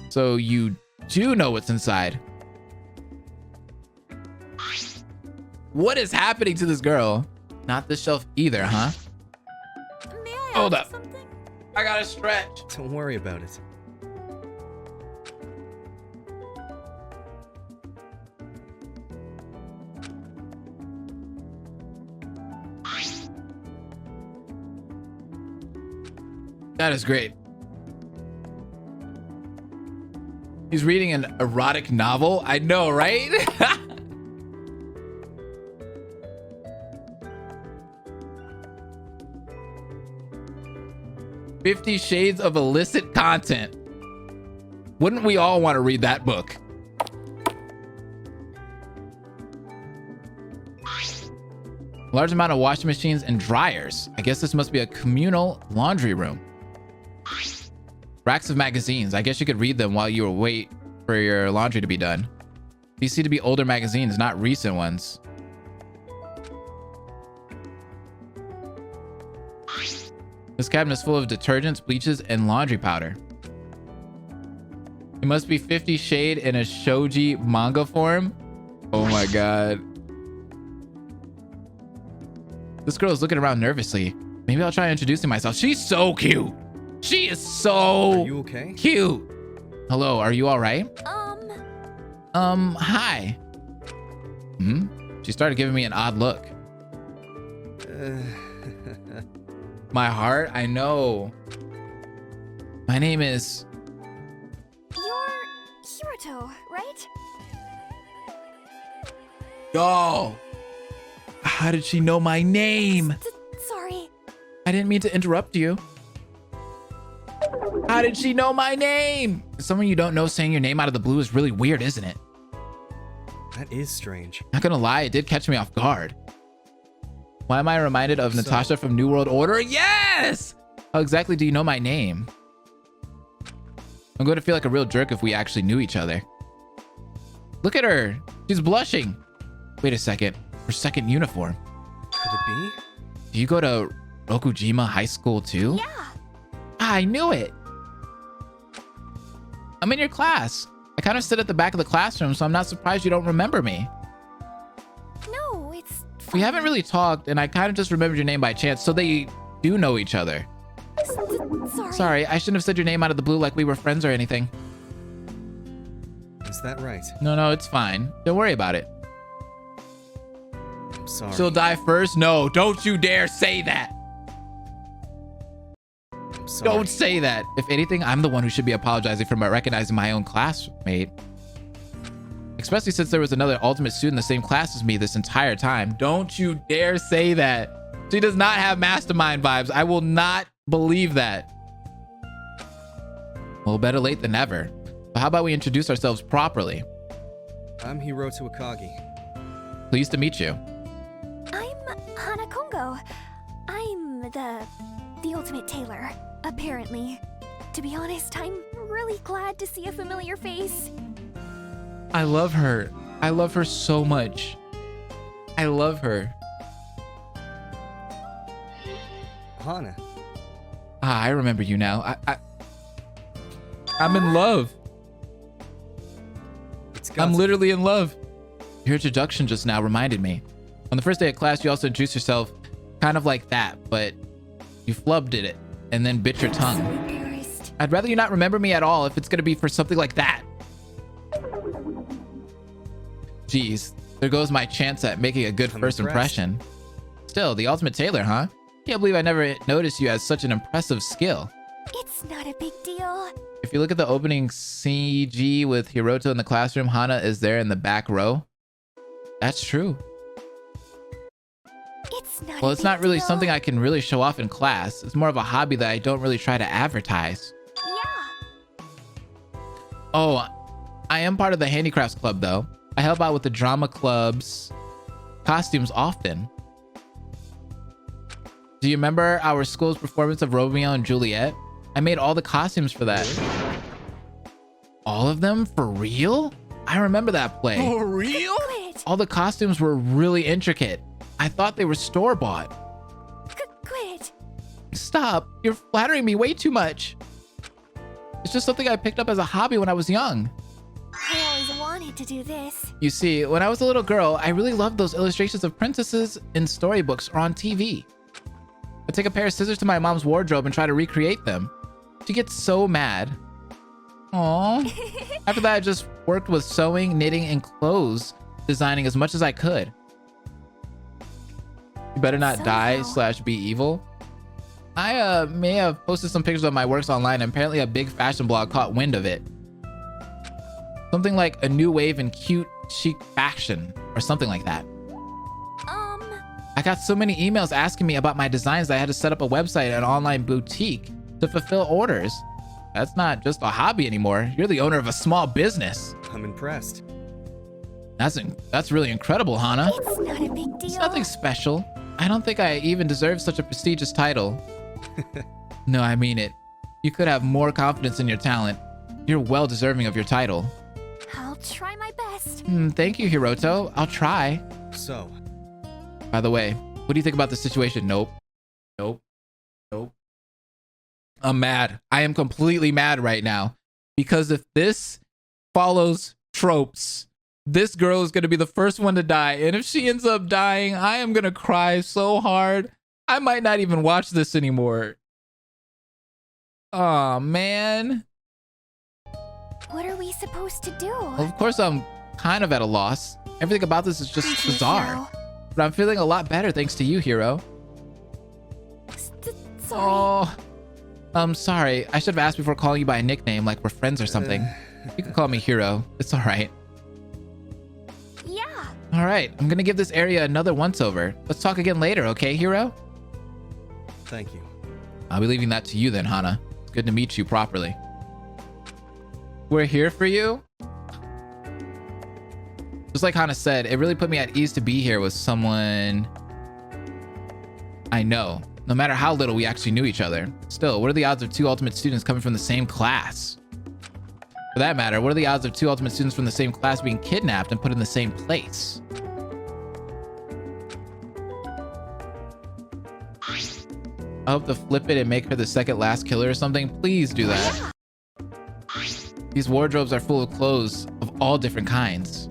So you do know what's inside. What is happening to this girl? Not this shelf either, huh? May I Hold ask up. something? I gotta stretch. Don't worry about it. That is great. He's reading an erotic novel. I know, right? "50 Shades of Illicit Content." Wouldn't we all want to read that book? Large amount of washing machines and dryers. I guess this must be a communal laundry room. Racks of magazines. I guess you could read them while you wait for your laundry to be done. These seem to be older magazines, not recent ones. This cabinet is full of detergents, bleaches, and laundry powder. It must be 50 Shade in a shogi manga form. Oh my god. This girl is looking around nervously. Maybe I'll try introducing myself. She's so cute. She is so Are you okay? cute. Hello, are you all right? Hi. She started giving me an odd look. My heart, I know. My name is... You're Hiroto, right? Yo. How did she know my name? Sorry. I didn't mean to interrupt you. How did she know my name? Someone you don't know saying your name out of the blue is really weird, isn't it? That is strange. Not gonna lie, it did catch me off guard. Why am I reminded of Natasha from New World Order? Yes! How exactly do you know my name? I'm going to feel like a real jerk if we actually knew each other. Look at her. She's blushing. Wait a second. Her second uniform. Could it be? Do you go to Rokujima High School too? Yeah. Ah, I knew it. I'm in your class. I kind of sit at the back of the classroom, so I'm not surprised you don't remember me. No, it's fine. We haven't really talked, and I kind of just remembered your name by chance, so they do know each other. Sorry. Sorry, I shouldn't have said your name out of the blue like we were friends or anything. Is that right? No, it's fine. Don't worry about it. I'm sorry. She'll die first? No, don't you dare say that. I'm sorry. Don't say that. If anything, I'm the one who should be apologizing for recognizing my own classmate. Especially since there was another ultimate student in the same class as me this entire time. Don't you dare say that. She does not have mastermind vibes. I will not believe that. Well, better late than never. But how about we introduce ourselves properly? I'm Hiroto Akagi. Pleased to meet you. I'm Hana Kongou. I'm the ultimate tailor, apparently. To be honest, I'm really glad to see a familiar face. I love her. I love her so much. I love her. Hana. Ah, I remember you now. I'm in love. I'm literally in love. Your introduction just now reminded me. On the first day of class, you also introduced yourself kind of like that, but you flubbed it and then bit your tongue. I'm so embarrassed. I'd rather you not remember me at all if it's going to be for something like that. Jeez, there goes my chance at making a good first impression. Still, the ultimate tailor, huh? Can't believe I never noticed you as such an impressive skill. It's not a big deal. If you look at the opening CG with Hiroto in the classroom, Hana is there in the back row. That's true. Well, it's not really something I can really show off in class. It's more of a hobby that I don't really try to advertise. Yeah. Oh, I am part of the handicrafts club though. I help out with the drama club's costumes often. Do you remember our school's performance of Romeo and Juliet? I made all the costumes for that. All of them? For real? I remember that play. For real? All the costumes were really intricate. I thought they were store-bought. Quit. Stop. You're flattering me way too much. It's just something I picked up as a hobby when I was young. I always wanted to do this. You see, when I was a little girl, I really loved those illustrations of princesses in storybooks or on TV. I'd take a pair of scissors to my mom's wardrobe and try to recreate them. She gets so mad. Aww. After that, I just worked with sewing, knitting, and clothes designing as much as I could. You better not die / be evil. I may have posted some pictures of my works online, and apparently a big fashion blog caught wind of it. Something like a new wave in cute, chic fashion, or something like that. I got so many emails asking me about my designs that I had to set up a website and an online boutique to fulfill orders. That's not just a hobby anymore. You're the owner of a small business. I'm impressed. That's really incredible, Hana. It's not a big deal. It's nothing special. I don't think I even deserve such a prestigious title. No, I mean it. You could have more confidence in your talent. You're well deserving of your title. I'll try my best. Thank you, Hiroto. I'll try. So, by the way, what do you think about the situation? Nope. I'm mad. I am completely mad right now. Because if this follows tropes, this girl is going to be the first one to die. And if she ends up dying, I am going to cry so hard. I might not even watch this anymore. Aw, man. What are we supposed to do? Well, of course, I'm kind of at a loss. Everything about this is just bizarre. But I'm feeling a lot better thanks to you, Hiro. Sorry. Oh, I'm sorry. I should have asked before calling you by a nickname, like we're friends or something. You can call me Hiro. It's all right. Yeah. All right, I'm gonna give this area another once-over. Let's talk again later, okay, Hiro? Thank you. I'll be leaving that to you then, Hana. It's good to meet you properly. We're here for you. Just like Hana said, it really put me at ease to be here with someone I know, no matter how little we actually knew each other. Still, what are the odds of 2 ultimate students coming from the same class? For that matter, what are the odds of 2 ultimate students from the same class being kidnapped and put in the same place? I hope to flip it and make her the second last killer or something. Please do that. These wardrobes are full of clothes of all different kinds.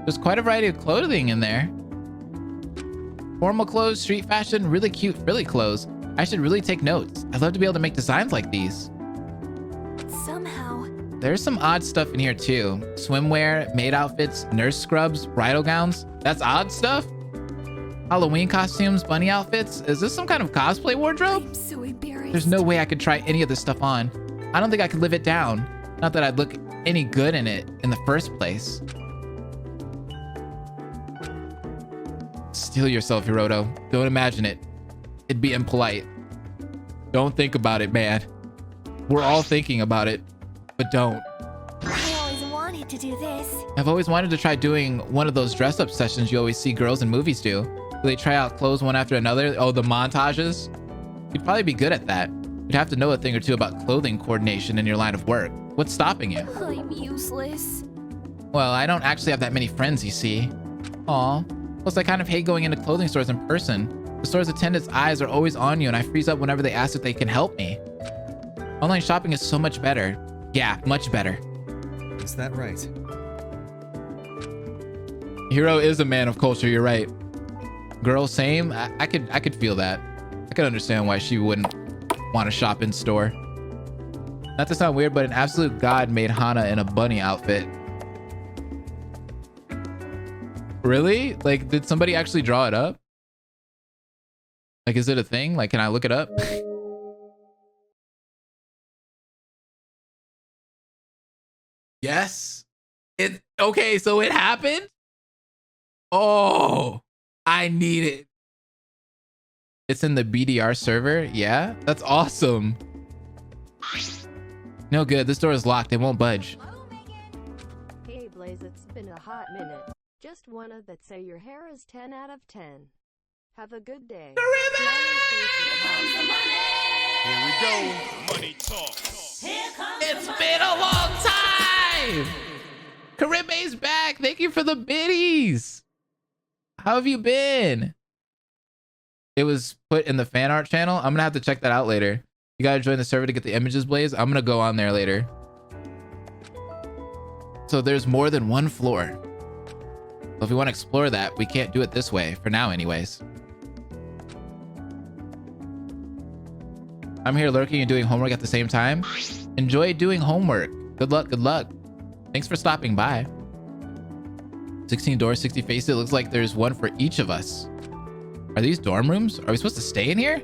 There's quite a variety of clothing in there. Formal clothes, street fashion, really cute frilly clothes. I should really take notes. I'd love to be able to make designs like these. Somehow. There's some odd stuff in here too. Swimwear, maid outfits, nurse scrubs, bridal gowns. That's odd stuff? Halloween costumes, bunny outfits. Is this some kind of cosplay wardrobe? I'm so embarrassed. There's no way I could try any of this stuff on. I don't think I could live it down. Not that I'd look any good in it in the first place. Steel yourself, Hiroto. Don't imagine it. It'd be impolite. Don't think about it, man. We're all thinking about it, but don't. I always wanted to do this. I've always wanted to try doing one of those dress-up sessions you always see girls in movies do. Where they try out clothes one after another. Oh, the montages? You'd probably be good at that. You'd have to know a thing or two about clothing coordination in your line of work. What's stopping you? I'm useless. Well, I don't actually have that many friends, you see. Aw. Plus, I kind of hate going into clothing stores in person. The store's attendants' eyes are always on you, and I freeze up whenever they ask if they can help me. Online shopping is so much better. Yeah, much better. Is that right? Hiro is a man of culture, you're right. Girl, same. I could feel that. I could understand why she wouldn't want to shop in store. Not to sound weird, but an absolute god made Hana in a bunny outfit. Really? Like, did somebody actually draw it up? Like, is it a thing? Like, can I look it up? Yes. Okay, so it happened? Oh, I need it. It's in the BDR server? Yeah? That's awesome. No good. This door is locked. It won't budge. Hey Blaze, it's been a hot minute. Just wanted to say your hair is 10 out of 10. Have a good day. Here we go. Money talk. It's been a long time. Karibe's back. Thank you for the biddies. How have you been? It was put in the fan art channel. I'm gonna have to check that out later. You gotta join the server to get the images, Blaze. I'm gonna go on there later. So there's more than one floor. So if we want to explore that, we can't do it this way for now anyways. I'm here lurking and doing homework at the same time. Enjoy doing homework. Good luck, good luck. Thanks for stopping by. 16 doors, 60 faces. It looks like there's one for each of us. Are these dorm rooms? Are we supposed to stay in here?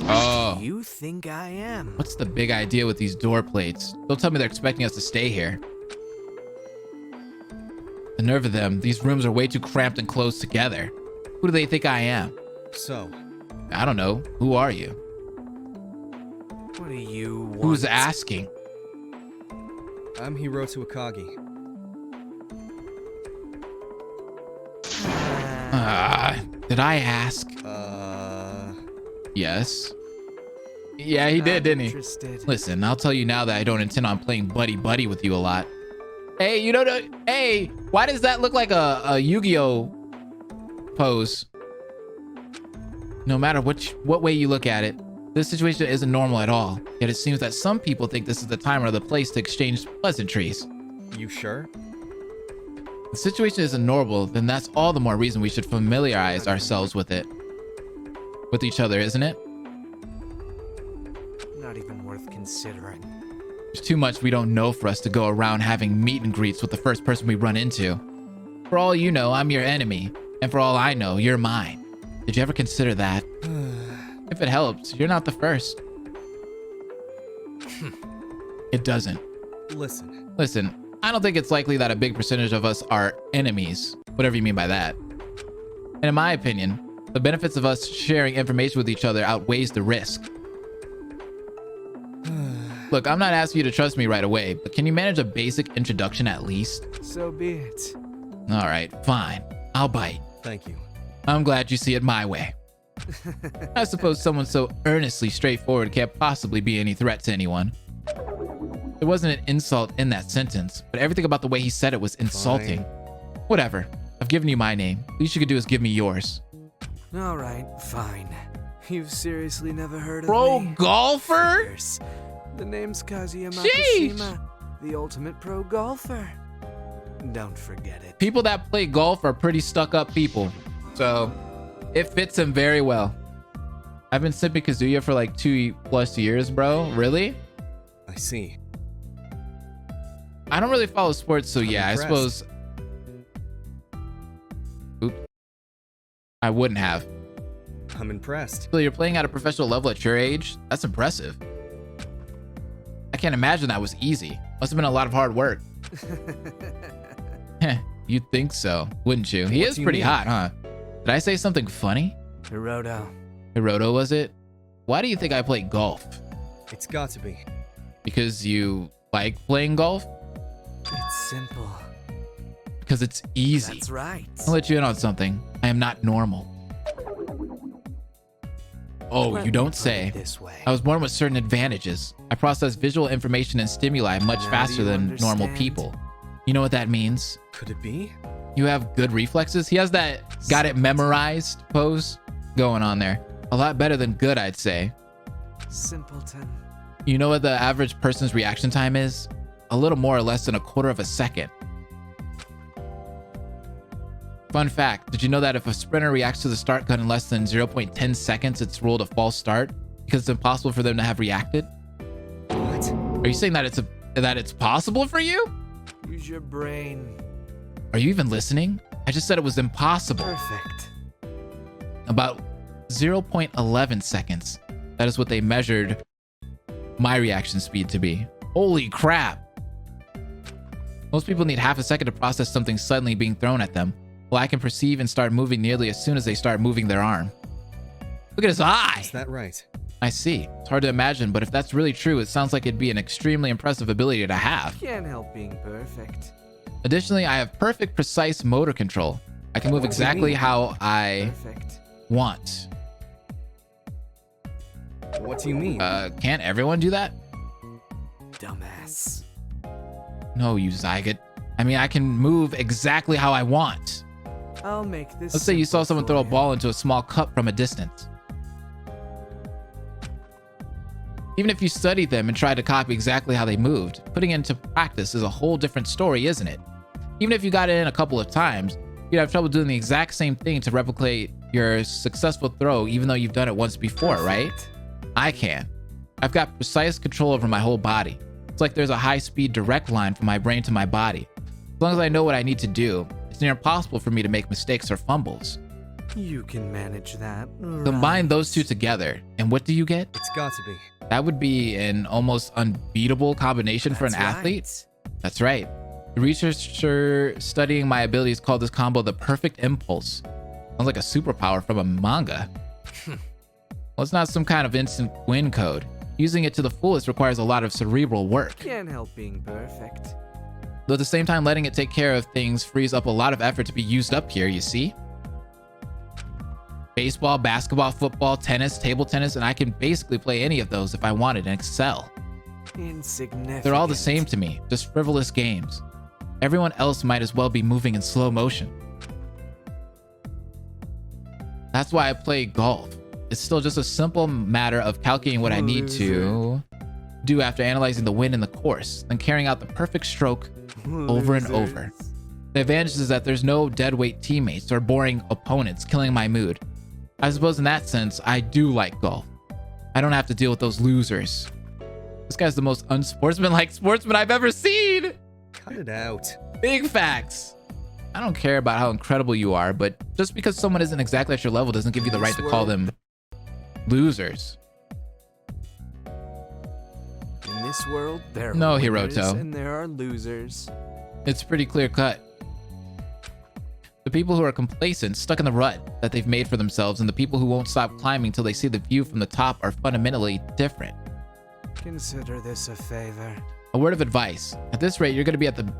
Oh. You think I am? What's the big idea with these door plates? Don't tell me they're expecting us to stay here. The nerve of them. These rooms are way too cramped and close together. Who do they think I am? So? I don't know. Who are you? What do you want? Who's asking? I'm Hiroto Akagi. Did I ask? Yes. Yeah, he did, didn't he? Listen, I'll tell you now that I don't intend on playing buddy-buddy with you a lot. Hey, you know, hey, why does that look like a Yu-Gi-Oh pose? No matter what way you look at it, this situation isn't normal at all. Yet it seems that some people think this is the time or the place to exchange pleasantries. You sure? The situation isn't normal, then that's all the more reason we should familiarize ourselves with it. With each other, isn't it? Not even worth considering. There's too much we don't know for us to go around having meet and greets with the first person we run into. For all you know, I'm your enemy. And for all I know, you're mine. Did you ever consider that? If it helps, you're not the first. It doesn't. Listen, Listen, I don't think it's likely that a big percentage of us are enemies, whatever you mean by that. And in my opinion, the benefits of us sharing information with each other outweighs the risk. Look, I'm not asking you to trust me right away, but can you manage a basic introduction at least? So be it. All right, fine. I'll bite. Thank you. I'm glad you see it my way. I suppose someone so earnestly straightforward can't possibly be any threat to anyone. There wasn't an insult in that sentence, but everything about the way he said it was insulting. Fine. Whatever. I've given you my name. Least you could do is give me yours. All right, fine. You've seriously never heard of Pro me? golfer? Figures. The name's Kazuya Sheesh. Makishima, the ultimate pro golfer. Don't forget it. People that play golf are pretty stuck-up people, so it fits him very well. I've been sipping Kazuya for like 2+ years, bro. Really? I see. I don't really follow sports, so yeah, I suppose. Oops. I wouldn't have. I'm impressed. So you're playing at a professional level at your age? That's impressive. I can't imagine that was easy. Must have been a lot of hard work. You'd think so, wouldn't you? He is pretty hot, huh? Did I say something funny? Hiroto. Hiroto, was it? Why do you think I play golf? It's got to be. Because you like playing golf? It's simple. Because it's easy. That's right. I'll let you in on something. I am not normal. Oh, you don't say. This way. I was born with certain advantages. I process visual information and stimuli much Now faster you than normal understand? people. You know what that means? Could it be? You have good reflexes? He has that got it memorized pose going on there. A lot better than good, I'd say. Simpleton. You know what the average person's reaction time is? A little more or less than 1/4 of a second. Fun fact, did you know that if a sprinter reacts to the start gun in less than 0.10 seconds, it's ruled a false start because it's impossible for them to have reacted? What? Are you saying that it's possible for you? Use your brain. Are you even listening? I just said it was impossible. Perfect. About 0.11 seconds. That is what they measured my reaction speed to be. Holy crap. Most people need half a second to process something suddenly being thrown at them. Well, I can perceive and start moving nearly as soon as they start moving their arm. Look at his eye. Is that right? I see. It's hard to imagine, but if that's really true, it sounds like it'd be an extremely impressive ability to have. Can't help being perfect. Additionally, I have perfect, precise motor control. I can move exactly how I want. What do you mean? Can't everyone do that? Dumbass. No, you zygote. I mean, I can move exactly how I want. I'll make this. Let's say you saw simple someone for throw a you. ball into a small cup from a distance. Even if you studied them and tried to copy exactly how they moved, putting it into practice is a whole different story, isn't it? Even if you got it in a couple of times, you'd have trouble doing the exact same thing to replicate your successful throw, even though you've done it once before, right? I can. I've got precise control over my whole body. It's like there's a high-speed direct line from my brain to my body. As long as I know what I need to do, it's near impossible for me to make mistakes or fumbles. You can manage that. Combine those two together, and what do you get? It's got to be. That would be an almost unbeatable combination for an athlete. That's right. The researcher studying my abilities called this combo the perfect impulse. Sounds like a superpower from a manga. Well, it's not some kind of instant win code. Using it to the fullest requires a lot of cerebral work. Can't help being perfect. Though at the same time, letting it take care of things frees up a lot of effort to be used up here, you see? Baseball, basketball, football, tennis, table tennis, and I can basically play any of those if I wanted and excel. Insignificant. They're all the same to me, just frivolous games. Everyone else might as well be moving in slow motion. That's why I play golf. It's still just a simple matter of calculating what I need to do after analyzing the wind and the course, then carrying out the perfect stroke over and over. The advantage is that there's no deadweight teammates or boring opponents killing my mood. I suppose in that sense, I do like golf. I don't have to deal with those losers. This guy's the most unsportsmanlike sportsman I've ever seen. Cut it out. Big facts. I don't care about how incredible you are, but just because someone isn't exactly at your level doesn't give you the right to call them losers. In this this world, there are No, winners Hiroto. and there are losers. It's pretty clear cut. The people who are complacent, stuck in the rut that they've made for themselves, and the people who won't stop climbing till they see the view from the top are fundamentally different. Consider this a favor. A word of advice. At this rate, you're going to be at the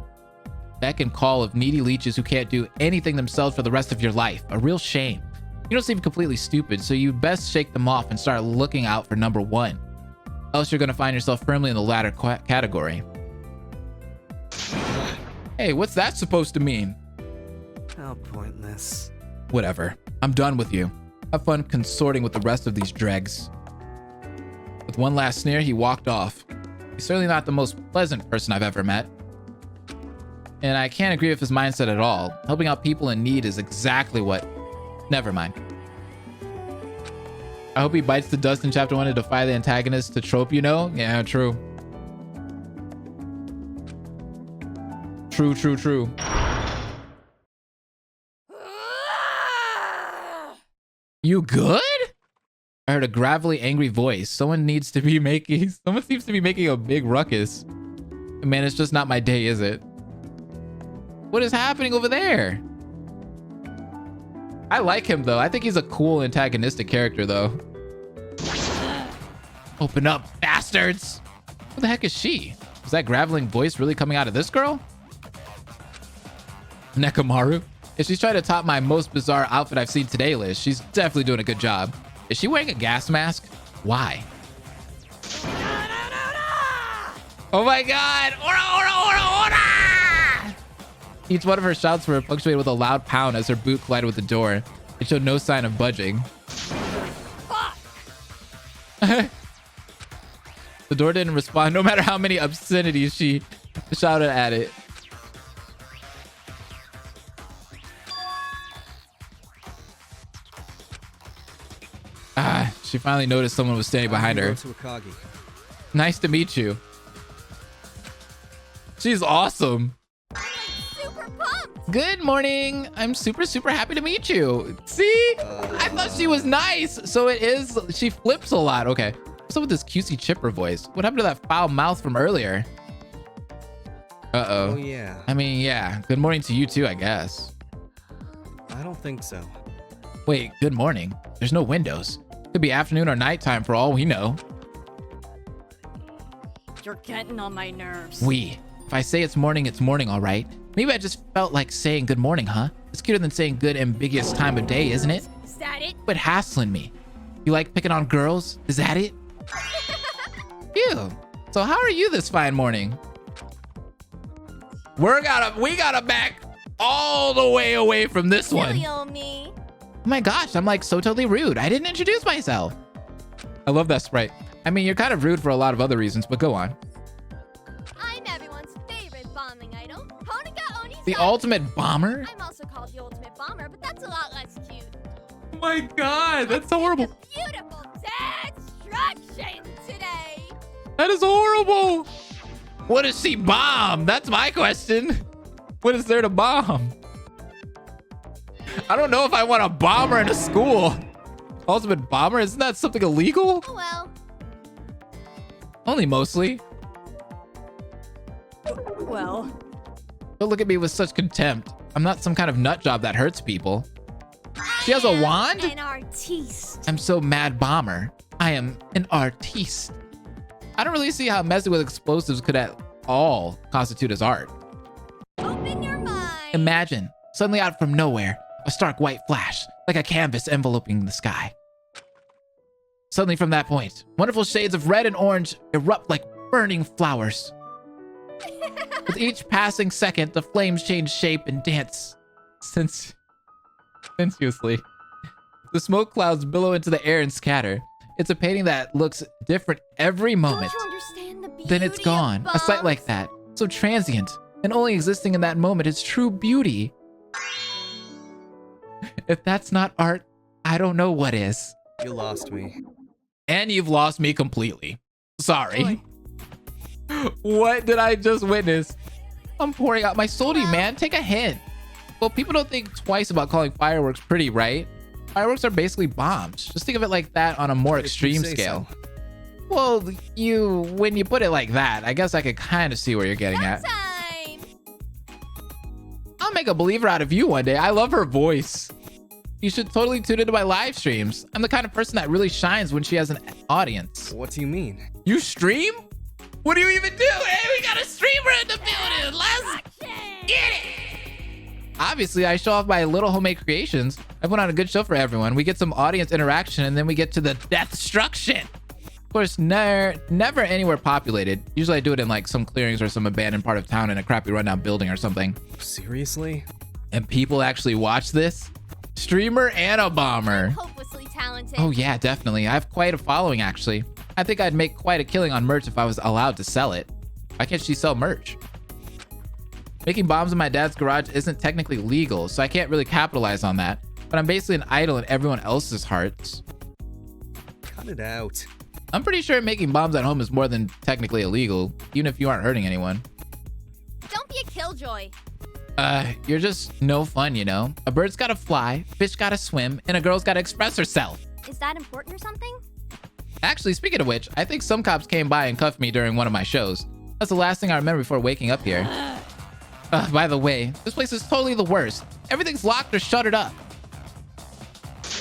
beck and call of needy leeches who can't do anything themselves for the rest of your life. A real shame. You don't seem completely stupid, so you'd best shake them off and start looking out for number one. Else you're going to find yourself firmly in the latter category. Hey, what's that supposed to mean? How pointless. Whatever. I'm done with you. Have fun consorting with the rest of these dregs. With one last sneer, he walked off. He's certainly not the most pleasant person I've ever met. And I can't agree with his mindset at all. Helping out people in need is exactly what... Never mind. I hope he bites the dust in chapter 1 to defy the antagonist to trope, you know? Yeah, true. True. You good? I heard a gravelly, angry voice. Someone seems to be making a big ruckus. Man, it's just not my day, is it? What is happening over there? I like him though. I think he's a cool antagonistic character though. Open up, bastards! Who the heck is she? Is that graveling voice really coming out of this girl? Nekomaru? If she's trying to top my most bizarre outfit I've seen today list, she's definitely doing a good job. Is she wearing a gas mask? Why? Oh my god! Ora! Each one of her shouts were punctuated with a loud pound as her boot collided with the door. It showed no sign of budging. The door didn't respond no matter how many obscenities she shouted at it. She finally noticed someone was standing behind her. Nice to meet you. She's awesome. Super pumped. Good morning. I'm super happy to meet you. See? I thought she was nice. So it is. She flips a lot. Okay. What's up with this cutesy chipper voice? What happened to that foul mouth from earlier? Uh-oh. Oh, yeah. I mean, yeah. Good morning to you too, I guess. I don't think so. Wait, good morning. There's no windows. Could be afternoon or nighttime for all we know. You're getting on my nerves. If I say it's morning, all right. Maybe I just felt like saying good morning, huh? It's cuter than saying good ambiguous time of day, isn't it? Is that it? Quit hassling me. You like picking on girls? Is that it? Ew. So how are you this fine morning? We gotta back all the way away from this one. Silly old me. Oh my gosh, I'm like so totally rude. I didn't introduce myself. I love that sprite. I mean, you're kind of rude for a lot of other reasons, but go on. I'm everyone's favorite bombing idol, Honoka Onizaki. The ultimate bomber? I'm also called the ultimate bomber, but that's a lot less cute. Oh my god, that's horrible. Beautiful destruction today. That is horrible. What does she bomb? That's my question. What is there to bomb? I don't know if I want a bomber in a school. Ultimate bomber? Isn't that something illegal? Oh well. Only mostly. Well. Don't look at me with such contempt. I'm not some kind of nut job that hurts people. She has a wand? An artiste. I'm so mad bomber. I am an artiste. I don't really see how messing with explosives could at all constitute as art. Open your mind. Imagine, suddenly out from nowhere, a stark white flash, like a canvas enveloping the sky. Suddenly from that point, wonderful shades of red and orange erupt like burning flowers. With each passing second, the flames change shape and dance sensuously. The smoke clouds billow into the air and scatter. It's a painting that looks different every moment. Don't you understand the beauty Then it's gone. A sight like that, so transient, and only existing in that moment is true beauty. If that's not art, I don't know what is. You lost me. And you've lost me completely. Sorry. What did I just witness? I'm pouring out my soul to you, man. Take a hint. Well, people don't think twice about calling fireworks pretty, right? Fireworks are basically bombs. Just think of it like that on a more extreme scale. Well, when you put it like that, I guess I could kind of see where you're getting at. Time! I'll make a believer out of you one day. I love her voice. You should totally tune into my live streams. I'm the kind of person that really shines when she has an audience. What do you mean? You stream? What do you even do? Hey, we got a streamer in the building. Let's get it. Obviously, I show off my little homemade creations. I put on a good show for everyone. We get some audience interaction, and then we get to the destruction. Of course, never anywhere populated. Usually I do it in like some clearings or some abandoned part of town in a crappy rundown building or something. Seriously? And people actually watch this? Streamer and a bomber. Hopelessly talented. Oh yeah, definitely. I have quite a following actually. I think I'd make quite a killing on merch if I was allowed to sell it. Why can't she sell merch? Making bombs in my dad's garage isn't technically legal, so I can't really capitalize on that. But I'm basically an idol in everyone else's hearts. Cut it out. I'm pretty sure making bombs at home is more than technically illegal, even if you aren't hurting anyone. Don't be a killjoy. You're just no fun, you know? A bird's gotta fly, fish gotta swim, and a girl's gotta express herself. Is that important or something? Actually, speaking of which, I think some cops came by and cuffed me during one of my shows. That's the last thing I remember before waking up here. By the way, this place is totally the worst. Everything's locked or shuttered up.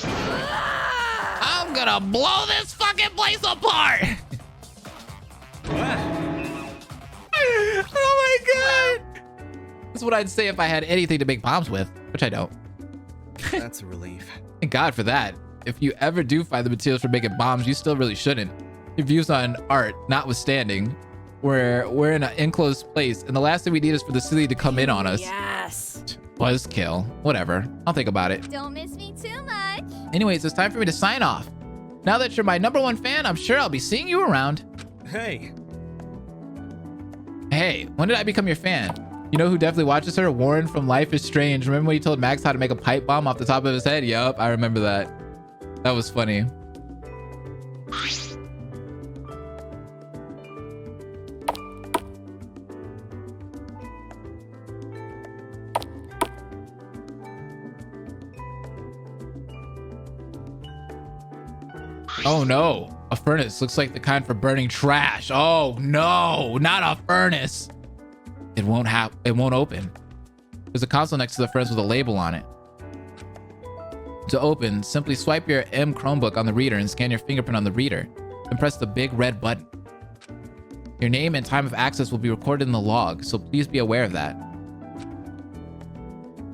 I'm gonna blow this fucking place apart! Oh my god! That's what I'd say if I had anything to make bombs with, which I don't. That's a relief. Thank God for that. If you ever do find the materials for making bombs, you still really shouldn't. Your views on art notwithstanding, we're in an enclosed place, and the last thing we need is for the city to come in on us. Yes. Buzzkill. Whatever. I'll think about it. Don't miss me too much. Anyways, it's time for me to sign off. Now that you're my #1 fan, I'm sure I'll be seeing you around. Hey. Hey, when did I become your fan? You know who definitely watches her? Warren from Life is Strange. Remember when he told Max how to make a pipe bomb off the top of his head? Yup, I remember that. That was funny. Oh no, a furnace. Looks like the kind for burning trash. Oh no, not a furnace. It won't open. There's a console next to the furnace with a label on it. To open, simply swipe your M Chromebook on the reader and scan your fingerprint on the reader. Then press the big red button. Your name and time of access will be recorded in the log, so please be aware of that.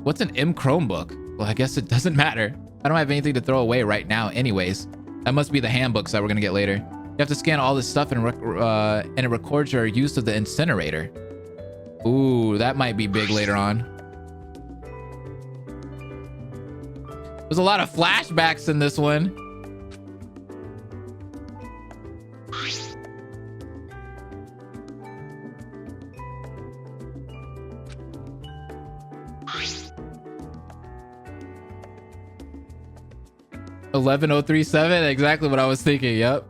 What's an M Chromebook? Well, I guess it doesn't matter. I don't have anything to throw away right now anyways. That must be the handbooks that we're gonna get later. You have to scan all this stuff and it records your use of the incinerator. Ooh, that might be big later on. There's a lot of flashbacks in this one. $11,037, exactly what I was thinking. Yep.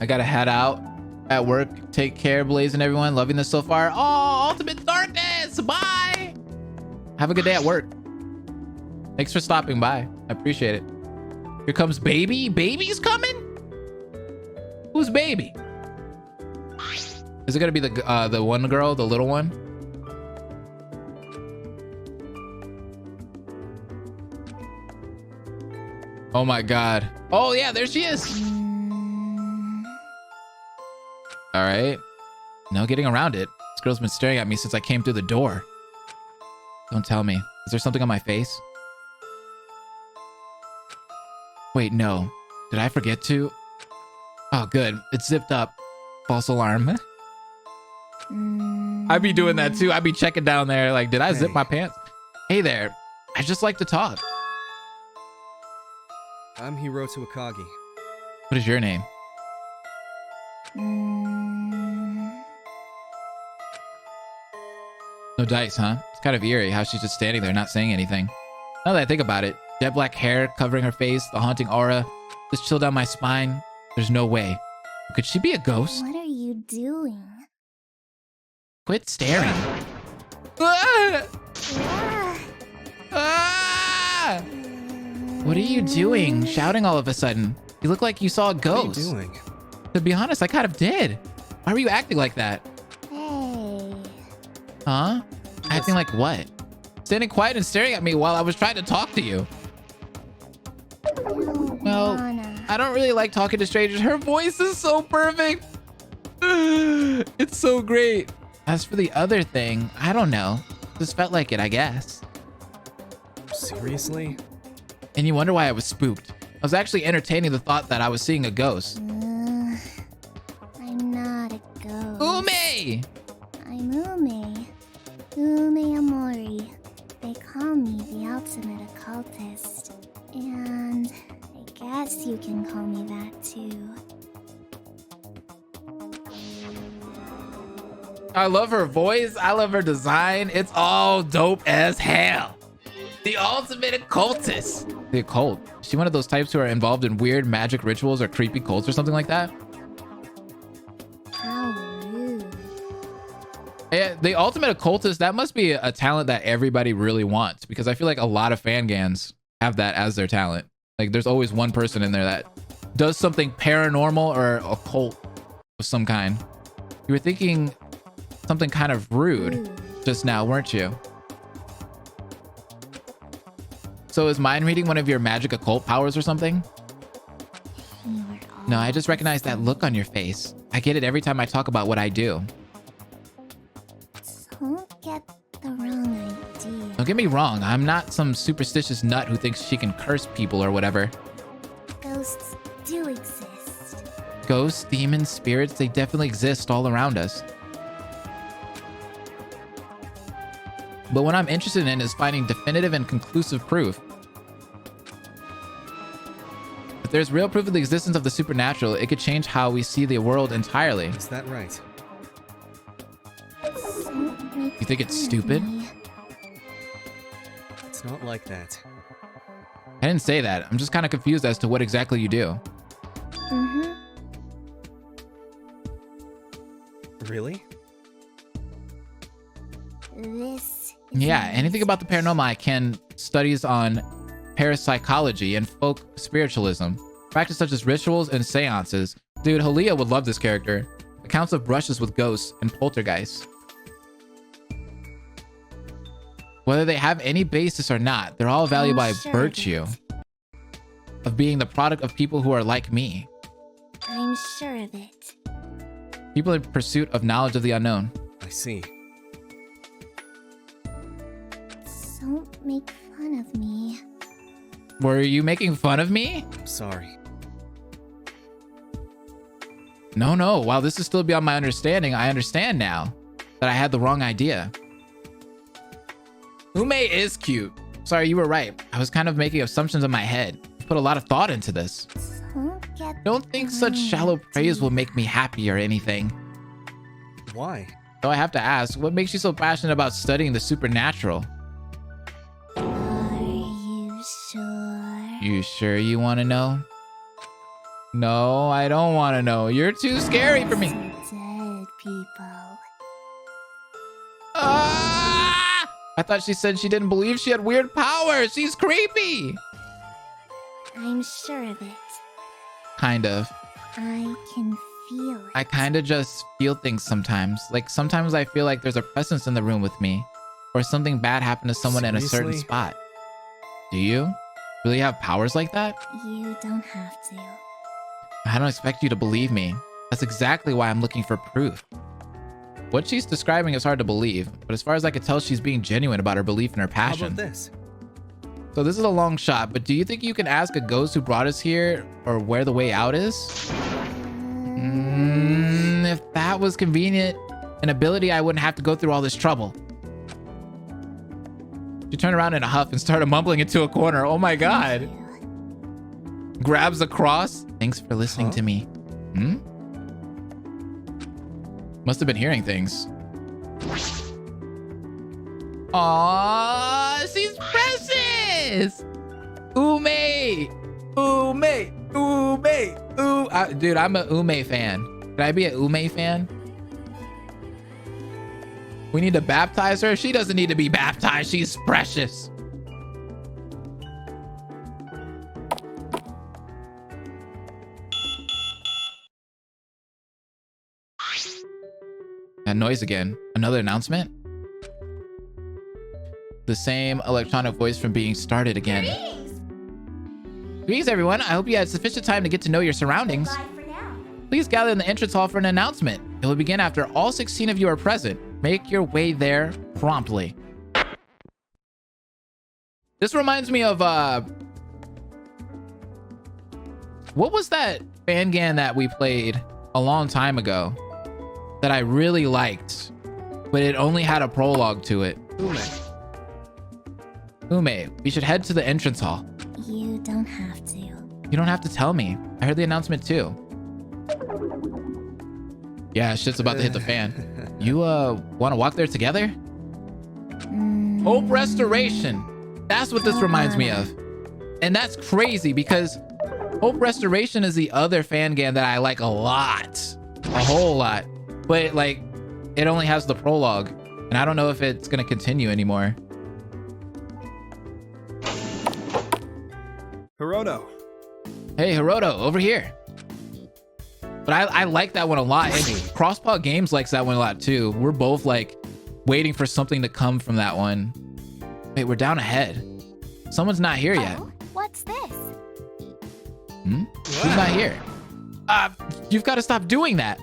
I gotta head out at work. Take care, Blaze and everyone. Loving this so far. Oh, Ultimate Darkness. Bye. Have a good day at work. Thanks for stopping by. I appreciate it. Here comes Baby. Baby's coming? Who's Baby? Is it gonna be the one girl, the little one? Oh my god. Oh yeah, there she is. All right. No getting around it. This girl's been staring at me since I came through the door. Don't tell me. Is there something on my face? Wait, no. Did I forget to? Oh, good. It's zipped up. False alarm. I'd be doing that too. I'd be checking down there like, did I zip my pants? Hey there. I just like to talk. I'm Hiroto Akagi. What is your name? No dice, huh? It's kind of eerie how she's just standing there not saying anything. Now that I think about it, jet black hair covering her face, the haunting aura, just chill down my spine. There's no way. Could she be a ghost? What are you doing? Quit staring. Ah! Ah, Ah! What are you doing? Shouting all of a sudden. You look like you saw a ghost. What are you doing? To be honest, I kind of did. Why were you acting like that? hey. Huh? Acting like what? Standing quiet and staring at me while I was trying to talk to you. Well, I don't really like talking to strangers. Her voice is so perfect. It's so great. As for the other thing, I don't know. Just felt like it, I guess. Seriously? And you wonder why I was spooked. I was actually entertaining the thought that I was seeing a ghost. I'm not a ghost. Ume! I'm Ume. Ume Omori. They call me the ultimate occultist. And I guess you can call me that too. I love her voice. I love her design. It's all dope as hell. The ultimate occultist. The occult. Is she one of those types who are involved in weird magic rituals or creepy cults or something like that? How rude. Yeah, the ultimate occultist, that must be a talent that everybody really wants, because I feel like a lot of fangans have that as their talent. Like there's always one person in there that does something paranormal or occult of some kind. You were thinking something kind of rude just now, weren't you? So is mind reading one of your magic occult powers or something? No, I just recognize that look on your face. I get it every time I talk about what I do. Don't get the wrong idea. Don't get me wrong, I'm not some superstitious nut who thinks she can curse people or whatever. Ghosts do exist. Ghosts, demons, spirits, they definitely exist all around us. But what I'm interested in is finding definitive and conclusive proof. If there's real proof of the existence of the supernatural, it could change how we see the world entirely. Is that right? You think it's stupid? It's not like that. I didn't say that. I'm just kind of confused as to what exactly you do. Mm-hmm. Really? This. Yeah, anything about the paranormal I can. Studies on parapsychology and folk spiritualism. Practice such as rituals and seances. Dude, Halia would love this character. Accounts of brushes with ghosts and poltergeists. Whether they have any basis or not, they're all valued by virtue of being the product of people who are like me. I'm sure of it. People in pursuit of knowledge of the unknown. I see. Don't make fun of me. Were you making fun of me? Sorry. No. While this is still beyond my understanding, I understand now that I had the wrong idea. Ume is cute. Sorry, you were right. I was kind of making assumptions in my head. I put a lot of thought into this. Don't think such shallow praise will make me happy or anything. Why? So I have to ask, what makes you so passionate about studying the supernatural? Are you sure? You sure you want to know? No, I don't want to know. You're too scary for me. Dead people. Ah! I thought she said she didn't believe she had weird powers. She's creepy. I'm sure of it. Kind of. I can feel it. I kind of just feel things sometimes. Like sometimes I feel like there's a presence in the room with me. Or something bad happened to someone in a certain Seriously? spot. Do you? Really have powers like that? You don't have to. I don't expect you to believe me. That's exactly why I'm looking for proof. What she's describing is hard to believe, but as far as I could tell, she's being genuine about her belief and her How passion. about this? So this is a long shot, but do you think you can ask a ghost who brought us here or where the way out is? If that was convenient, an ability, I wouldn't have to go through all this trouble. She turned around in a huff and started mumbling into a corner. Oh my god. Grabs a cross. Thanks for listening to me. Must have been hearing things. Aww, she's precious. Ume. Dude, I'm a Ume fan. Can I be an Ume fan? We need to baptize her? She doesn't need to be baptized. She's precious. That noise again. Another announcement? The same electronic voice from being started again. Greetings, everyone. I hope you had sufficient time to get to know your surroundings. Please gather in the entrance hall for an announcement. It will begin after all 16 of you are present. Make your way there promptly. This reminds me of, what was that fangan that we played a long time ago that I really liked, but it only had a prologue to it? Ume, we should head to the entrance hall. You don't have to. You don't have to tell me. I heard the announcement too. Yeah, shit's about to hit the fan. You, want to walk there together? Hope Restoration. That's what this reminds me of. And that's crazy because Hope Restoration is the other fangan that I like a lot. A whole lot. But, like, it only has the prologue. And I don't know if it's going to continue anymore. Hiroto. Hey, Hiroto, over here. But I like that one a lot. And Crosspaw Games likes that one a lot too. We're both like waiting for something to come from that one. Wait, we're down ahead. Someone's not here yet. What's this? Who's not here? You've got to stop doing that.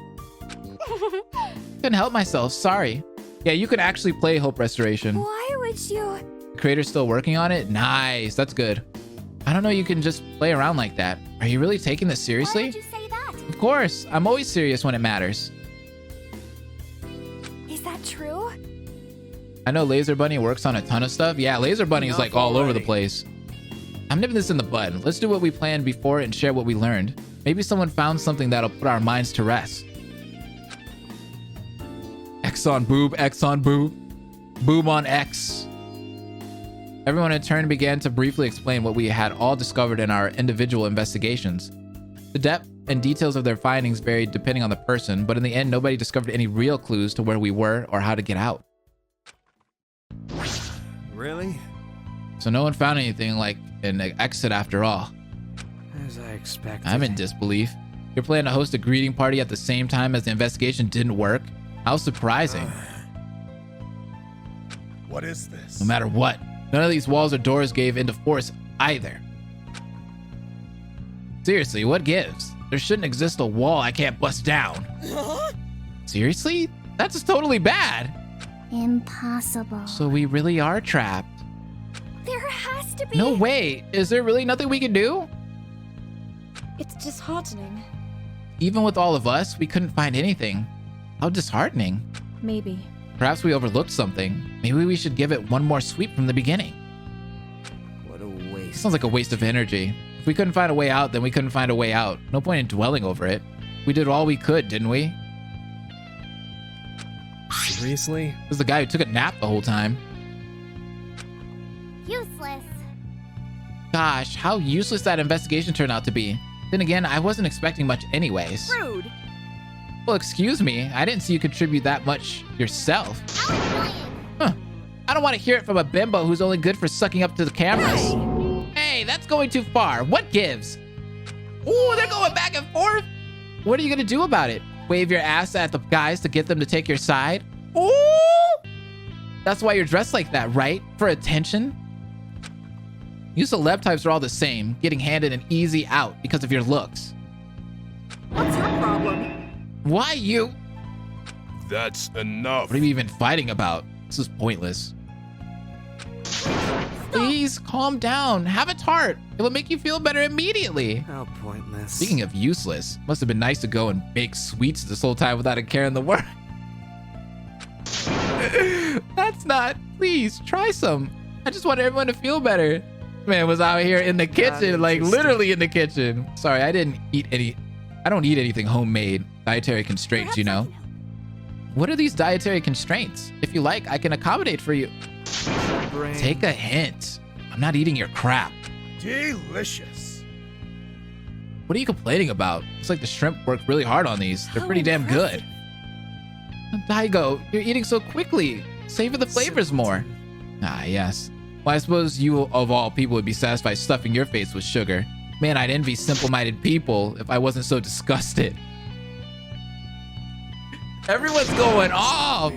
Couldn't help myself. Sorry. Yeah, you can actually play Hope Restoration. Why would you? The creator's still working on it? Nice. That's good. I don't know you can just play around like that. Are you really taking this seriously? Why would you say that? Of course. I'm always serious when it matters. Is that true? I know Laser Bunny works on a ton of stuff. Yeah, Laser Bunny's like all over the place. I'm nipping this in the bud. Let's do what we planned before and share what we learned. Maybe someone found something that'll put our minds to rest. X on boob, X on boob. Boob on X. Everyone in turn began to briefly explain what we had all discovered in our individual investigations. The depth and details of their findings varied depending on the person, but in the end, nobody discovered any real clues to where we were or how to get out. Really? So no one found anything like an exit after all. As I expected. I'm in disbelief. You're planning to host a greeting party at the same time as the investigation didn't work? How surprising. What is this? No matter what, none of these walls or doors gave into force either. Seriously, what gives? There shouldn't exist a wall I can't bust down. Seriously? That's totally bad. Impossible. So we really are trapped. There has to be. No way. Is there really nothing we can do? It's disheartening. Even with all of us, we couldn't find anything. How disheartening. Maybe. Perhaps we overlooked something. Maybe we should give it one more sweep from the beginning. What a waste. Sounds like a waste of energy. If we couldn't find a way out, then we couldn't find a way out. No point in dwelling over it. We did all we could, didn't we? Seriously? This is the guy who took a nap the whole time. Useless. Gosh, how useless that investigation turned out to be. Then again, I wasn't expecting much anyways. Rude. Well, excuse me. I didn't see you contribute that much yourself. Huh. I don't want to hear it from a bimbo who's only good for sucking up to the cameras. Hey, that's going too far. What gives? Ooh, they're going back and forth. What are you going to do about it? Wave your ass at the guys to get them to take your side? Ooh! That's why you're dressed like that, right? For attention? You celeb types are all the same, getting handed an easy out because of your looks. What's your problem? Why you? That's enough. What are you even fighting about? This is pointless. Please calm down. Have a tart. It will make you feel better immediately. How pointless. Speaking of useless, must have been nice to go and bake sweets this whole time without a care in the world. That's not. Please try some. I just want everyone to feel better. Man was out here in the kitchen, like literally in the kitchen. Sorry, I don't eat anything homemade. Dietary constraints, you know. What are these dietary constraints? If you like, I can accommodate for you. Take a hint. I'm not eating your crap. Delicious. What are you complaining about? It's like the shrimp worked really hard on these. They're pretty damn good. Daigo, you're eating so quickly. Savor the flavors more. Ah, yes. Well, I suppose you of all people would be satisfied stuffing your face with sugar. Man, I'd envy simple-minded people if I wasn't so disgusted. Everyone's going off.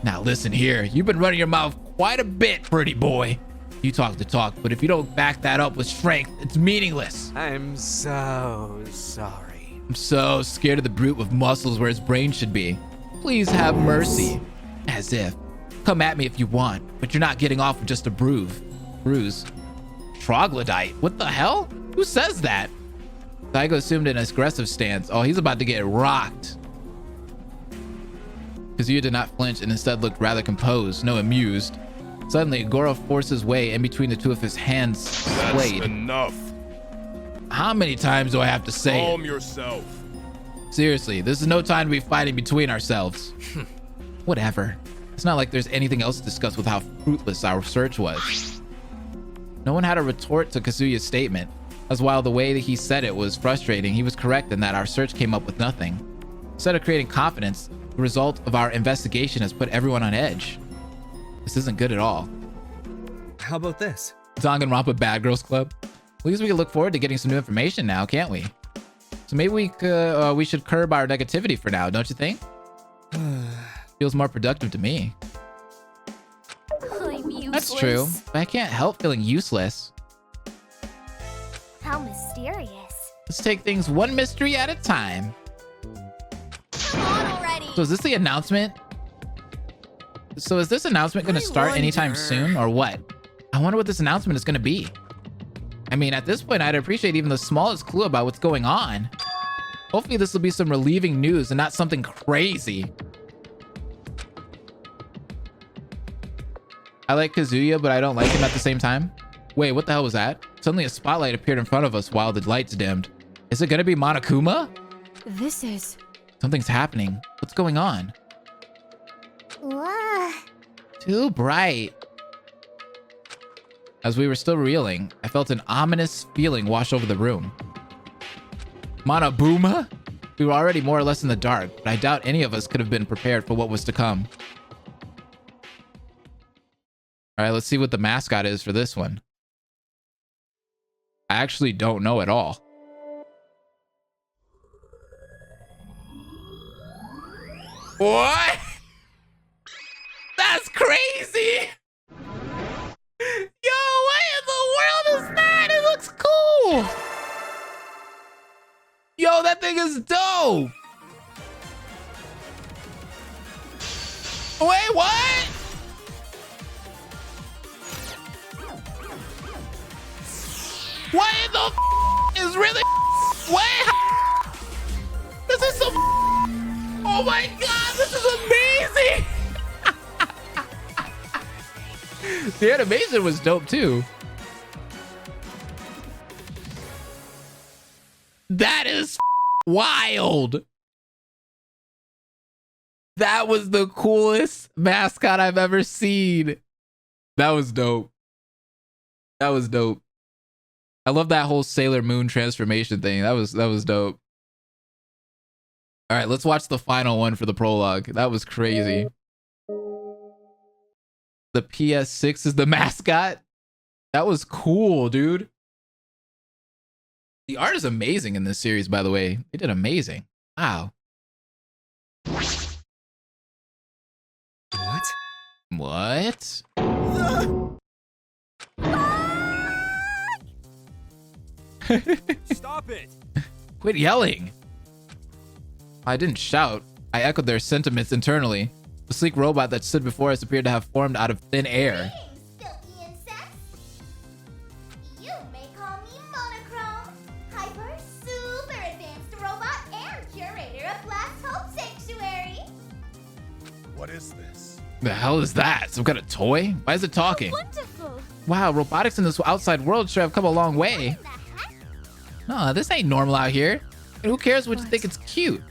Now listen here. You've been running your mouth quite a bit, pretty boy. You talk the talk, but if you don't back that up with strength, it's meaningless. I'm so sorry. I'm so scared of the brute with muscles where his brain should be. Please have mercy. As if. Come at me if you want, but you're not getting off with just a bruise. Troglodyte? What the hell? Who says that? Daigo assumed an aggressive stance. Oh, he's about to get rocked. Kazuya did not flinch and instead looked rather composed, no amused. Suddenly, Goro forced his way in between the two of his hands. That's enough. How many times do I have to say Calm yourself. Seriously, this is no time to be fighting between ourselves. Whatever. It's not like there's anything else to discuss with how fruitless our search was. No one had a retort to Kazuya's statement, as while the way that he said it was frustrating, he was correct in that our search came up with nothing. Instead of creating confidence, the result of our investigation has put everyone on edge. This isn't good at all. How about this? Danganronpa Bad Girls Club. At least we can look forward to getting some new information now, can't we? So maybe we should curb our negativity for now, don't you think? Feels more productive to me. I'm useless. That's true, but I can't help feeling useless. How mysterious. Let's take things one mystery at a time. Come on already. So is this the announcement? So is this announcement going to start anytime soon or what? I wonder what this announcement is going to be. I mean, at this point, I'd appreciate even the smallest clue about what's going on. Hopefully this will be some relieving news and not something crazy. I like Kazuya, but I don't like him at the same time. Wait, what the hell was that? Suddenly a spotlight appeared in front of us while the lights dimmed. Is it going to be Monokuma? This is... Something's happening. What's going on? What? Too bright. As we were still reeling, I felt an ominous feeling wash over the room. Monobuma? We were already more or less in the dark, but I doubt any of us could have been prepared for what was to come. All right, let's see what the mascot is for this one. I actually don't know at all. What? That's crazy! Yo, what in the world is that? It looks cool! Yo, that thing is dope! Wait, what? What in the is really? Wait! This is so. Oh my god, this is amazing! The animation was dope too. That is wild. That was the coolest mascot I've ever seen. That was dope. That was dope. I love that whole Sailor Moon transformation thing. That was dope. All right, let's watch the final one for the prologue. That was crazy. The PS6 is the mascot. That was cool, dude. The art is amazing in this series, by the way. They did amazing. Wow. What? What? Stop it! Quit yelling. I didn't shout. I echoed their sentiments internally. The sleek robot that stood before us appeared to have formed out of thin air. Silky insects. You may call me Monochrome, hyper super advanced robot and curator of Blast Hope Sanctuary. What is this? The hell is that? Some kind of toy? Why is it talking? Wonderful. Wow, robotics in this outside world sure have come a long way. No, this ain't normal out here. And who cares what you think it's cute?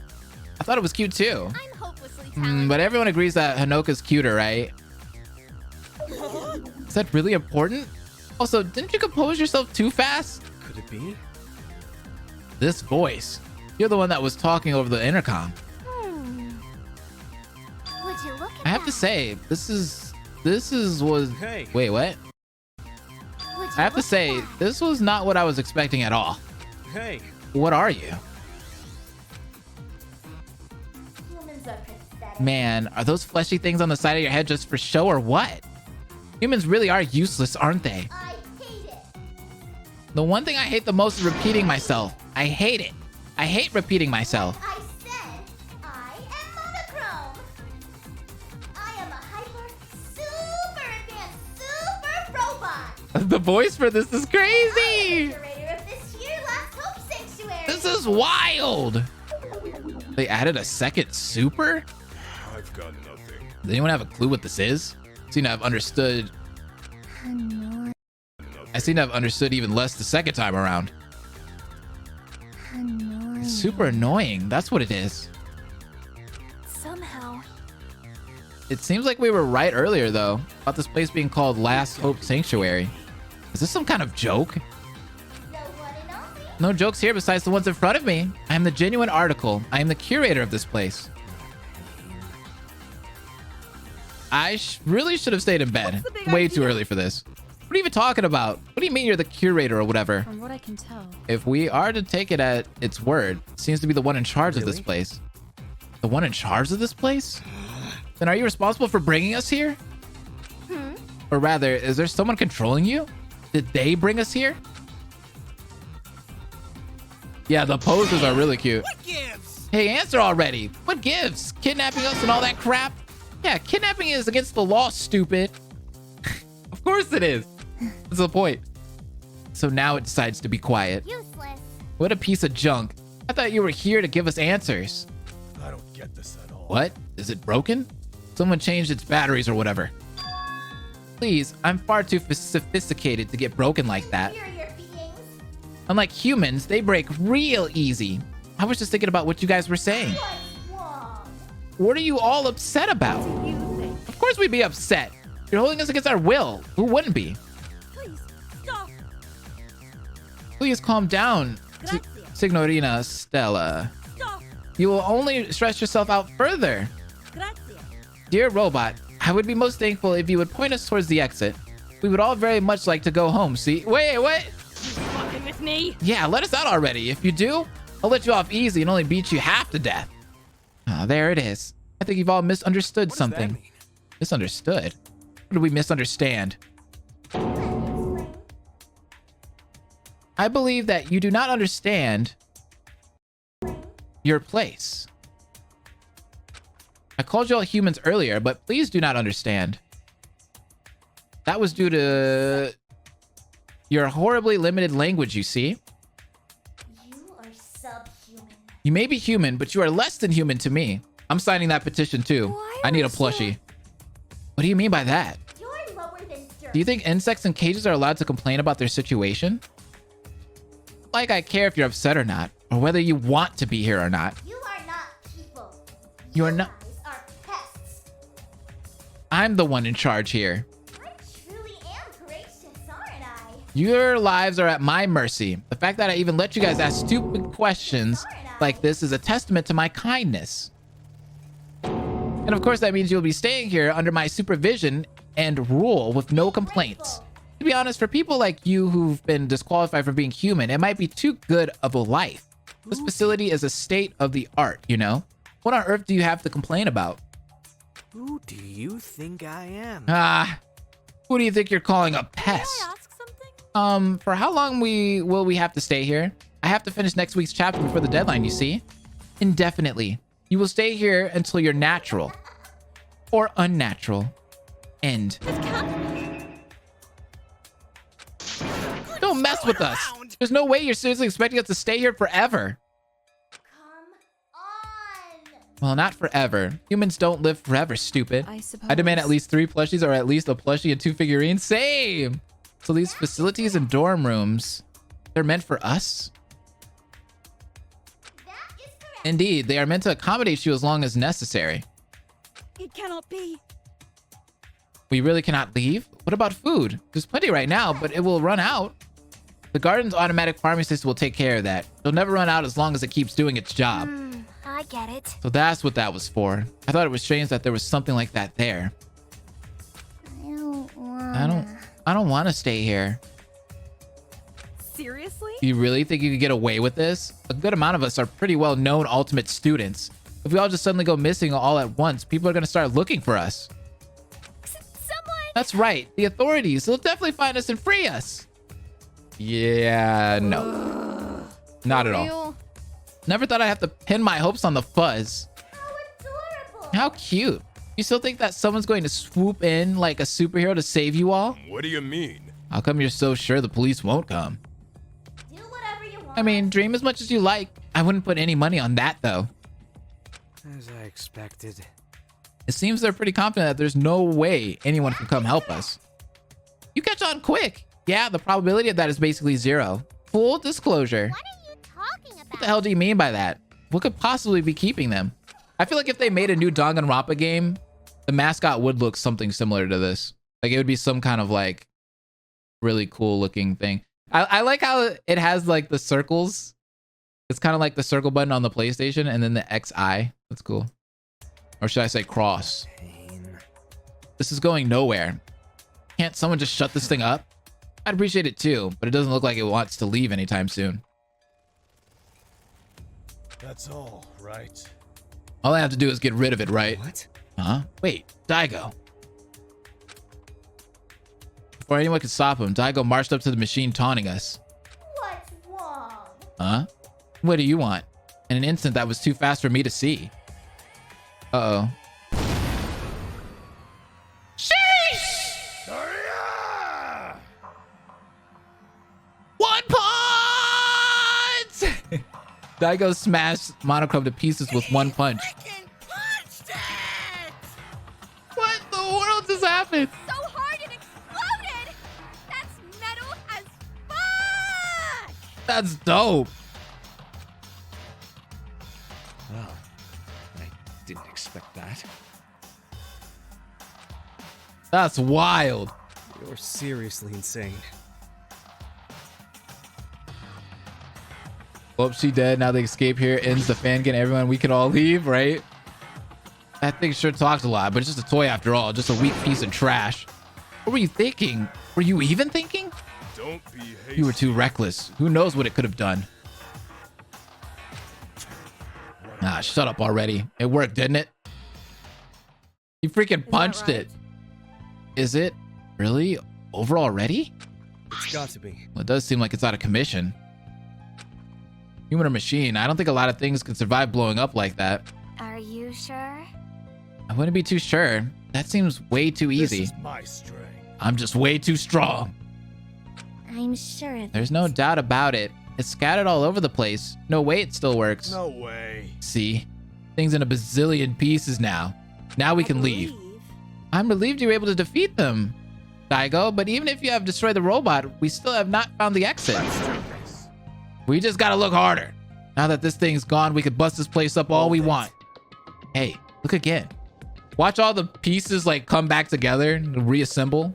I thought it was cute too. I'm hopelessly talented. But everyone agrees that Honoka's cuter, right? Is that really important? Also, didn't you compose yourself too fast? Could it be? This voice. You're the one that was talking over the intercom. Would you look at I have to say, this was. Hey. Wait, what? I have to say, this was not what I was expecting at all. Hey. What are you? humans are pathetic? Man, are those fleshy things on the side of your head just for show or what? Humans really are useless, aren't they? I hate it. The one thing I hate the most is repeating myself. I hate it. I hate repeating myself. I said I am monochrome. I am a hyper, super advanced, super robot. The voice for this is crazy. Curator of this year's Last Hope Sanctuary. This is wild. They added a second super? I've got nothing. Does anyone have a clue what this is? Seem to have understood. I seem to have understood even less the second time around. It's super annoying. That's what it is. Somehow. It seems like we were right earlier, though, about this place being called Last Hope Sanctuary. Is this some kind of joke? No jokes here besides the ones in front of me. I am the genuine article. I am the curator of this place. I really should have stayed in bed. Way too early for this. What are you even talking about? What do you mean you're the curator or whatever? From what I can tell. If we are to take it at its word, it seems to be the one in charge of this place. The one in charge of this place? Then are you responsible for bringing us here? Or rather, is there someone controlling you? Did they bring us here? Yeah, the poses are really cute. What gives? Hey, answer already. What gives? Kidnapping us and all that crap? Yeah, kidnapping is against the law, stupid. Of course it is. That's the point. So now it decides to be quiet. Useless. What a piece of junk. I thought you were here to give us answers. I don't get this at all. What? Is it broken? Someone changed its batteries or whatever. Please, I'm far too sophisticated to get broken like that. Inferior beings. Unlike humans, they break real easy. I was just thinking about what you guys were saying. What's wrong? What are you all upset about? Of course we'd be upset. You're holding us against our will. Who wouldn't be? Please, stop. Please calm down, Signorina Stella. Stop. You will only stress yourself out further. Grazie. Dear robot, I would be most thankful if you would point us towards the exit. We would all very much like to go home, see? Wait, what? Fucking with me? Yeah, let us out already. If you do, I'll let you off easy and only beat you half to death. Ah, there it is. I think you've all misunderstood something. Misunderstood? What did we misunderstand? I believe that you do not understand your place. I called you all humans earlier, but please do not understand. That was due to your horribly limited language, you see. You are subhuman. You may be human, but you are less than human to me. I'm signing that petition too. I need a plushie. What do you mean by that? You're lower than dirt. Do you think insects in cages are allowed to complain about their situation? Like I care if you're upset or not, or whether you want to be here or not. You are not people. You are not. Guys are pests. I'm the one in charge here. I truly am gracious, aren't I? Your lives are at my mercy. The fact that I even let you guys ask stupid questions like this is a testament to my kindness. And of course, that means you'll be staying here under my supervision and rule with no complaints. To be honest, for people like you who've been disqualified from being human, it might be too good of a life. This facility is a state of the art, you know? What on earth do you have to complain about? Who do you think I am? Ah, who do you think you're calling a pest? For how long will we have to stay here? I have to finish next week's chapter before the deadline, you see? Indefinitely. You will stay here until you're natural. Or unnatural. End. Don't mess with us. There's no way you're seriously expecting us to stay here forever. Well, not forever. Humans don't live forever, stupid. I demand at least 3 plushies or at least a plushie and 2 figurines. Same! So these facilities and dorm rooms, they're meant for us? Indeed, they are meant to accommodate you as long as necessary. It cannot be. We really cannot leave? What about food? There's plenty right now, but it will run out. The garden's automatic farming system will take care of that. It'll never run out as long as it keeps doing its job. I get it. So that's what that was for. I thought it was strange that there was something like that there. I don't want to stay here. Seriously? You really think you could get away with this? A good amount of us are pretty well known ultimate students. If we all just suddenly go missing all at once, people are going to start looking for us. Someone! That's right. The authorities. They'll definitely find us and free us. Yeah, no. Not at all. Never thought I'd have to pin my hopes on the fuzz. How adorable! How cute. You still think that someone's going to swoop in like a superhero to save you all? What do you mean? How come you're so sure the police won't come? Do whatever you want. I mean, dream as much as you like. I wouldn't put any money on that, though. As I expected. It seems they're pretty confident that there's no way anyone can come help us. You catch on quick. Yeah, the probability of that is basically 0. Full disclosure. What are you talking about? What the hell do you mean by that? What could possibly be keeping them? I feel like if they made a new Danganronpa game, the mascot would look something similar to this. Like it would be some kind of like really cool looking thing. I like how it has like the circles. It's kind of like the circle button on the PlayStation and then the XI. That's cool. Or should I say cross? This is going nowhere. Can't someone just shut this thing up? I'd appreciate it too, but it doesn't look like it wants to leave anytime soon. That's all, right? All I have to do is get rid of it, right? What? Huh? Wait, Daigo. Before anyone could stop him, Daigo marched up to the machine taunting us. What's wrong? Huh? What do you want? In an instant that was too fast for me to see. Uh-oh. Sheesh! One punch! Daigo smashed Monochrome to pieces with one punch. What the world just happened? So hard it exploded! That's metal as fuck! That's dope. Well, I didn't expect that. That's wild. You're seriously insane. Well, she dead. Now the escape here ends the fan getting everyone. We can all leave, right? That thing sure talks a lot, but it's just a toy after all. Just a weak piece of trash. What were you thinking? Were you even thinking? Don't be hasty. You were too reckless. Who knows what it could have done? Nah, shut up already. It worked, didn't it? You freaking punched right? it. Is it really over already? It's got to be. Well, it does seem like it's out of commission. Human or machine, I don't think a lot of things can survive blowing up like that. Are you sure? I wouldn't be too sure. That seems way too easy. This is my strength. I'm just way too strong. I'm sure There's no doubt about it. It's scattered all over the place. No way it still works. No way. See? Things in a bazillion pieces now. Now we can leave. I'm relieved you were able to defeat them, Daigo, but even if you have destroyed the robot, we still have not found the exit. We just gotta look harder. Now that this thing's gone, we could bust this place up all we want. Hey, look again. Watch all the pieces like come back together and reassemble.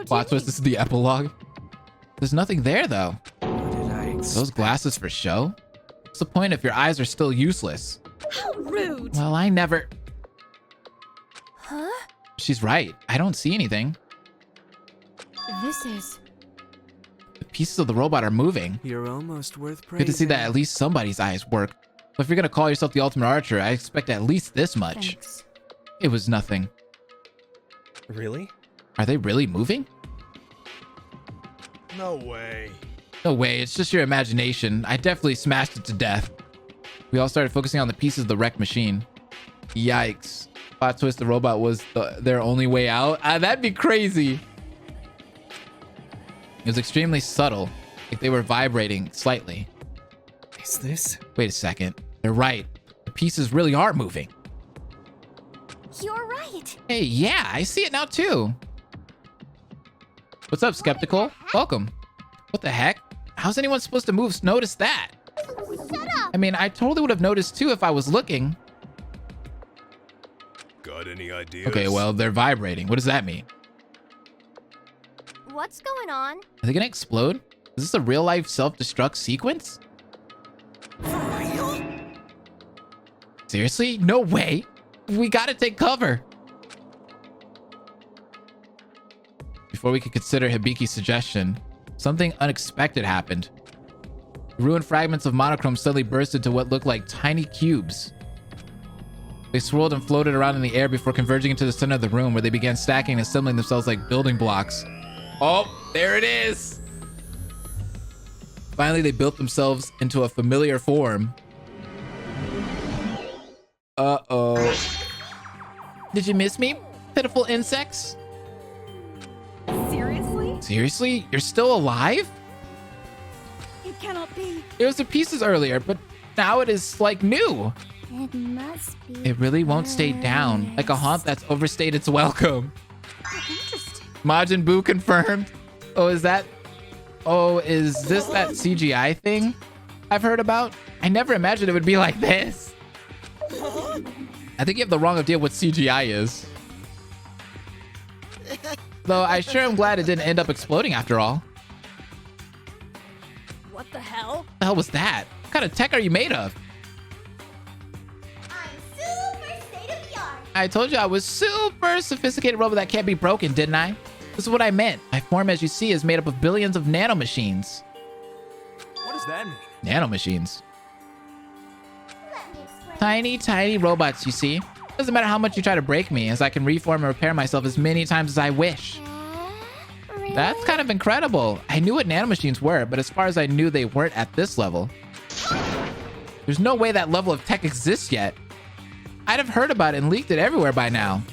Plot twist, this is the epilogue. There's nothing there though. Those glasses for show? What's the point if your eyes are still useless? How rude! Well, I never... Huh? She's right. I don't see anything. This is... The pieces of the robot are moving. You're almost worth praising. Good to see that at least somebody's eyes work. But if you're gonna call yourself the ultimate archer, I expect at least this much. Thanks. It was nothing. Really? Are they really moving? No way. No way, it's just your imagination. I definitely smashed it to death. We all started focusing on the pieces of the wrecked machine. Yikes. Plot twist, the robot was their only way out. That'd be crazy. It was extremely subtle, like they were vibrating slightly. Is this? Wait a second. They're right. The pieces really are moving. You're right. Hey, yeah, I see it now too. What's up, Skeptical? Welcome. What the heck? How's anyone supposed to notice that? Shut up. I mean, I totally would have noticed too if I was looking. Got any ideas? Okay, well, they're vibrating. What does that mean? what's going on? Are they gonna explode? Is this a real life self-destruct sequence? Seriously? No way. We gotta take cover. Before we could consider Hibiki's suggestion, something unexpected happened. The ruined fragments of monochrome suddenly burst into what looked like tiny cubes. They swirled and floated around in the air before converging into the center of the room, where they began stacking and assembling themselves like building blocks. Oh, there it is. Finally, they built themselves into a familiar form. Uh-oh. Did you miss me, pitiful insects? Seriously? Seriously? You're still alive? It cannot be. It was in pieces earlier, but now it is like new. It must be. It really won't stay down, like a haunt that's overstayed its welcome. Interesting. Majin Buu confirmed. Oh, is this that CGI thing I've heard about? I never imagined it would be like this. I think you have the wrong idea what CGI is. Though I sure am glad it didn't end up exploding after all. What the hell? The hell was that? What kind of tech are you made of? I'm super state of the art. I told you I was super sophisticated robot that can't be broken, didn't I? This is what I meant. My form, as you see, is made up of billions of nanomachines. What does that mean? Nanomachines. Let me explain. Tiny, tiny robots, you see. Doesn't matter how much you try to break me, as I can reform and repair myself as many times as I wish. Really? That's kind of incredible. I knew what nanomachines were, but as far as I knew, they weren't at this level. There's no way that level of tech exists yet. I'd have heard about it and leaked it everywhere by now.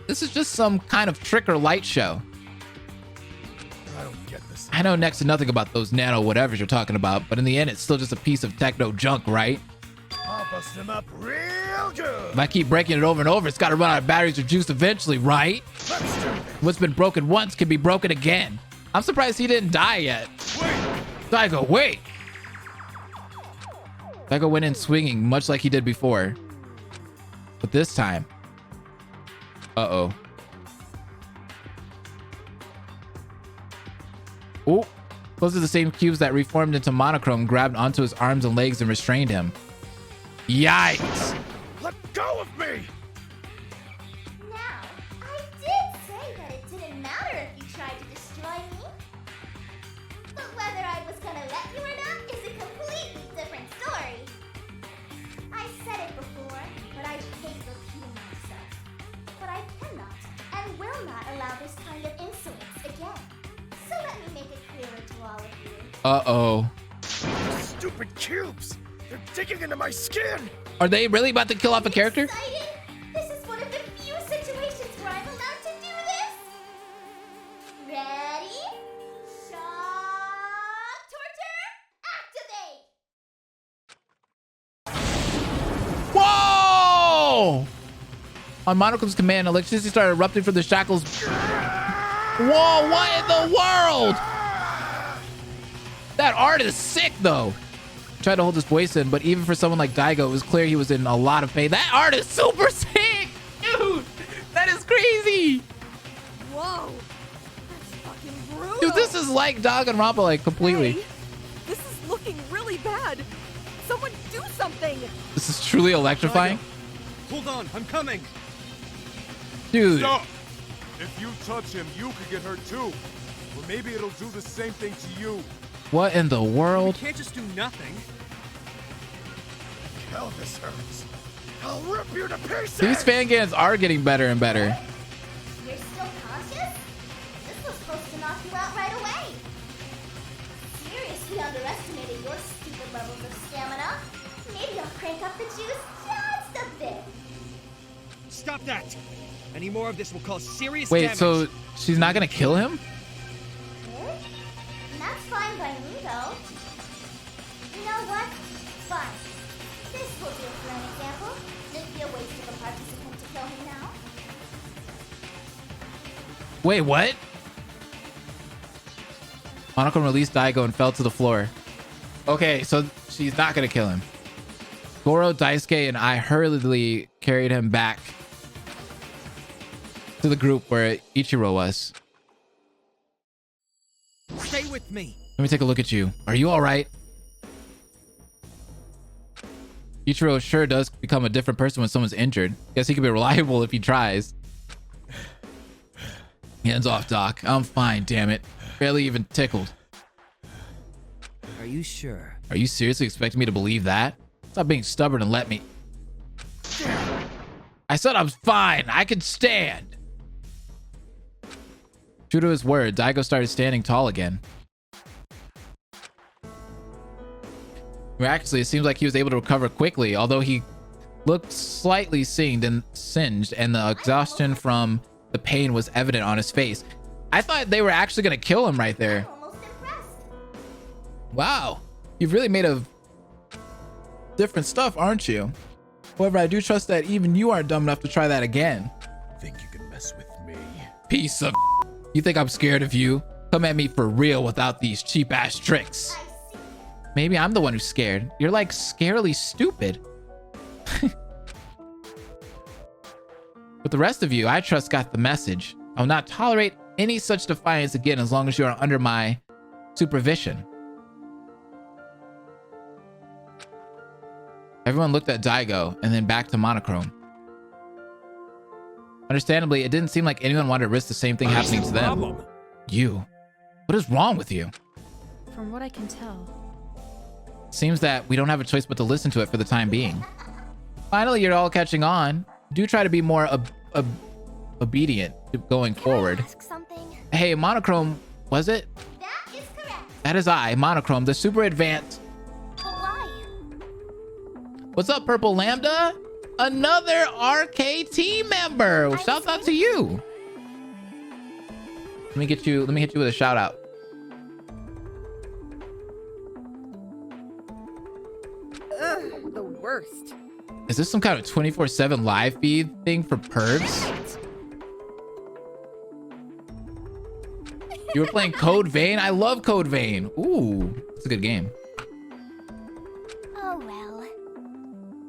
This is just some kind of trick or light show. I don't get this. I know next to nothing about those nano whatevers you're talking about, but in the end, it's still just a piece of techno junk, right? I'll bust him up real good. If I keep breaking it over and over, it's got to run out of batteries or juice eventually, right? Let's do this. What's been broken once can be broken again. I'm surprised he didn't die yet. Wait. Daigo, wait! Daigo went in swinging, much like he did before. But this time... Uh-oh. Oh, those are the same cubes that reformed into monochrome grabbed onto his arms and legs and restrained him. Yikes! Let go of me! Now, I did say that it didn't matter if you tried to destroy me. But whether I was gonna let you or not is a completely different story. I said it before, but I hate repeating myself. But I cannot and will not allow this kind of insolence again. So let me make it clearer to all of you. Uh-oh. Stupid cubes! They're digging into my skin! Are they really about to kill off a character? Excited? This is one of the few situations where I'm allowed to do this. Ready? Shock torture, activate! Whoa! On Monochrome's command, electricity started erupting from the shackles. Whoa, what in the world? That art is sick, though. Tried to hold his voice in, but even for someone like Daigo, it was clear he was in a lot of pain. That art is super sick! Dude, that is crazy! Whoa. That's fucking brutal. Dude, this is like Danganronpa, like, completely. Hey, this is looking really bad. Someone do something. This is truly electrifying. Hold on, I'm coming. Dude. Stop! If you touch him, you could get hurt too. Or maybe it'll do the same thing to you. What in the world? You can't just do nothing. Hell, this hurts. I'll rip you to pieces! These fan games are getting better and better. You're still conscious? This was supposed to knock you out right away. Seriously underestimated your stupid levels of stamina. Maybe I'll crank up the juice just a bit. Stop that! Any more of this will cause serious Wait, damage. so she's not gonna kill him? Good? That's fine by me, though. You know what? Fine. This will do for an example. It'd be a waste of a participant to kill him now. Wait, what? Monochrome released Daigo and fell to the floor. Okay, so she's not gonna kill him. Goro, Daisuke, and I hurriedly carried him back to the group where Ichiro was. Stay with me. Let me take a look at you. Are you all right? Ichiro sure does become a different person when someone's injured. Guess he can be reliable if he tries. Hands off, Doc. I'm fine, damn it. Barely even tickled. Are you sure? Are you seriously expecting me to believe that? Stop being stubborn and let me... I said I'm fine. I can stand. True to his word, Daigo started standing tall again. Miraculously, it seems like he was able to recover quickly, although he looked slightly singed and singed, and the exhaustion from the pain was evident on his face. I thought they were actually going to kill him right there. Wow, you've really made a different stuff, aren't you? However, I do trust that even you aren't dumb enough to try that again. Think you can mess with me? Piece of... You think I'm scared of you? Come at me for real without these cheap-ass tricks. Maybe I'm the one who's scared. You're like scarily stupid. But the rest of you, I trust, got the message. I'll not tolerate any such defiance again as long as you are under my supervision. Everyone looked at Daigo and then back to Monochrome. Understandably, it didn't seem like anyone wanted to risk the same thing happening to them. You. What is wrong with you? From what I can tell. Seems that we don't have a choice but to listen to it for the time being. Finally, you're all catching on. Do try to be more obedient going forward. Hey, Monochrome, was it? That is correct. That is I, Monochrome, the super advanced. Why? What's up, Purple Lambda? Another RK team member. Shout out to you. Let me hit you with a shout out. Ugh, the worst. Is this some kind of 24/7 live feed thing for pervs? You were playing Code Vein? I love Code Vein. Ooh, it's a good game. Oh well.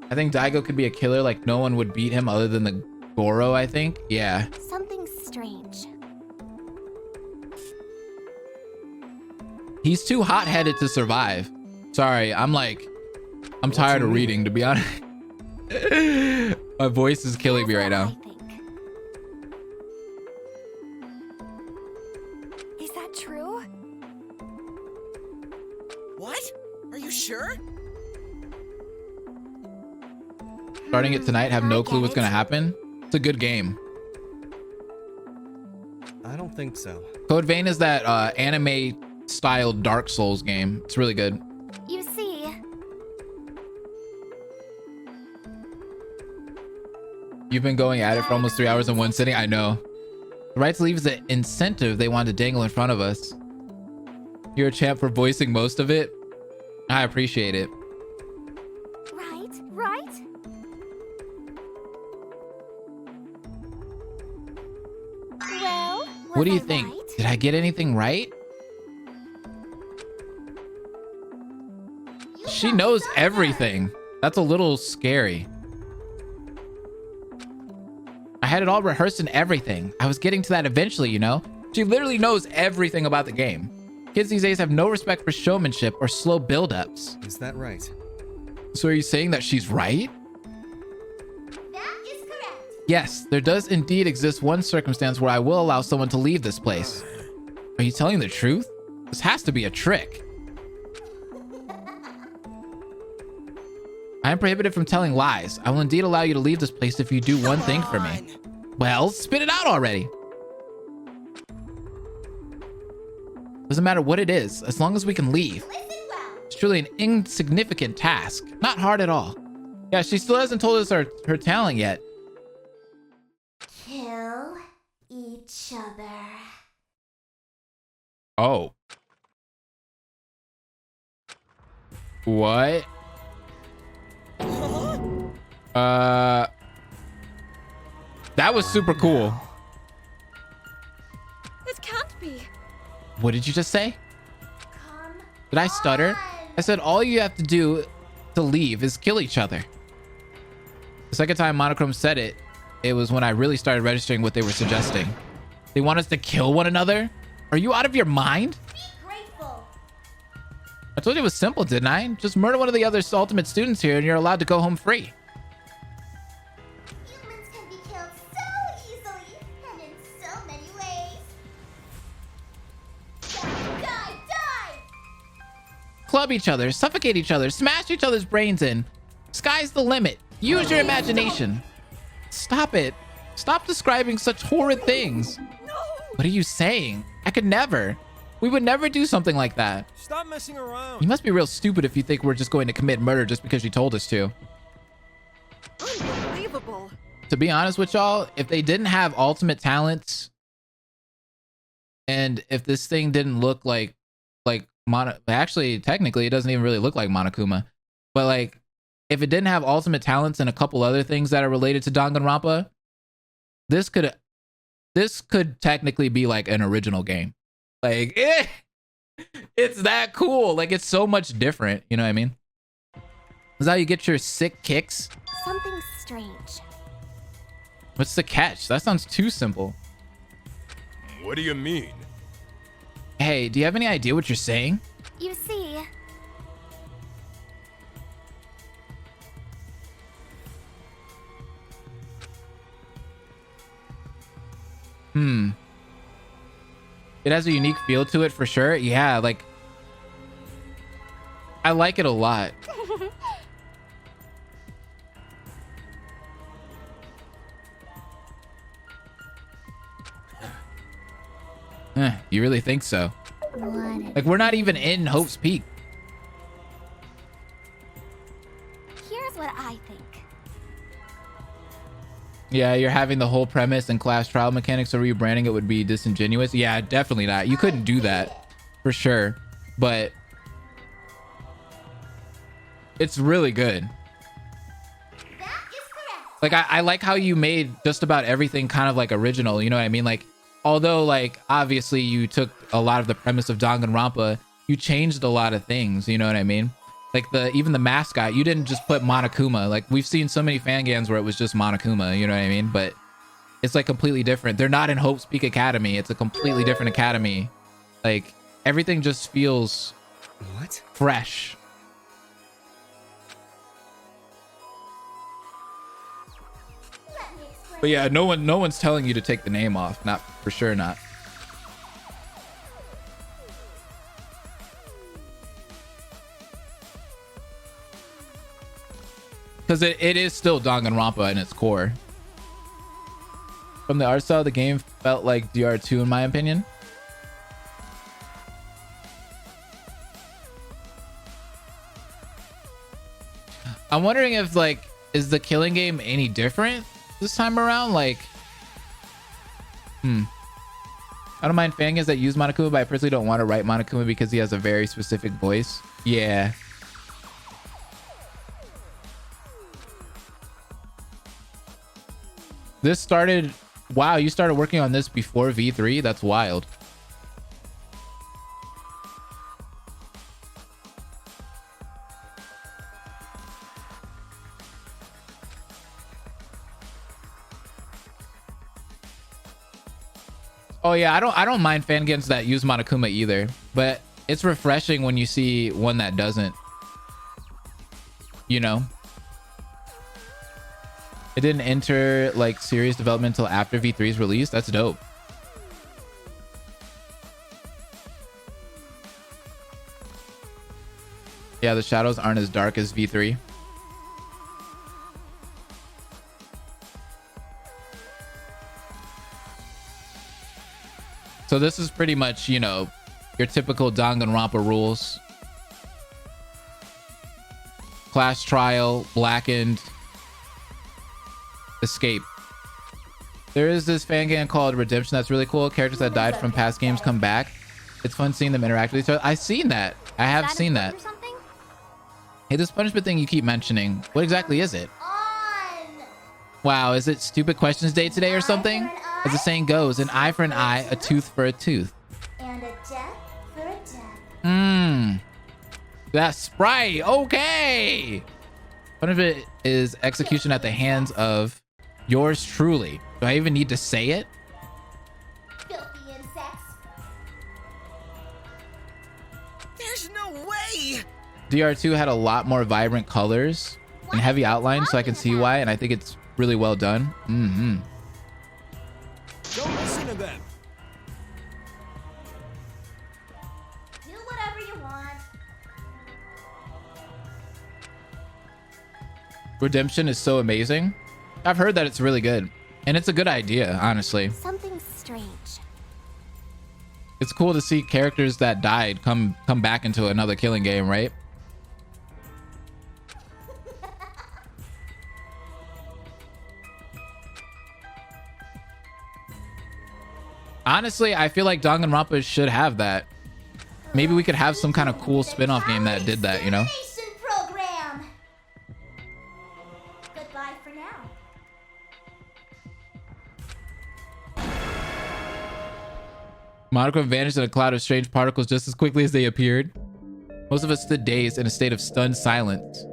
I think Daigo could be a killer, like no one would beat him other than the Goro, I think. Yeah. Something strange. He's too hot-headed to survive. Sorry, I'm tired of reading, to be honest. My voice is killing me right now. Is that true? What? Are you sure? Starting it tonight, have no clue what's gonna happen. It's a good game. I don't think so. Code Vein is that anime-styled Dark Souls game. It's really good. You see, You've been going at it for almost 3 hours in one sitting. I know. The right to leave is an incentive they want to dangle in front of us. You're a champ for voicing most of it. I appreciate it. right? Well, What do you think? Did I get anything right? She knows everything. That's a little scary. I had it all rehearsed and everything. I was getting to that eventually, you know? She literally knows everything about the game. Kids these days have no respect for showmanship or slow build-ups. Is that right? So are you saying that she's right? That is correct. Yes, there does indeed exist one circumstance where I will allow someone to leave this place. Are you telling the truth? This has to be a trick. I am prohibited from telling lies. I will indeed allow you to leave this place if you do one thing for me. Well, spit it out already. Doesn't matter what it is, as long as we can leave. It's truly an insignificant task. Not hard at all. Yeah, she still hasn't told us her talent yet. Kill each other. Oh. What? That was super cool. This can't be. What did you just say? Did I stutter? I said all you have to do to leave is kill each other. The second time Monochrome said it, it was when I really started registering what they were suggesting. They want us to kill one another? Are you out of your mind? I told you it was simple, didn't I? Just murder one of the other ultimate students here and you're allowed to go home free. Humans can be killed so easily and in so many ways. Die, die, die! Club each other, suffocate each other, smash each other's brains in. Sky's the limit. Use your imagination. Stop it. Stop describing such horrid things. What are you saying? I could never. We would never do something like that. Stop messing around. You must be real stupid if you think we're just going to commit murder just because you told us to. Unbelievable. To be honest with y'all, if they didn't have ultimate talents, and if this thing didn't look like actually, technically, it doesn't even really look like Monokuma, but like, if it didn't have ultimate talents and a couple other things that are related to Danganronpa, this could technically be like an original game. Like, it's that cool. Like, it's so much different. You know what I mean? Is that how you get your sick kicks? Something strange. What's the catch? That sounds too simple. What do you mean? Hey, do you have any idea what you're saying? You see, It has a unique feel to it for sure. Yeah, like, I like it a lot. You really think so? Like, we're not even in Hope's Peak. here's what I think. Yeah, you're having the whole premise and class trial mechanics, so rebranding it would be disingenuous. Yeah, definitely not. You couldn't do that for sure, but it's really good. Like, I like how you made just about everything kind of like original, you know what I mean? Like, although like obviously you took a lot of the premise of Danganronpa, you changed a lot of things, you know what I mean? Like even the mascot, you didn't just put Monokuma. Like, we've seen so many fan games where it was just Monokuma, you know what I mean? But it's like completely different. They're not in Hope's Peak Academy. It's a completely different academy. Like, everything just feels fresh. But yeah, no one's telling you to take the name off. Not for sure, not. Because it is still Danganronpa in its core. From the art style, the game felt like DR2 in my opinion. I'm wondering if, like, is the killing game any different this time around? Like, I don't mind fan games that use Monokuma, but I personally don't want to write Monokuma because he has a very specific voice. Yeah. This started... Wow, you started working on this before V3? That's wild. Oh yeah, I don't mind fan games that use Monokuma either, but it's refreshing when you see one that doesn't. You know? It didn't enter like serious development until after V3's release. That's dope. Yeah, the shadows aren't as dark as V3. So this is pretty much, you know, your typical Danganronpa rules. Class trial, blackened, escape. There is this fan game called Redemption that's really cool. Characters that died from past games come back. It's fun seeing them interact with each other. I've seen that. I have seen that. Hey, this punishment thing you keep mentioning, what exactly is it? Wow, is it Stupid Questions Day today or something? As the saying goes, an eye for an eye, a tooth for a tooth. And a death for a death. That's Sprite. Okay. Punishment is execution at the hands of yours truly. Do I even need to say it? Filthy insects. There's no way! DR2 had a lot more vibrant colors and heavy outlines, so I can see why, and I think it's really well done. Don't listen to them. Do whatever you want. Redemption is so amazing. I've heard that it's really good, and it's a good idea, honestly. Something strange. It's cool to see characters that died come back into another killing game, right? Honestly, I feel like Danganronpa should have that. Maybe we could have some kind of cool spin-off game that did that, you know? Program. Goodbye for now. Monochrome vanished in a cloud of strange particles just as quickly as they appeared. Most of us stood dazed in a state of stunned silence.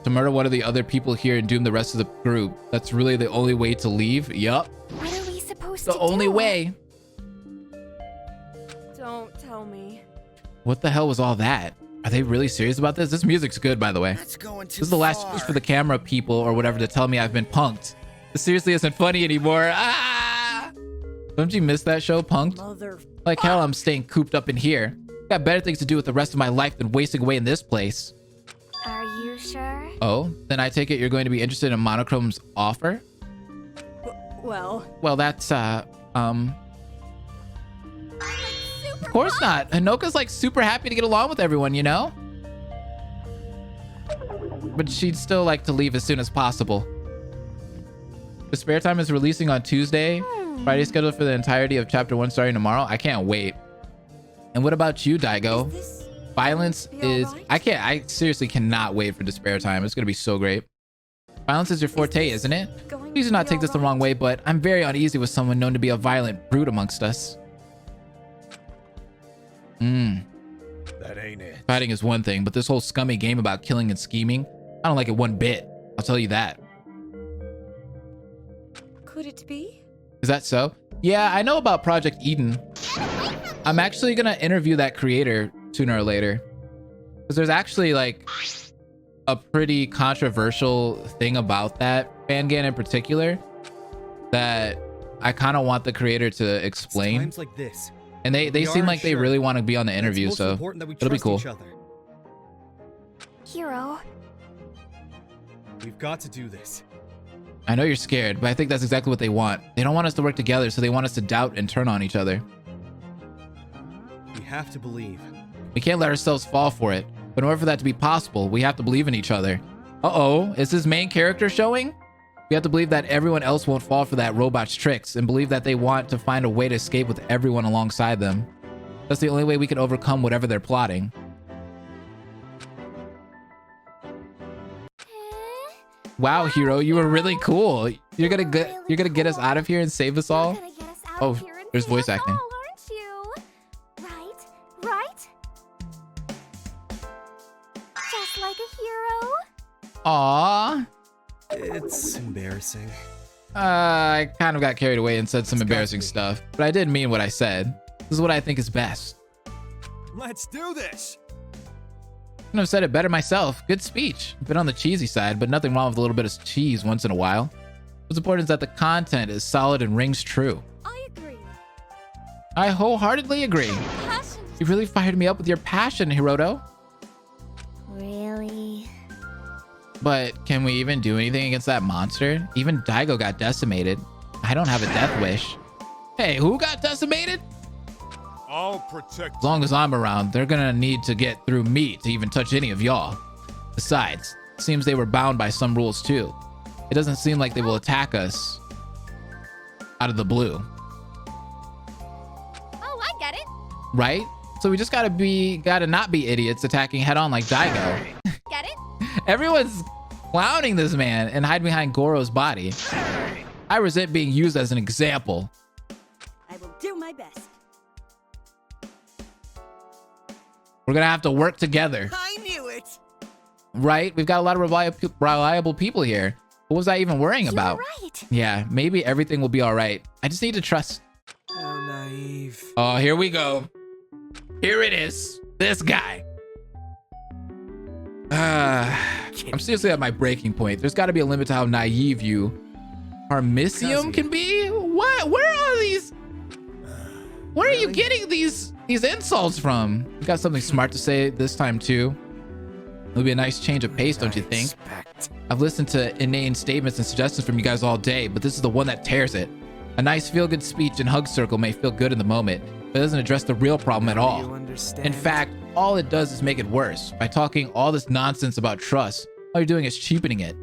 To murder one of the other people here and doom the rest of the group. That's really the only way to leave? Yup. What are we supposed to do? The only way. Don't tell me. What the hell was all that? Are they really serious about this? This music's good, by the way. This is the last push for the camera people or whatever to tell me I've been punked. This seriously isn't funny anymore. Ah! Don't you miss that show, Punked? Like hell, I'm staying cooped up in here. Got better things to do with the rest of my life than wasting away in this place. Are you sure? Oh, then I take it you're going to be interested in Monochrome's offer? Well, that's, Of course not. Hanoka's like super happy to get along with everyone, you know? But she'd still like to leave as soon as possible. The Spare Time is releasing on Tuesday. Friday scheduled for the entirety of Chapter 1 starting tomorrow. I can't wait. And what about you, Daigo? Violence is... I seriously cannot wait for Despair Time. It's going to be so great. Violence is your forte, isn't it? Please do not take this the wrong way, but I'm very uneasy with someone known to be a violent brute amongst us. That ain't it. Fighting is one thing, but this whole scummy game about killing and scheming, I don't like it one bit. I'll tell you that. could it be? Is that so? Yeah, I know about Project Eden. I'm actually gonna interview that creator sooner or later. Because there's actually like a pretty controversial thing about that fangan in particular that I kind of want the creator to explain. Times like this. And they seem like they really want to be on the interview, so it'll be cool. Hiro. We've got to do this. I know you're scared, but I think that's exactly what they want. They don't want us to work together, so they want us to doubt and turn on each other. We have to believe. We can't let ourselves fall for it. But in order for that to be possible, we have to believe in each other. Uh-oh, is this main character showing? We have to believe that everyone else won't fall for that robot's tricks and believe that they want to find a way to escape with everyone alongside them. That's the only way we can overcome whatever they're plotting. Wow, Hiro, you were really cool. You're gonna get us out of here and save us all? Oh, there's voice acting. Aren't you? Right? Just like a hero? Aww. It's embarrassing. I kind of got carried away and said some embarrassing stuff, but I did mean what I said. This is what I think is best. Let's do this. I couldn't have said it better myself. Good speech. Been on the cheesy side, but nothing wrong with a little bit of cheese once in a while. What's important is that the content is solid and rings true. I agree. I wholeheartedly agree. You really fired me up with your passion, Hiroto. Really? But can we even do anything against that monster? Even Daigo got decimated. I don't have a death wish. Hey, who got decimated? I'll protect. As long as I'm around, they're gonna need to get through me to even touch any of y'all. Besides, it seems they were bound by some rules too. It doesn't seem like they will attack us out of the blue. Oh, I get it. Right? So we just gotta not be idiots attacking head on like Daigo. Get it? Everyone's clowning this man and hide behind Goro's body. I resent being used as an example. I will do my best. We're gonna have to work together. I knew it. Right? We've got a lot of reliable people here. What was I even worrying about? Right. Yeah, maybe everything will be all right. I just need to trust. How naive. Oh, here we go. Here it is. This guy. I'm seriously at my breaking point. There's got to be a limit to how naive you Harmisium can be? What? Where are these? Where are you getting these insults from? You got something smart to say this time too. It'll be a nice change of pace, don't you think? I've listened to inane statements and suggestions from you guys all day, but this is the one that tears it. A nice feel-good speech and hug circle may feel good in the moment, but it doesn't address the real problem at all. In fact, all it does is make it worse. By talking all this nonsense about trust, all you're doing is cheapening it.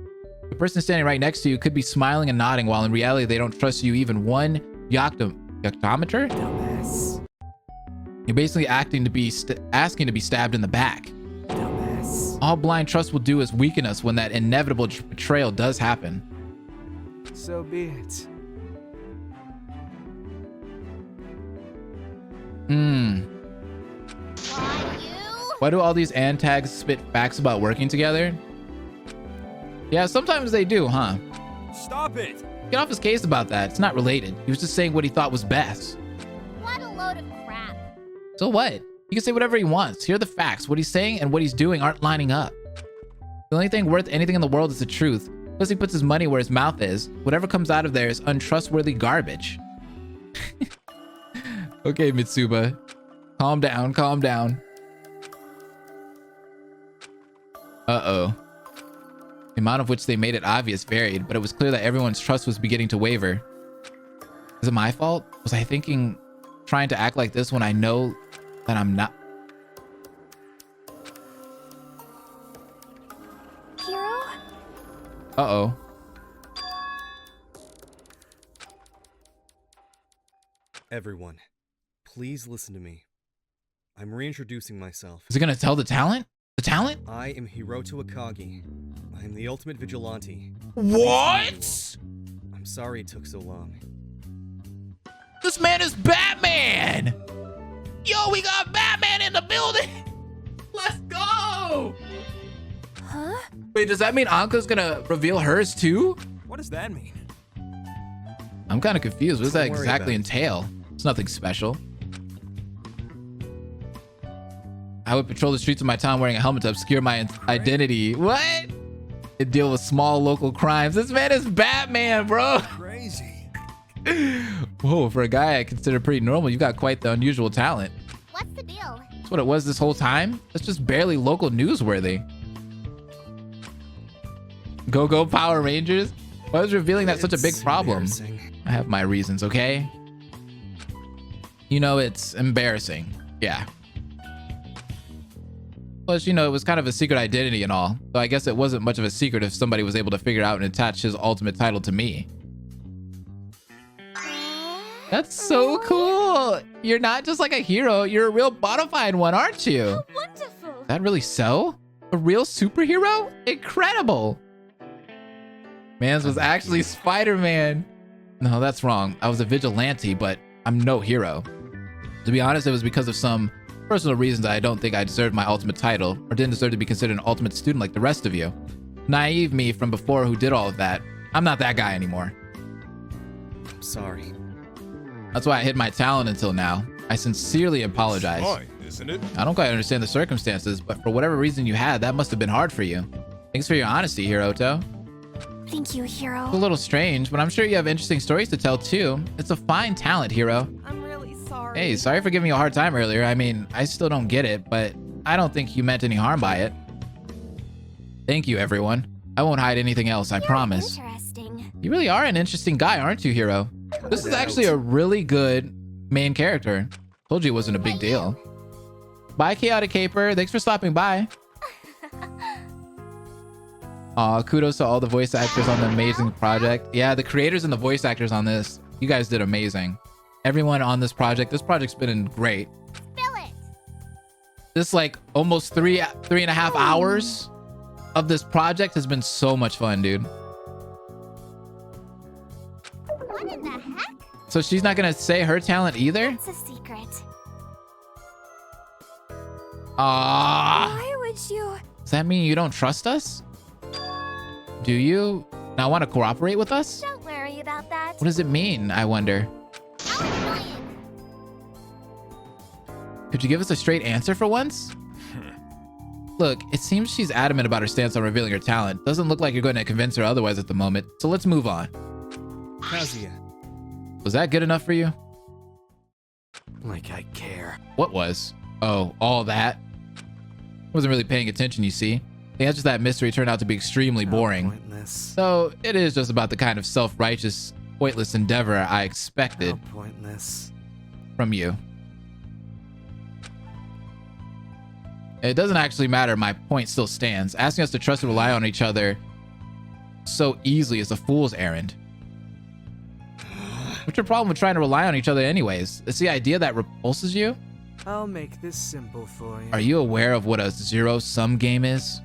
The person standing right next to you could be smiling and nodding, while in reality they don't trust you even one yoctometer? You're basically asking to be stabbed in the back. All blind trust will do is weaken us when that inevitable betrayal does happen. So be it. Why do all these antags spit facts about working together? Yeah, sometimes they do, huh? Stop it! Get off his case about that. It's not related. He was just saying what he thought was best. What a load of crap. So what? He can say whatever he wants. Here are the facts. What he's saying and what he's doing aren't lining up. The only thing worth anything in the world is the truth. Plus he puts his money where his mouth is. Whatever comes out of there is untrustworthy garbage. Okay, Mitsuba. Calm down, calm down. Uh-oh. The amount of which they made it obvious varied, but it was clear that everyone's trust was beginning to waver. Is it my fault? Was I trying to act like this when I know that I'm not? Hiro? Uh-oh. Everyone, please listen to me. I'm reintroducing myself. Is he gonna tell the talent? The talent? I am Hiroto Akagi. I am the ultimate vigilante. What? I'm sorry it took so long. This man is Batman! Yo, we got Batman in the building! Let's go! Huh? Wait, does that mean Anko's gonna reveal hers too? What does that mean? I'm kind of confused. What does that Don't worry exactly about it. entail? It's nothing special. I would patrol the streets of my town wearing a helmet to obscure my identity. What? And deal with small local crimes. This man is Batman, bro. Crazy. Whoa, for a guy I consider pretty normal, you've got quite the unusual talent. What's the deal? That's what it was this whole time? That's just barely local newsworthy. Go Power Rangers? Why was revealing that such a big problem? I have my reasons, okay? You know, it's embarrassing. Yeah. Plus, you know, it was kind of a secret identity and all. So I guess it wasn't much of a secret if somebody was able to figure out and attach his ultimate title to me. That's so cool. You're not just like a hero. You're a real bona fide one, aren't you? How wonderful. Is that really so? A real superhero? Incredible. Mans was actually Spider-Man. No, that's wrong. I was a vigilante, but I'm no hero. To be honest, it was because of some personal reasons I don't think I deserved my ultimate title, or didn't deserve to be considered an ultimate student like the rest of you. Naive me from before who did all of that. I'm not that guy anymore. I'm sorry. That's why I hid my talent until now. I sincerely apologize. Fine, isn't it? I don't quite understand the circumstances, but for whatever reason you had, that must have been hard for you. Thanks for your honesty, Hiroto. Thank you, Hiro. It's a little strange, but I'm sure you have interesting stories to tell too. It's a fine talent, Hiro. I'm really sorry. Hey, sorry for giving you a hard time earlier. I mean, I still don't get it, but I don't think you meant any harm by it. Thank you, everyone. I won't hide anything else, I promise. Interesting. You really are an interesting guy, aren't you, Hiro? This is actually a really good main character. Told you it wasn't a big deal. Bye, Chaotic Caper. Thanks for stopping by. Aw, kudos to all the voice actors on the amazing project. Yeah, the creators and the voice actors on this, you guys did amazing. Everyone on this project's been great. Spill it. This like almost three and a half hours of this project has been so much fun, dude. What in the heck? So she's not gonna say her talent either? It's a secret. Ah. Why would you? Does that mean you don't trust us? Do you not want to cooperate with us? Don't worry about that. What does it mean, I wonder? Could you give us a straight answer for once? Look, it seems she's adamant about her stance on revealing her talent. Doesn't look like you're going to convince her otherwise at the moment, so let's move on. Kazuya. Was that good enough for you? Like I care. What was? Oh, all that? Wasn't really paying attention, you see. The answers to that mystery turned out to be extremely boring. Pointless. So it is just about the kind of self-righteous, pointless endeavor I expected Pointless. from you. It doesn't actually matter. My point still stands. Asking us to trust and rely on each other so easily is a fool's errand. What's your problem with trying to rely on each other anyways? It's the idea that repulses you? I'll make this simple for you. Are you aware of what a zero-sum game is?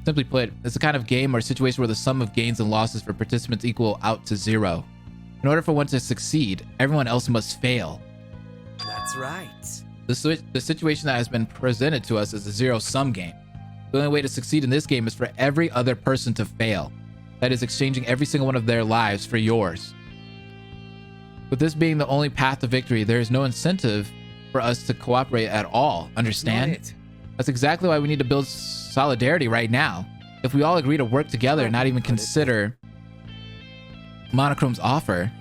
Simply put, it's a kind of game or situation where the sum of gains and losses for participants equal out to 0. In order for one to succeed, everyone else must fail. That's right. The situation that has been presented to us is a zero-sum game. The only way to succeed in this game is for every other person to fail. That is, exchanging every single one of their lives for yours. With this being the only path to victory, there is no incentive for us to cooperate at all. Understand? That's exactly why we need to build solidarity right now. If we all agree to work together and not even consider Monochrome's offer,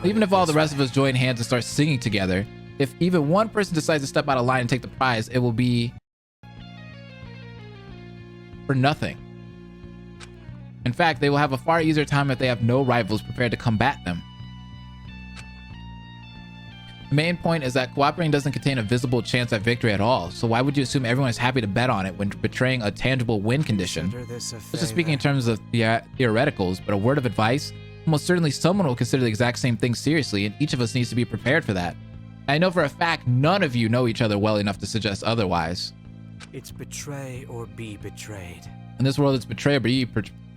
even if all the rest of us join hands and start singing together, if even one person decides to step out of line and take the prize, it will be for nothing. In fact, they will have a far easier time if they have no rivals prepared to combat them. The main point is that cooperating doesn't contain a visible chance at victory at all, so why would you assume everyone is happy to bet on it when betraying a tangible win condition? This is speaking in terms of theoreticals, but a word of advice? Almost certainly someone will consider the exact same thing seriously, and each of us needs to be prepared for that. I know for a fact none of you know each other well enough to suggest otherwise. It's betray or be betrayed. In this world, it's betray or be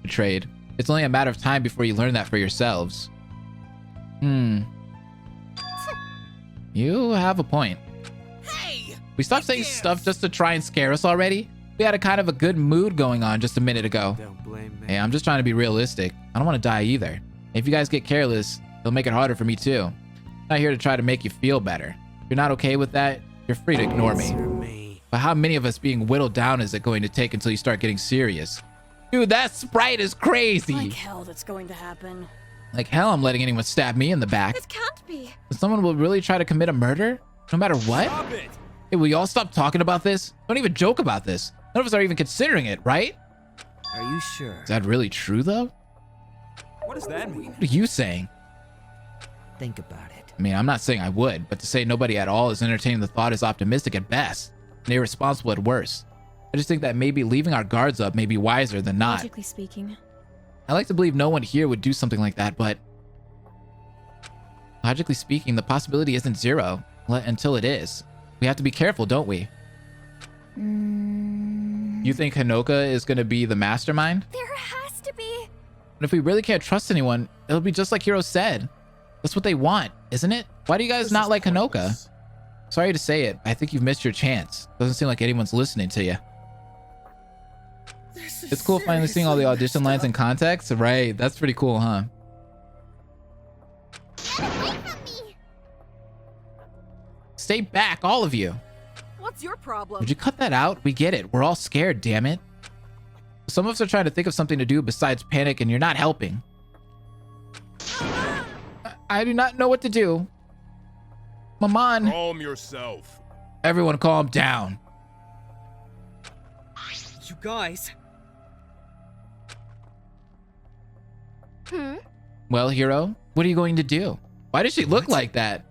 betrayed. It's only a matter of time before you learn that for yourselves. You have a point. Hey! We stopped saying stuff just to try and scare us already? We had a kind of a good mood going on just a minute ago. Don't blame me. Hey, I'm just trying to be realistic. I don't want to die either. If you guys get careless, it'll make it harder for me too. I'm not here to try to make you feel better. If you're not okay with that, you're free to ignore me. But how many of us being whittled down is it going to take until you start getting serious? Dude, that sprite is crazy. Like hell that's going to happen. Like hell I'm letting anyone stab me in the back. This can't be. Someone will really try to commit a murder? No matter what? Stop it! Hey, will you all stop talking about this? Don't even joke about this. None of us are even considering it, right? Are you sure? Is that really true though? What does that mean? What are you saying? Think about it. I mean, I'm not saying I would, but to say nobody at all is entertaining the thought is optimistic at best and irresponsible at worst. I just think that maybe leaving our guards up may be wiser than not. Logically speaking. I like to believe no one here would do something like that, but logically speaking, the possibility isn't zero until it is. We have to be careful, don't we? You think Honoka is going to be the mastermind? There has to be. But if we really can't trust anyone, it'll be just like Hiro said. That's what they want, isn't it? Why do you guys not like Honoka? Sorry to say it, I think you've missed your chance. Doesn't seem like anyone's listening to you. It's cool finally seeing all the audition lines in context. Right, that's pretty cool, huh? Stay back, all of you. What's your problem? Would you cut that out? We get it. We're all scared, damn it. Some of us are trying to think of something to do besides panic, and you're not helping. I do not know what to do. Maman. Calm yourself. Everyone calm down. You guys. Well, Hiro, what are you going to do? Why does she look like that?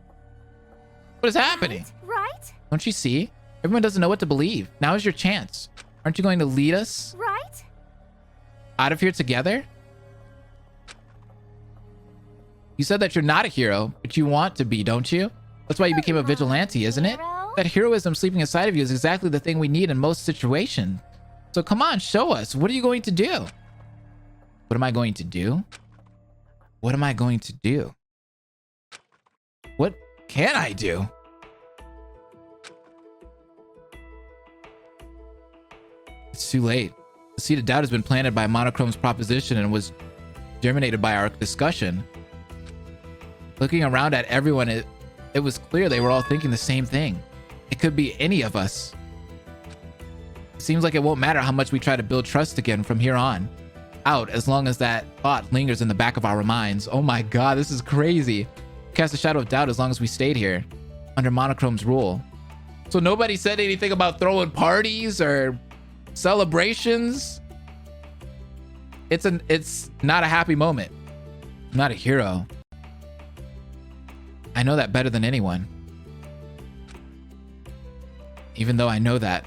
What is happening? Right? Don't you see? Everyone doesn't know what to believe. Now is your chance. Aren't you going to lead us Right? out of here together? You said that you're not a hero, but you want to be, don't you? That's why you became a vigilante, isn't it? That heroism sleeping inside of you is exactly the thing we need in most situations. So come on, show us. What are you going to do? What am I going to do? What am I going to do? What can I do? It's too late. The seed of doubt has been planted by Monochrome's proposition and was germinated by our discussion. Looking around at everyone, it was clear they were all thinking the same thing. It could be any of us. It seems like it won't matter how much we try to build trust again from here on out, as long as that thought lingers in the back of our minds. Oh my god, this is crazy. Cast a shadow of doubt as long as we stayed here, under Monochrome's rule. So nobody said anything about throwing parties or celebrations. It's not a happy moment. I'm not a hero. I know that better than anyone. Even though I know that,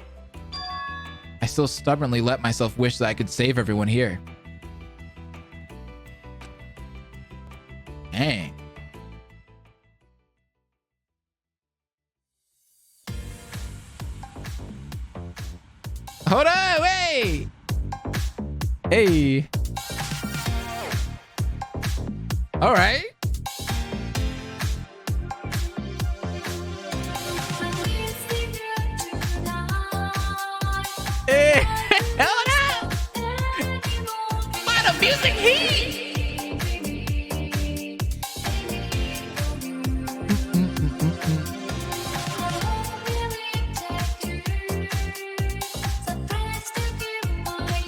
I still stubbornly let myself wish that I could save everyone here. Dang. Hold on, wait! Hey. All right. Hey, hold up! Why the music heat?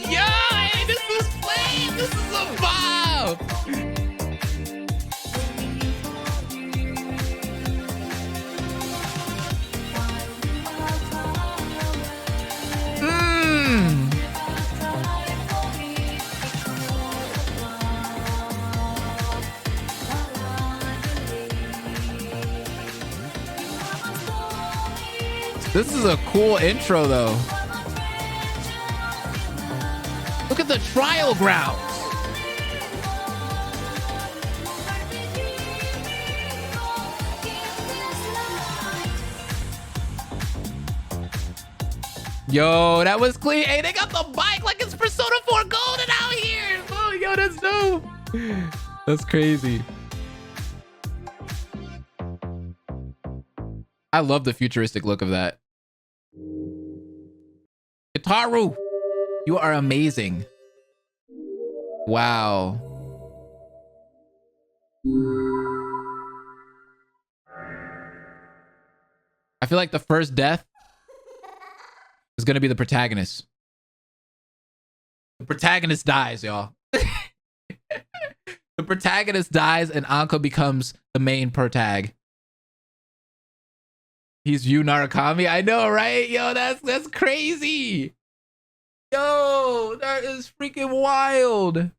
Yo, hey, this is flame. This is a vibe. This is a cool intro, though. Look at the trial grounds. Yo, that was clean. Hey, they got the bike like it's Persona 4 Golden out here. Oh, yo, that's dope. That's crazy. I love the futuristic look of that. Gitaroo, you are amazing. Wow. I feel like the first death is going to be the protagonist. The protagonist dies, y'all. The protagonist dies and Anko becomes the main protag. He's Yu Narukami. I know, right? Yo, that's crazy. Yo, that is freaking wild.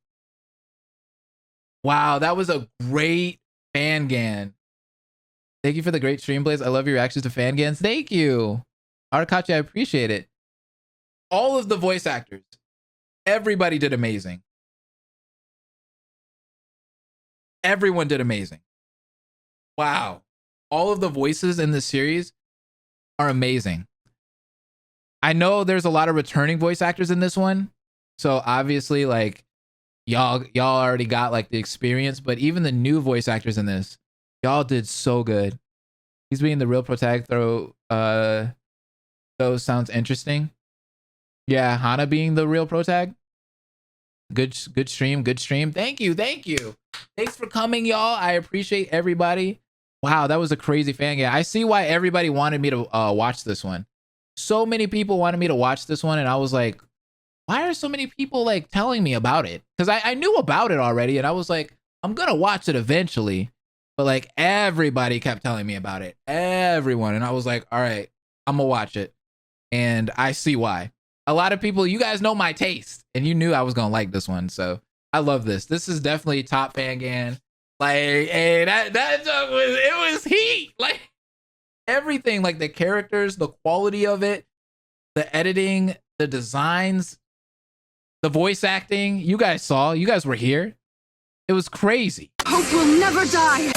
Wow, that was a great Fangan. Thank you for the great stream plays. I love your reactions to Fangans. Thank you. Arakachi, I appreciate it. All of the voice actors, everybody did amazing. Everyone did amazing. Wow. All of the voices in this series are amazing. I know there's a lot of returning voice actors in this one. So obviously, like, y'all already got like the experience, but even the new voice actors in this, y'all did so good. He's being the real protag though sounds interesting. Yeah, Hana being the real protag. Good stream. Thank you. Thanks for coming, y'all. I appreciate everybody. Wow, that was a crazy fan game. I see why everybody wanted me to watch this one. So many people wanted me to watch this one, and I was like, why are so many people like telling me about it? Because I knew about it already, and I was like, I'm gonna watch it eventually. But like everybody kept telling me about it. Everyone. And I was like, all right, I'm gonna watch it. And I see why. A lot of people, you guys know my taste, and you knew I was gonna like this one. So I love this. This is definitely top Fangan. Like, hey, that joke was heat. Like everything, like the characters, the quality of it, the editing, the designs, the voice acting. You guys were here. It was crazy. Hope will never die.